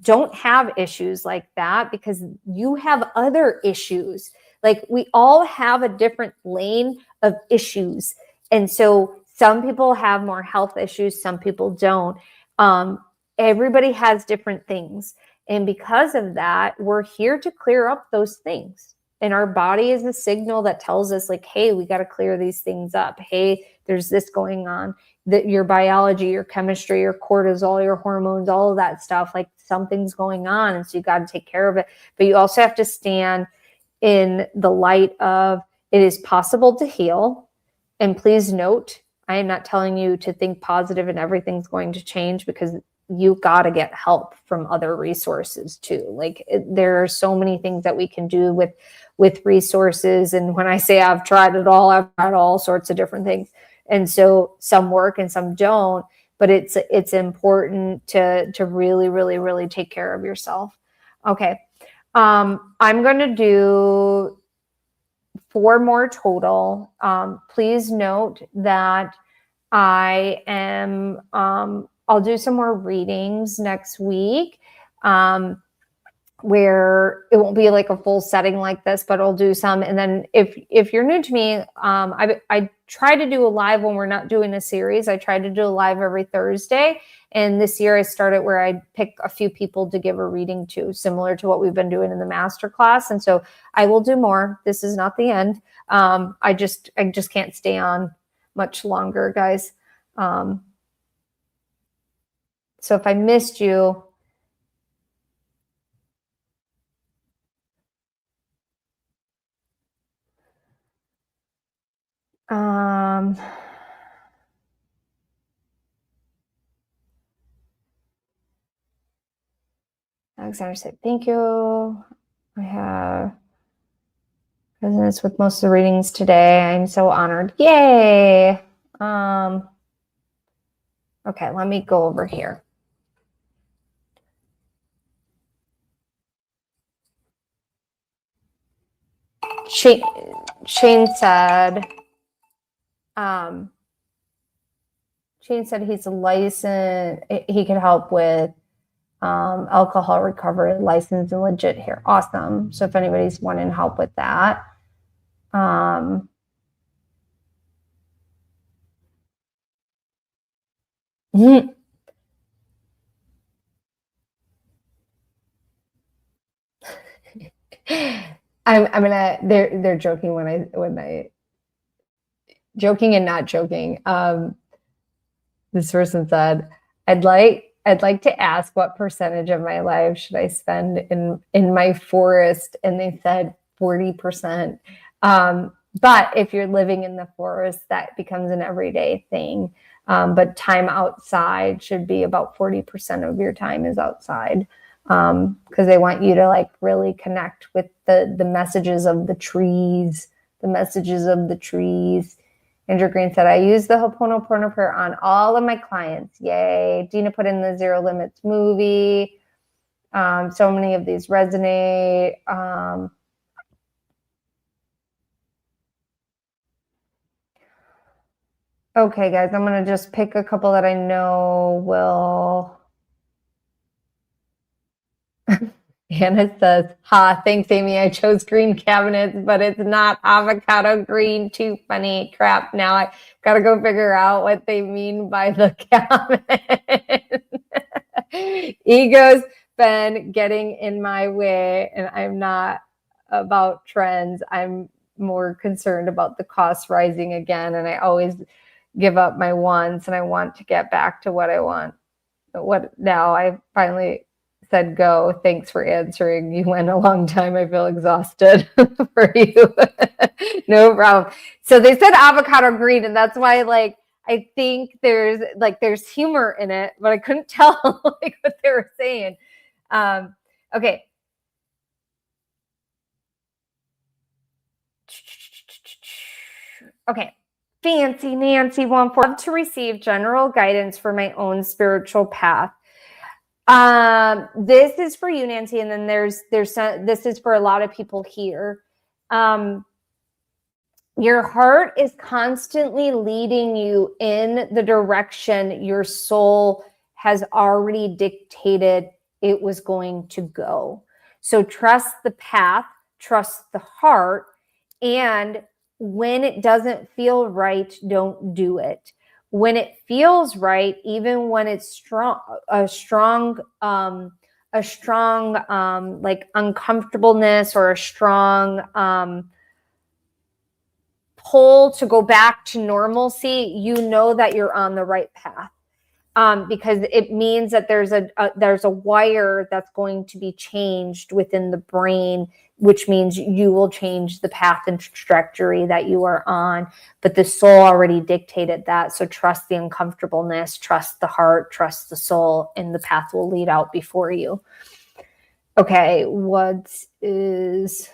don't have issues like that because you have other issues. Like we all have a different lane of issues. And so some people have more health issues. Some people don't. Everybody has different things. And because of that, we're here to clear up those things. And our body is a signal that tells us like, hey, we got to clear these things up. Hey, there's this going on. That your biology, your chemistry, your cortisol, your hormones, all of that stuff, like something's going on. And so you got to take care of it. But you also have to stand in the light of it is possible to heal. And please note, I am not telling you to think positive and everything's going to change because you got to get help from other resources too. Like there are so many things that we can do with resources. And when I say I've tried it all, I've tried all sorts of different things. And so some work and some don't, but it's important to really, really, really take care of yourself. Okay. I'm going to do 4 more total. Please note that I am, I'll do some more readings next week where it won't be like a full setting like this, but I'll do some. And then if you're new to me, I try to do a live when we're not doing a series. I try to do a live every Thursday. And this year I started where I pick a few people to give a reading to, similar to what we've been doing in the masterclass. And so I will do more. This is not the end. I just can't stay on much longer, guys. So if I missed you, Alexander said, thank you. I have resonance with most of the readings today. I'm so honored. Yay. Okay, let me go over here. Shane said, he's a licensed, he could help with alcohol recovery, licensed and legit here. Awesome. So if anybody's wanting help with that. I'm gonna, they're joking when I joking and not joking. This person said, I'd like to ask what percentage of my life should I spend in my forest? And they said 40%. But if you're living in the forest, that becomes an everyday thing. But time outside should be about 40% of your time is outside. Because they want you to like really connect with the messages of the trees, Andrew Green said, I use the Ho'oponopono prayer on all of my clients. Yay. Dina put in the Zero Limits movie. So many of these resonate. Okay, guys, I'm going to just pick a couple that I know will. Hannah says, thanks, Amy. I chose green cabinets, but it's not avocado green. Too funny. Crap. Now I got to go figure out what they mean by the cabinet. Ego's been getting in my way, and I'm not about trends. I'm more concerned about the cost rising again, and I always give up my wants, and I want to get back to what I want. What now? I finally said go. Thanks for answering. You went a long time. I feel exhausted for you. No problem. So they said avocado green, and that's why like I think there's humor in it, but I couldn't tell like what they were saying. Okay. Okay. Fancy Nancy 14 to receive general guidance for my own spiritual path. This is for you, Nancy, and then this is for a lot of people here. Your heart is constantly leading you in the direction your soul has already dictated it was going to go. So trust the path, trust the heart, and when it doesn't feel right, don't do it. When it feels right, even when it's strong, a strong like uncomfortableness or a strong pull to go back to normalcy, you know that you're on the right path. Because it means that there's a wire that's going to be changed within the brain, which means you will change the path and trajectory that you are on. But the soul already dictated that. So trust the uncomfortableness, trust the heart, trust the soul, and the path will lead out before you. Okay, what is...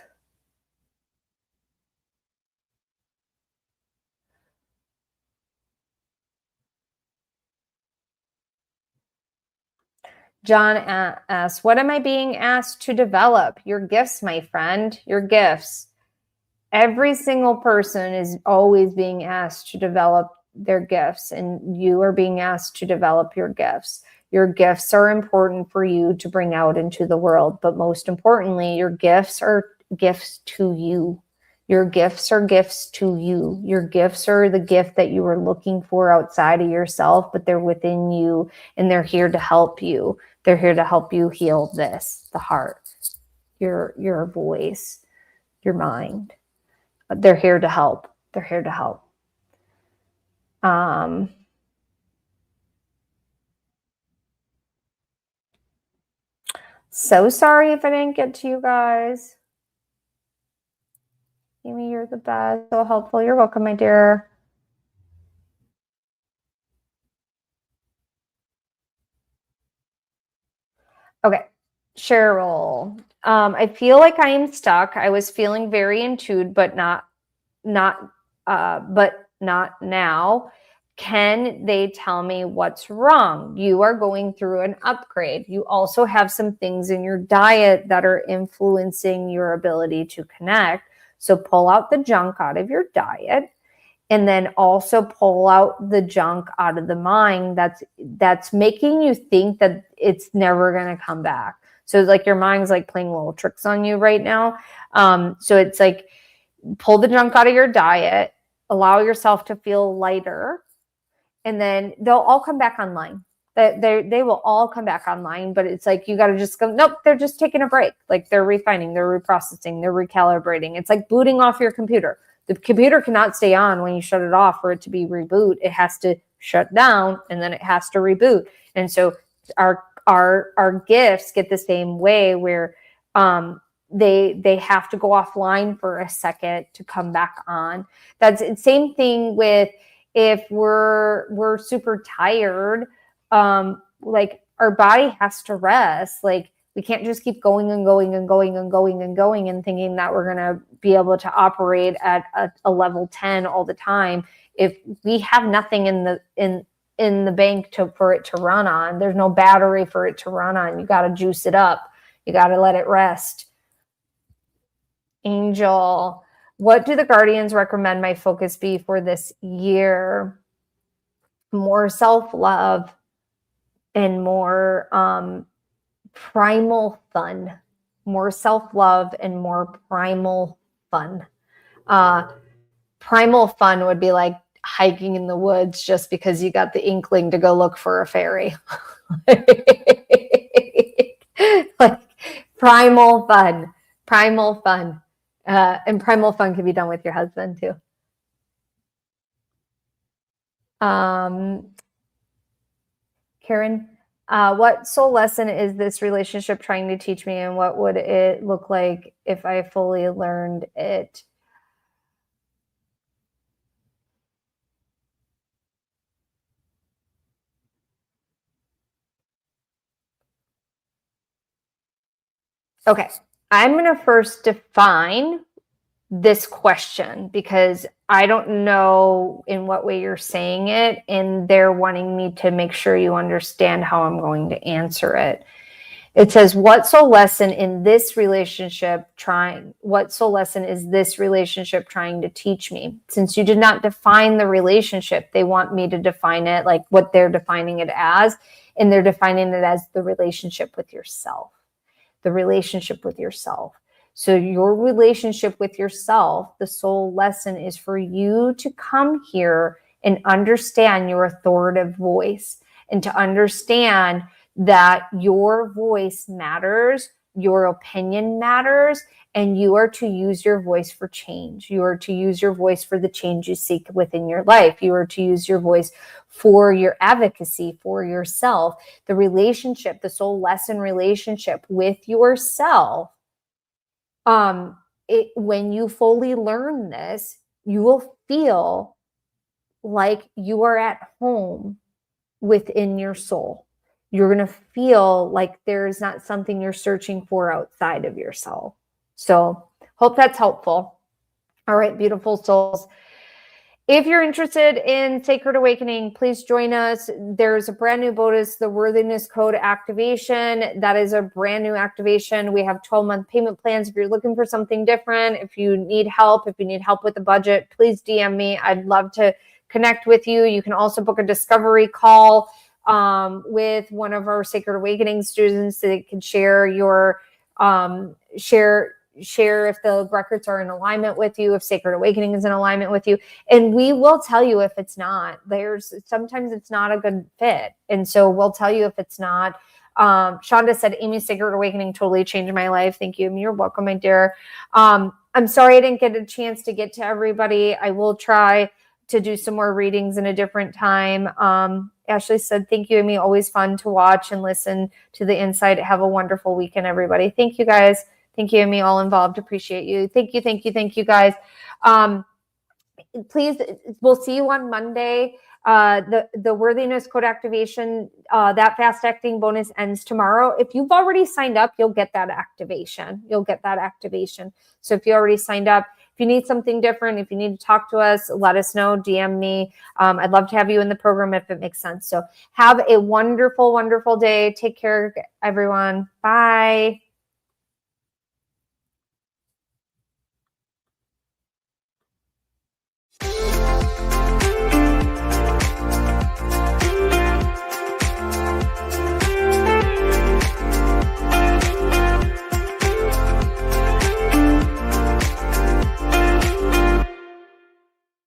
John asks, what am I being asked to develop? Your gifts, my friend, your gifts. Every single person is always being asked to develop their gifts, and you are being asked to develop your gifts. Your gifts are important for you to bring out into the world, but most importantly, your gifts are gifts to you. Your gifts are gifts to you. Your gifts are the gift that you were looking for outside of yourself, but they're within you, and they're here to help you. They're here to help you heal this, the heart, your voice, your mind. They're here to help. They're here to help. So sorry if I didn't get to you guys. Amy, you're the best. So helpful. You're welcome, my dear. Okay, Cheryl. I feel like I am stuck. I was feeling very in tune, but not now. Can they tell me what's wrong? You are going through an upgrade. You also have some things in your diet that are influencing your ability to connect. So pull out the junk out of your diet, and then also pull out the junk out of the mind that's making you think that it's never going to come back. So it's like your mind's like playing little tricks on you right now. So it's like, pull the junk out of your diet, allow yourself to feel lighter, and then they'll all come back online. They will all come back online, but it's like, you got to just go, nope, they're just taking a break. Like they're refining, they're reprocessing, they're recalibrating. It's like booting off your computer. The computer cannot stay on when you shut it off for it to be reboot. It has to shut down and then it has to reboot. And so our gifts get the same way, where they have to go offline for a second to come back on. That's the same thing with, if we're super tired, like our body has to rest. Like we can't just keep going and going and going and going and going and thinking that we're going to be able to operate at a level 10 all the time. If we have nothing in the bank for it to run on, there's no battery for it to run on. You got to juice it up. You got to let it rest. Angel, what do the guardians recommend my focus be for this year? More self-love and more primal fun. More self-love and more primal fun. Primal fun would be like hiking in the woods just because you got the inkling to go look for a fairy. Like primal fun. And primal fun can be done with your husband too. Karen, what soul lesson is this relationship trying to teach me, and what would it look like if I fully learned it? Okay, I'm going to first define this question because I don't know in what way you're saying it, and they're wanting me to make sure you understand how I'm going to answer it. It says, what soul lesson is this relationship trying to teach me? Since you did not define the relationship, they want me to define it like what they're defining it as, and they're defining it as the relationship with yourself. The relationship with yourself. So your relationship with yourself, the soul lesson is for you to come here and understand your authoritative voice, and to understand that your voice matters, your opinion matters, and you are to use your voice for change. You are to use your voice for the change you seek within your life. You are to use your voice for your advocacy for yourself. The relationship, the soul lesson relationship with yourself, when you fully learn this, you will feel like you are at home within your soul. You're going to feel like there's not something you're searching for outside of yourself. So hope that's helpful. All right, beautiful souls. If you're interested in Sacred Awakening, please join us. There's a brand new bonus, the Worthiness Code activation. That is a brand new activation. We have 12-month payment plans. If you're looking for something different, if you need help with the budget, please DM me. I'd love to connect with you. You can also book a discovery call with one of our Sacred Awakening students so they can share your share if the records are in alignment with you, if Sacred Awakening is in alignment with you. And we will tell you if it's not. Sometimes it's not a good fit. And so we'll tell you if it's not. Shonda said, Amy's Sacred Awakening totally changed my life. Thank you, Amy. You're welcome, my dear. I'm sorry I didn't get a chance to get to everybody. I will try to do some more readings in a different time. Ashley said, thank you, Amy. Always fun to watch and listen to the insight. Have a wonderful weekend, everybody. Thank you, guys. Thank you, Amy, all involved. Appreciate you. Thank you, guys. Please, we'll see you on Monday. The Worthiness Code activation, that fast acting bonus ends tomorrow. If you've already signed up, you'll get that activation. So if you already signed up, if you need something different, if you need to talk to us, let us know, DM me. I'd love to have you in the program if it makes sense. So have a wonderful, wonderful day. Take care, everyone. Bye.